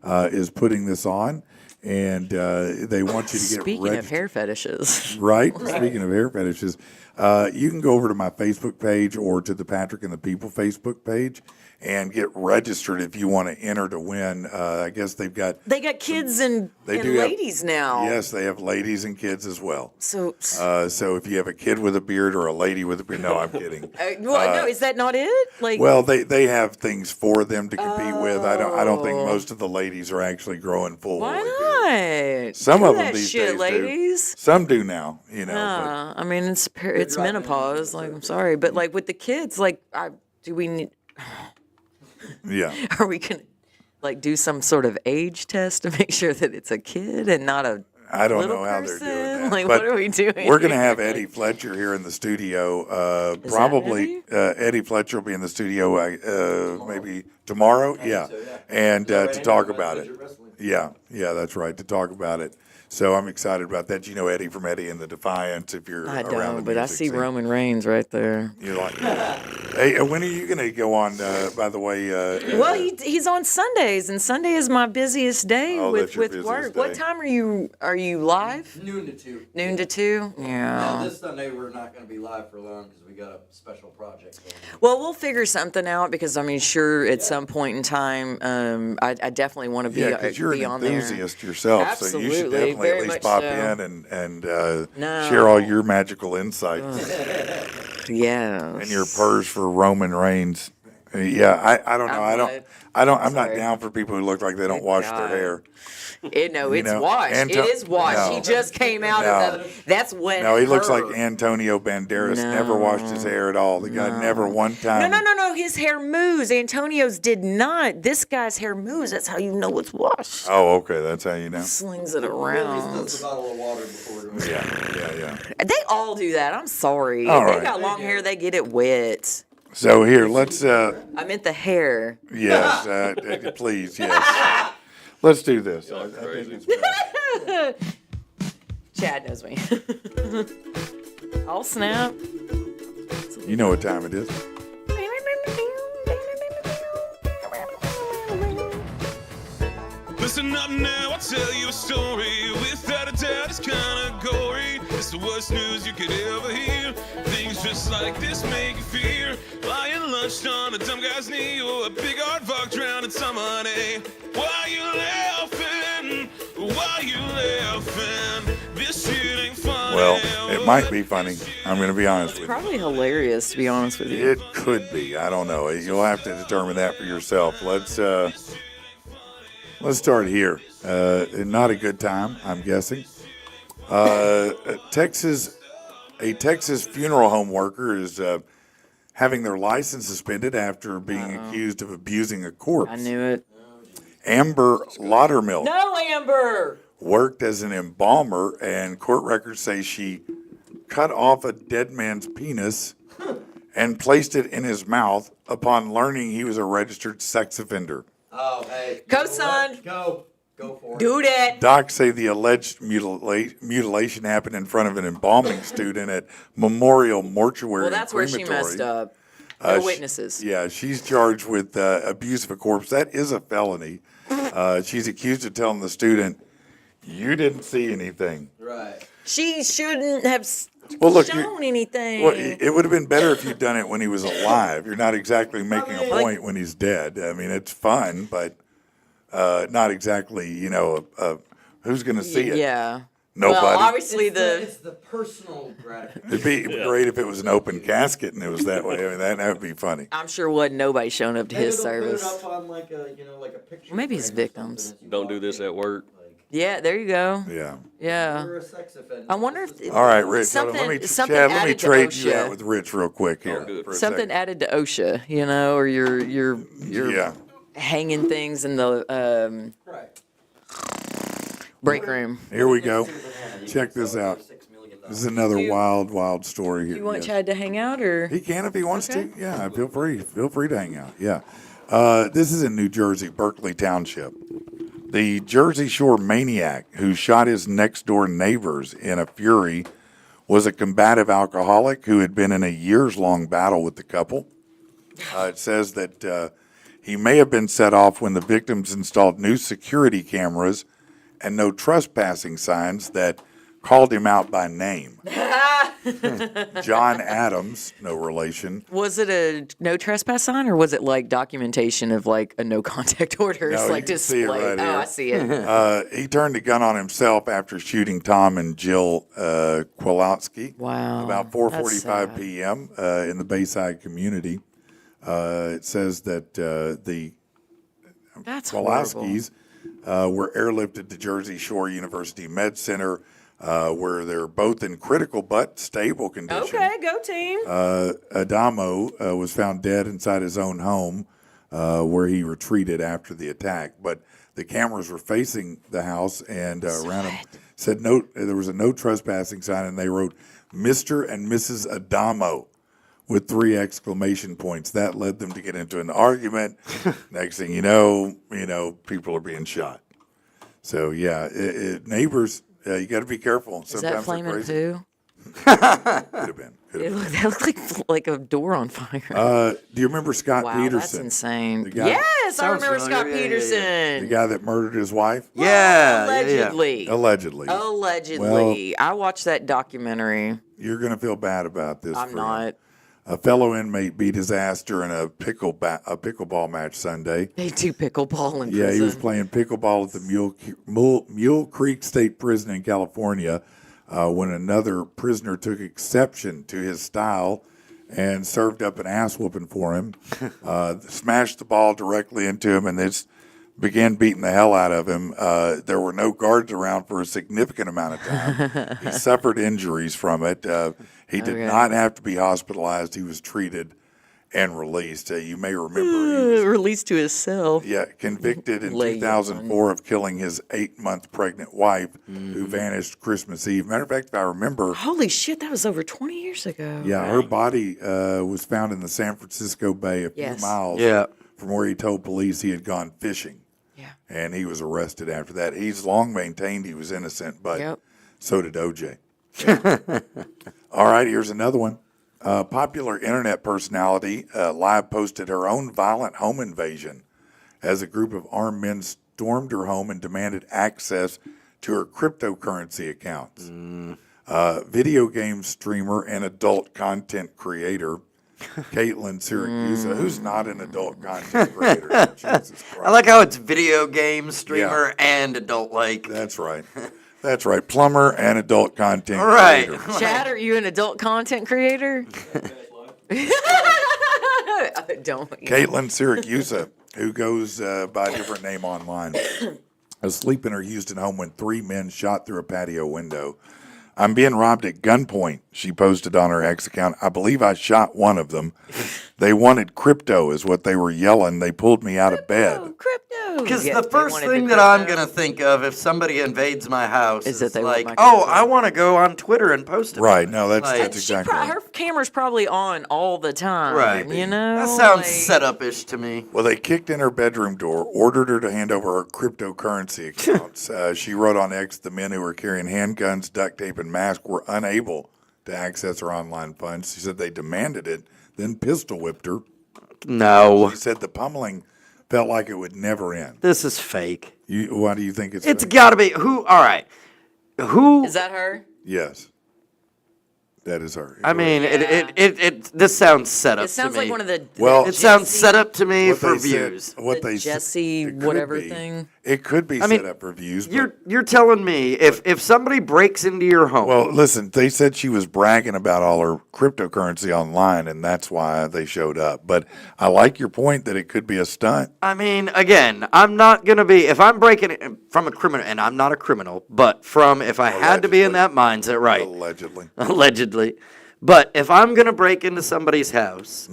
is putting this on, and they want you to get Speaking registered. of hair fetishes, Right. Speaking of hair fetishes, you can go over to my Facebook page or to the Patrick and the People Facebook page and get registered if you want to enter to win. I guess they've got. they got kids and They do have- ladies now. Yes, they have ladies and kids as well. So, So if you have a kid with a beard or a lady with a beard, no, I'm kidding. no, is that not it? Like, Well, they have things for them to compete with. I don't think most of the ladies are actually growing full. why woolly beards. not? Some Do of them that these shit, days ladies. do. Some do now, but I mean, it's menopause. Like, I'm sorry, but like with the kids, like, do we need? yeah. Are we gonna like do some sort of age test to make sure that it's a kid and not a I don't little know how person? they're doing that. Like, but what are we doing? We're going to have Eddie Fletcher here in the studio. Probably Eddie Fletcher will be in the studio maybe tomorrow. Yeah. so, yeah. And Yeah, to right talk now, about Midget it. Wrestling. Yeah, that's right. To talk about it. So I'm excited about that. You know Eddie from Eddie and the Defiance if you're I around don't, the but I music see scene. Roman Reigns right there. You're like, hey, when are you going to go on, by the way? Well, he's on Sundays, and Sunday is my busiest day Oh, that's with your work. busiest What day. time are you live? Noon to 2. Noon to 2? Now, Yeah. this Sunday we're not going to be live for long because we got a special project going on. Well, we'll figure something out because I mean, sure, at some point in time, I definitely want to be, Yeah, because you're be an on there. enthusiast yourself, so you should Absolutely, definitely very at least much pop so. in and No. share all your magical insights Yes. and your purrs for Roman Reigns. Yeah, I don't know. I'm not Sorry. down for people who look like they don't wash their hair. It's washed. It is washed. No. He just came out of the. That's when. No, he looks like Antonio Banderas. Never washed his hair at all. The guy never one time. No. His hair moves. Antonio's did not. This guy's hair moves. That's how you know it's washed. Oh, okay. That's how you know. Slings it At least around. that's a bottle of water before going. Yeah. They all do that. I'm sorry. All If right. they got long hair, they get it wet. So here, let's. I meant the hair. Yes, please, yes. Let's do this. Y'all are crazy. Chad knows me. I'll snap. You know what time it is. Listen up now, I'll tell you a story. Without a doubt, it's kinda gory. It's the worst news you could ever hear. Things just like this make you fear. Lying lunched on a dumb guy's knee, or a big aardvark drowned in some money. Why you laughing? Why you laughing? This shit ain't funny. Well, it might be funny. I'm going to be honest with you. Probably hilarious, to be honest with you. It could be. I don't know. You'll have to determine that for yourself. Let's start here. Not a good time, I'm guessing. A Texas funeral home worker is having their license suspended after being accused of abusing a corpse. I knew it. Amber Laudermill No, Amber! worked as an embalmer, and court records say she cut off a dead man's penis and placed it in his mouth upon learning he was a registered sex offender. Oh, hey. Go, son. Go for it. Do that. Docs say the alleged mutilation happened in front of an embalming student at Memorial Mortuary. Well, that's where she messed up. No witnesses. Yeah, she's charged with abuse of a corpse. That is a felony. She's accused of telling the student, "You didn't see anything." Right. She shouldn't have Well, shown anything. Well, it would have been better if you'd done it when he was alive. You're not exactly making a point when he's dead. I mean, it's fun, but not exactly, who's going to see it? Yeah. Nobody. Well, obviously It's the personal gratification. It'd be great if it was an open casket and it was that way. I mean, that would be funny. I'm sure wasn't nobody showing up to his Maybe they'll service. Put it up on like a picture. Well, maybe his frame or victims. something as you Don't walk do this in. at work. Yeah, there you go. Yeah. Yeah. You're a sex offender. I wonder if All right, Rich. hold on. Something- Chad, something let me added to trade you OSHA. out with Rich real quick here. good. for a something second. added to OSHA, or your Yeah. hanging things in the Right. break room. Here we go. Check this out. This is another wild story here. You want Yes. Chad to hang out, or He can if he wants Okay. to. Yeah, feel free. Feel free to hang out. Yeah. This is in New Jersey, Berkeley Township. The Jersey Shore maniac who shot his next door neighbors in a fury was a combative alcoholic who had been in a years-long battle with the couple. It says that he may have been set off when the victims installed new security cameras and no trespassing signs that called him out by name. John Adams, no relation. was it a no trespass sign, or was it like documentation of like a no contact order? No, It's you like can see it display. right here. I see it. He turned the gun on himself after shooting Tom and Jill Kowalski. Wow, About that's 4:45 sad. p.m. In the Bayside community. It says that the That's horrible. Kowalskis were airlifted to Jersey Shore University Med Center, where they're both in critical but stable condition. Okay, go team. Adamo was found dead inside his own home, where he retreated after the attack. But the cameras were facing the house and around him. Said no, there was a no trespassing sign, and they wrote "Mr. and Mrs. Adamo" with 3 exclamation points. That led them to get into an argument. Next thing you know, people are being shot. So yeah, neighbors, you got to be careful. Is that Sometimes they're flaming crazy. poo? Could have been. That looked like a door on fire. Do you remember Scott Wow, Peterson? that's insane. The guy- Yes, I Sounds remember familiar. Scott Yeah, yeah, yeah. Peterson. The guy that murdered his wife? Yeah, Allegedly. Allegedly. Allegedly. I watched that documentary. You're going to feel bad about this. I'm for not. A fellow inmate beat his ass during a pickleball match Sunday. They do pickleball in Yeah, prison. he was playing pickleball at the Mule Creek State Prison in California when another prisoner took exception to his style and served up an ass whooping for him. Smashed the ball directly into him, and it's began beating the hell out of him. There were no guards around for a significant amount of time. He suffered injuries from it. He did not have to be hospitalized. He was treated and released. You may remember he was released to his cell. convicted in 2004 of killing his 8-month pregnant wife who vanished Christmas Eve. Matter of fact, if I remember, Holy shit, that was over 20 years ago. yeah, her body was found in the San Francisco Bay a few miles from where he told police he had gone fishing. Yeah. And he was arrested after that. He's long maintained he was innocent, but so did OJ. All right, here's another one. Popular internet personality live posted her own violent home invasion as a group of armed men stormed her home and demanded access to her cryptocurrency accounts. Video game streamer and adult content creator Caitlin Syracuse, who's not an adult content creator. Jesus Christ. I like how it's video game streamer and adult-like. That's right. That's right. Plumber and adult content creator. Chad, are you an adult content creator? Don't. Caitlin Syracuse, who goes by a different name online, asleep in her Houston home when 3 men shot through a patio window. I'm being robbed at gunpoint, she posted on her X account. I believe I shot one of them. They wanted crypto is what they were yelling. They pulled me out of bed. Crypto. Because the first thing that I'm going to think of if somebody invades my house is that they like, want my crypto. I want to go on Twitter and post it. Right. No, that's Like, exactly right. Her camera's probably on all the time. Right. You know? That sounds setup-ish to me. Well, they kicked in her bedroom door, ordered her to hand over her cryptocurrency accounts. She wrote on X, the men who were carrying handguns, duct tape, and masks were unable to access her online funds. She said they demanded it, then pistol whipped her. No. She said the pummeling felt like it would never end. This is fake. Why do you think it's It's fake? got to be. All right. Who? Is that her? Yes. That is her. I mean, this sounds set up It sounds to me. like one of the. Well, It sounds set up to me What for they said- views. what the they said- Jesse it could whatever be. thing. It could be I mean, set up for views. But, You're telling me if somebody breaks into your home. well, listen, they said she was bragging about all her cryptocurrency online, and that's why they showed up. But I like your point that it could be a stunt. I mean, again, I'm not going to be, if I'm breaking it from a criminal, and I'm not a criminal, but from if I had to be in that mindset, right? Allegedly. Allegedly. But if I'm going to break into somebody's house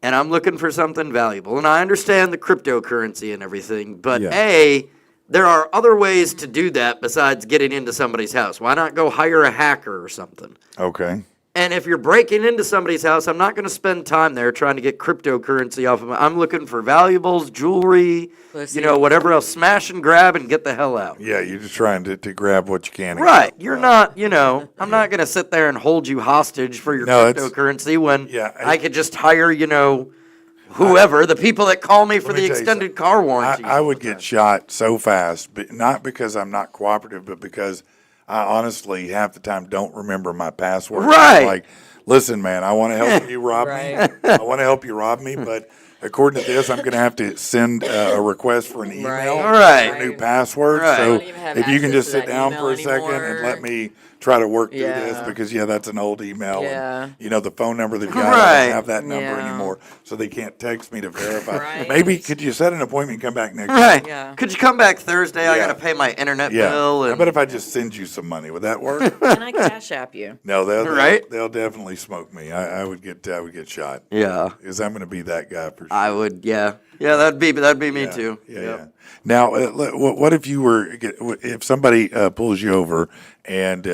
and I'm looking for something valuable, and I understand the cryptocurrency and everything, but there are other ways to do that besides getting into somebody's house. Why not go hire a hacker or something? Okay. And if you're breaking into somebody's house, I'm not going to spend time there trying to get cryptocurrency off of them. I'm looking for valuables, jewelry, whatever else. Smash and grab and get the hell out. Yeah, you're just trying to grab what you can. Right. You're not, I'm not going to sit there and hold you hostage for your cryptocurrency when I could just hire, whoever, the people that call me for the extended car warranty. I would get shot so fast, but not because I'm not cooperative, but because I honestly half the time don't remember my password. Right. I'm like, listen, man, I want to help you rob me. I want to help you rob me, but according to this, I'm going to have to send a request for an email for a new password. Right. So I don't even have if you can access just to sit that down email for a second and anymore. let me try to work through this, Yeah. because that's an old email. Yeah. And, the phone number they've got, I Right. don't have that number Yeah. anymore, so they can't text me to verify. Right. Maybe could you set an appointment and come back next week? Right. Yeah. Could you come back Thursday? I Yeah. got to pay my internet Yeah. bill. How And about if I just send you some money? Would that work? Can I cash app you? No, Right. they'll definitely smoke me. I would get shot. yeah, Because I'm going to be that guy for sure. I would. Yeah, that'd be me too. Yeah, Yep. yeah. Now, what if you if somebody pulls you over and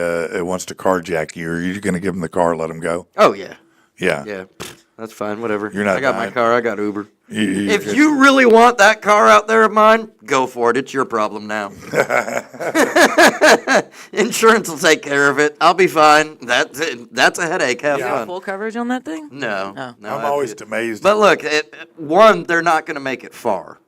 wants to carjack you? Are you going to give them the car, and let them go? Oh yeah, Yeah. yeah. That's fine. Whatever. You're not I got my dying. car. I got Uber. You- If you really want that car out there of mine, go for it. It's your problem now. Insurance will take care of it. I'll be fine. That's it. That's a headache. Have You have fun. full coverage on that thing? No, Oh. no. I'm always amazed. But look, they're not going to make it far,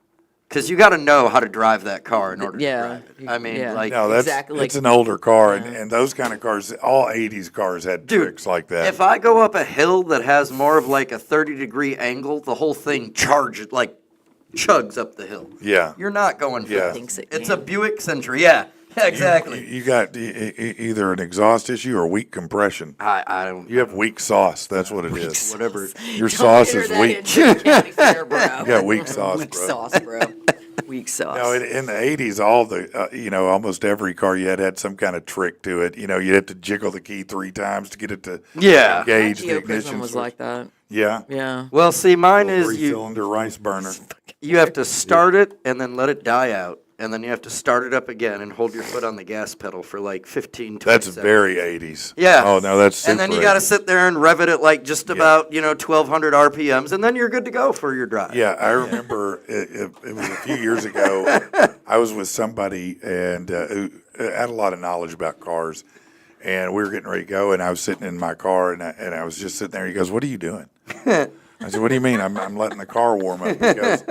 because you got to know how to drive that car in order to drive it. I mean, Yeah. like, no, that's exactly, it's like- an older car, and those kind of cars, all '80s cars had Dude, tricks like that. if I go up a hill that has more of like a 30-degree angle, the whole thing chugs up the hill. Yeah. You're not going fast. Yeah. Thinks it It's can. a Buick Century, yeah. exactly. You got either an exhaust issue or weak compression. I don't. You have weak sauce. That's what it is. Whatever. Your sauce is weak. You County Fair, bro. got weak sauce, Weak bro. sauce, bro. Weak sauce. No, in the 80s, all the, almost every car you had some kind of trick to it. You had to jiggle the key 3 times to get it to Yeah. engage the Geo ignition was switch. like that. Yeah. Yeah. Well, see, mine is 3-cylinder rice burner. you have to start it and then let it die out. And then you have to start it up again and hold your foot on the gas pedal for like 15, 20 That's seconds. very 80s. Yeah. Oh, no, that's super And then you got to 80s. sit there and rev it at like just about, 1,200 RPMs, and then you're good to go for your drive. Yeah, I remember it was a few years ago. I was with somebody and who had a lot of knowledge about cars, and we were getting ready to go. And I was sitting in my car, and I was just sitting there. He goes, "What are you doing?" I said, "What do you mean? I'm letting the car warm up." He goes,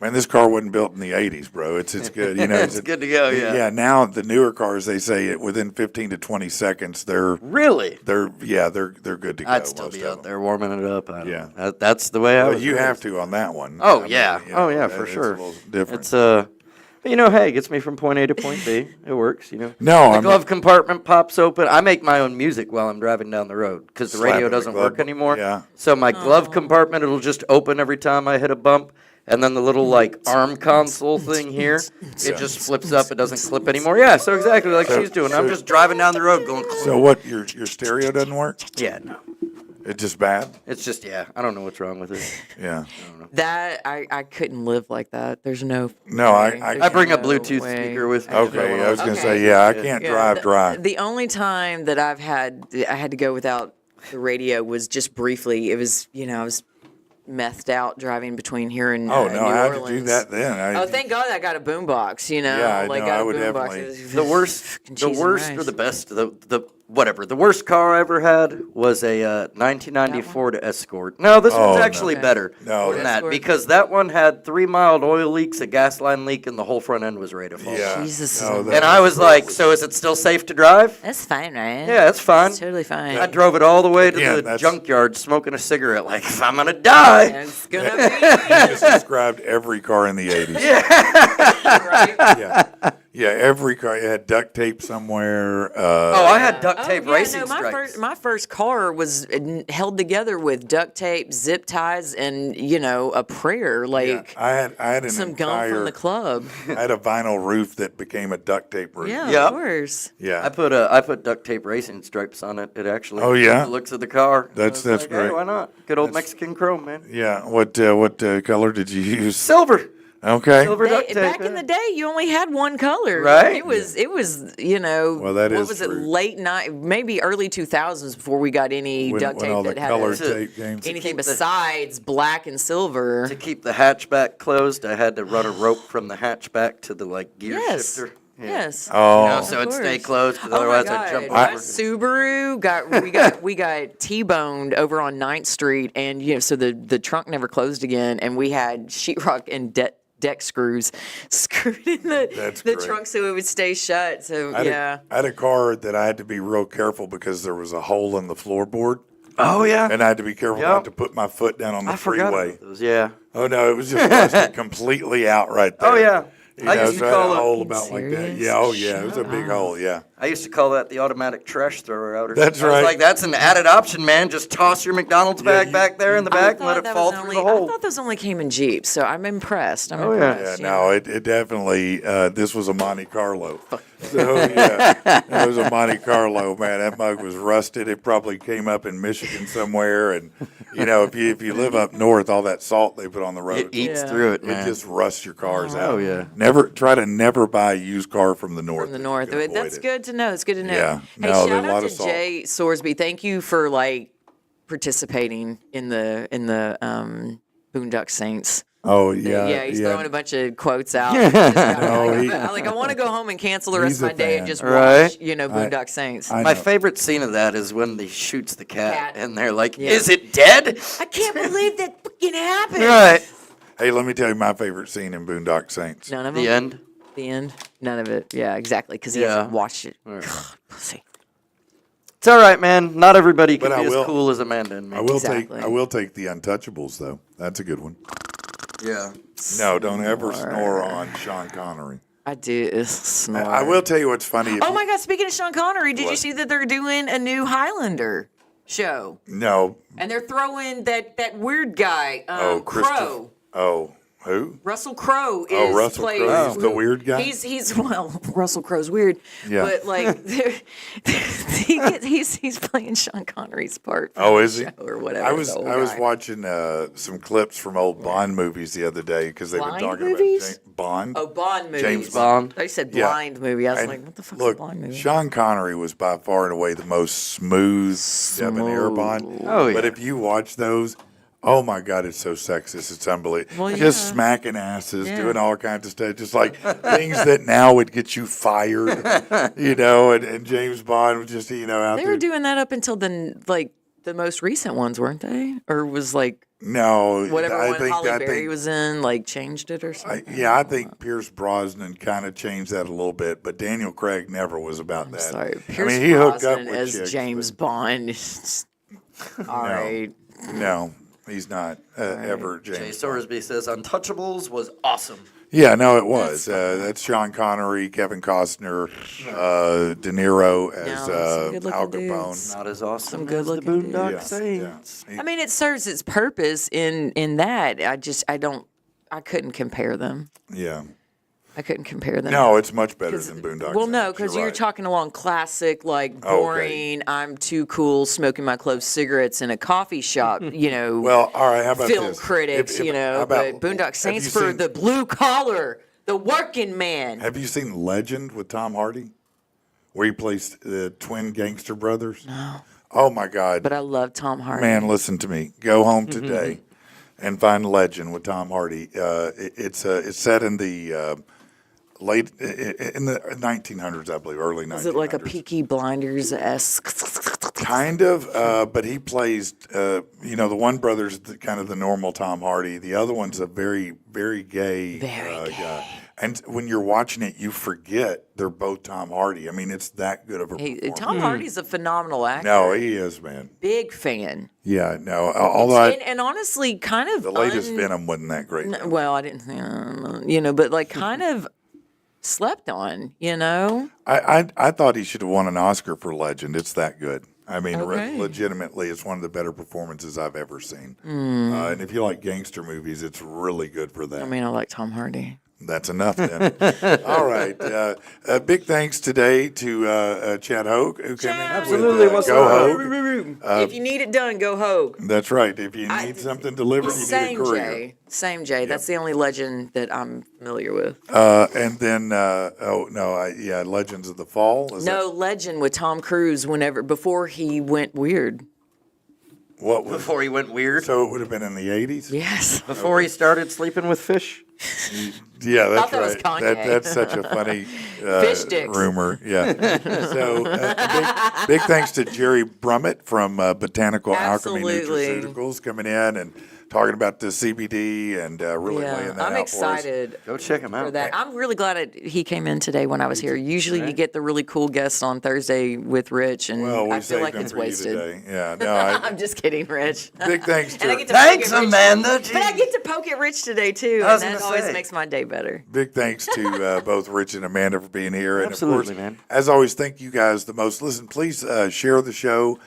"Man, this car wasn't built in the '80s, bro. It's good. It's good to go, yeah. Yeah. Now the newer cars, they say within 15 to 20 seconds, they're Really? good to go. I'd still most be of out them. there warming it up. I don't Yeah. know. That's the way I Well, was you raised. have to on that one. Oh, I mean, yeah. Oh, yeah, for it's sure. A little different. It's hey, it gets me from point A to point B. It works, No, the I'm- glove compartment pops open. I make my own music while I'm driving down the road because the Slapping radio the doesn't glove- work anymore. yeah. So my glove compartment, it'll just open every time I hit a bump. And then the little like arm console thing here, it just flips up. It doesn't clip anymore. Yeah, so exactly like she's doing. I'm just driving down the road going. So what? Your stereo doesn't work? Yeah, no. It's just bad. It's just I don't know what's wrong with it. Yeah. That I couldn't live like that. There's no. No, I- way. I- There's I bring a no Bluetooth way. speaker with me. Okay, I was gonna Okay. say yeah. I can't Yeah, drive dry. The only time that I had to go without the radio was just briefly. It was I was methed out driving between here and Oh New no, I had to do Orleans. that then. Oh, thank God I got a boombox. Yeah, I like know, got I a would boombox. definitely- The worst, Cheese the and worst or rice. the best, the whatever. The worst car I ever had was a 1990 Ford Escort. No, this Oh, one's no. actually better No, than that's- that Escort. because that one had 3 mild oil leaks, a gas line leak, and the whole front end was ready to fall. Yeah. Jesus. No, And I was like, so is it still safe to drive? That's fine, right? Yeah, it's fine. It's totally fine. I drove it all the way to Yeah, the that's- junkyard smoking a cigarette like, if I'm going to die. It's gonna be You just described every car in the 80s. right. Yeah, every car. It had duct tape somewhere. Oh, I had duct tape racing my stripes. my first car was held together with duct tape, zip ties, and a prayer, like I had an some gum entire. from the club. I had a vinyl roof that became a duct tape roof. Yeah, Yep. of course. Yeah. I put duct tape racing stripes on it. It actually Oh, yeah? the looks of the car. That's I was like, great. Hey, why not? Good old Mexican chrome, man. Yeah. What color did you use? Silver. Okay. Silver duct tape. Back in the day, you only had one color, Right? It was Well, that what is was true. it? Late night, maybe early 2000s before we got any When- duct when tape all the that had color a- tape games. anything keep the- besides black and silver. To keep the hatchback closed, I had to run a rope from the hatchback to the gear Yes. shifter. Yeah. Yes. Oh. So Of it'd stay course. closed, 'cause Oh my otherwise God. I'd jump My over. Subaru we got T-boned over on 9th Street, and so the trunk never closed again, and we had sheetrock and deck screws screwed in That's the great. trunk so it would stay shut. So I yeah. had a car that I had to be real careful because there was a hole in the floorboard, Oh yeah. and I had to be careful Yep. not to put my foot down on the I forgot freeway. about those. Yeah. Oh no, it was just rusted completely out right there. Oh yeah. You I know, used to so I had call a it. hole about like that. serious? Yeah. Oh yeah, it was a big hole. Yeah. I used to call that the automatic trash thrower outer. That's I was right. like, that's an added option, man. Just toss your McDonald's bag you- back there in the I back and let thought it that fall was through only- the hole. I thought those only came in Jeeps, so I'm impressed. I'm Oh, yeah. impressed. Yeah, no, it definitely, this was a Monte Carlo. So, yeah, it was a Monte Carlo, man. That mug was rusted. It probably came up in Michigan somewhere. And, if you live up north, all that salt they put on the road, It eats Yeah. through it, it man. just rusts your cars out. Oh, yeah. Try to never buy a used car from the north. From the if you north. can avoid That's it. good to know. It's good to know. Yeah. Hey, No, shout there's a lot out of to salt. Jay Sorsby. Thank you for participating in the Boondock Saints. Oh, yeah. Yeah, he's throwing a bunch of quotes out. I want to go home and cancel the rest He's of my a day and fan. just Right. watch, Boondock Saints. I My know. favorite scene of that is when he shoots the cat, Cat. and they're like, Yeah. "Is it dead?" I can't believe that fucking happened. Right. Hey, let me tell you my favorite scene in Boondock Saints. None of them. The end. The end. None of it. Yeah, exactly. Because he Yeah. hasn't watched it. God, pussy. It's all right, man. Not everybody can But be I as will- cool as Amanda and me. I will Exactly. take the Untouchables though. That's a good one. Yeah. No, don't ever snore on Sean Connery. I do. Snort. I will tell you what's funny. Oh my God! Speaking of Sean Connery, did you see that they're doing a new Highlander show? No. And they're throwing that weird guy, Crow. Oh, who? Russell Crowe Russell Crowe is the weird guy? He's well, Russell Crowe's weird, Yeah. but like he's playing Sean Connery's part. Oh, is he? Or whatever. I was watching some clips from old Bond movies the other day because they've been Blind talking movies? about Bond. Oh, Bond movies. James Bond. I said Yeah. blind movie. I was And like, what the fuck's a look, blind movie? Sean Connery was by far and away the most smooth debonair Bond. Oh, yeah. But if you watch those, oh my God, it's so sexist. It's unbelievable. Well, Just yeah. smacking asses, Yeah. doing all kinds of stuff, just like things that now would get you fired, and James Bond was just, out They there. were doing that up until the most recent ones, weren't they? Or was like No, whatever I one think, Halle I Berry think, was in, like changed it or something? I think Pierce Brosnan kind of changed that a little bit, but Daniel Craig never was about that. Sorry, I Pierce mean, he hooked up Brosnan with as chicks, James Bond. All right. but no, he's not ever Jay James Bond. Sorsby says Untouchables was awesome. Yeah, no, it was. That's Sean Connery, Kevin Costner, De Niro as some good-looking Al dudes. Capone. Not as awesome Some as the good-looking Boondock dudes. Saints. Yeah. I mean, it serves its purpose in that. I couldn't compare them. Yeah. I couldn't compare them. No, it's much better than Boondock Well, no, Saints. because You're you're right. talking along classic, like Okay. boring. I'm too cool, smoking my clove cigarettes in a coffee shop. Well, all right, how about film this? critics. How about- But Boondock have Saints you for seen- the blue collar, the working man. Have you seen Legend with Tom Hardy? Where he plays the twin gangster brothers? No. Oh, my God. But I love Tom Hardy. Man, listen to me. Go home today and find Legend with Tom Hardy. It's set in the late in the 1900s, I believe, early 1900s. Is it like a Peaky Blinders-esque? Kind of, but he plays. The one brother's kind of the normal Tom Hardy. The other one's a very, very gay guy. And when you're watching it, you forget they're both Tom Hardy. I mean, it's that good of a performance. Tom Hardy's a phenomenal actor. No, he is, man. Big fan. Yeah, no. Although And honestly, kind of the latest Venom wasn't that great. Well, I didn't, but like kind of slept on, I thought he should have won an Oscar for Legend. It's that good. I mean, Okay. legitimately, it's one of the better performances I've ever seen. And if you like gangster movies, it's really good for that. I mean, I like Tom Hardy. That's enough then. All right. Big thanks today to Chad Hogue, who came in. Absolutely. With, What's Go up? Hogue. If you need it done, go Hogue. That's right. If you need something delivered, you need a courier. Same Jay. That's the only legend that I'm familiar with. And then, Legends of the Fall. Is No, Legend with Tom Cruise before he went weird. What was, Before he went weird. so it would have been in the 80s? Yes. Before he started sleeping with fish. Yeah, that's that was right. Kanye. That's such a funny Fish dicks. rumor. Yeah. So big thanks to Jerry Brummett from Botanical Alchemy Absolutely. Nutraceuticals coming in and talking about the CBD and really laying that I'm out excited Go check him for out. that. I'm really glad he came in today when I was here. Usually you get the really cool guests on Thursday with Rich, and Well, we I feel saved like them it's for you wasted. today. Yeah, no, I'm just kidding, Rich. big thanks And I get to to Thanks, poke at Rich. Amanda. But I get to poke at Rich today too, I was and that gonna always say. makes my day better. big thanks to both Rich and Amanda for being here. And Absolutely, of course, man. as always, thank you guys the most. Listen, please share the show.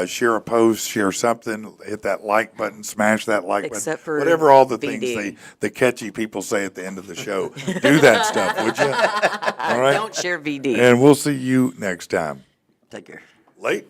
Share a post, share something, hit that like button, smash that like Except button. for Whatever all the VD. things the catchy people say at the end of the show. Do that stuff, would you? All right. Don't share VD. And we'll see you next time. Take care. Late.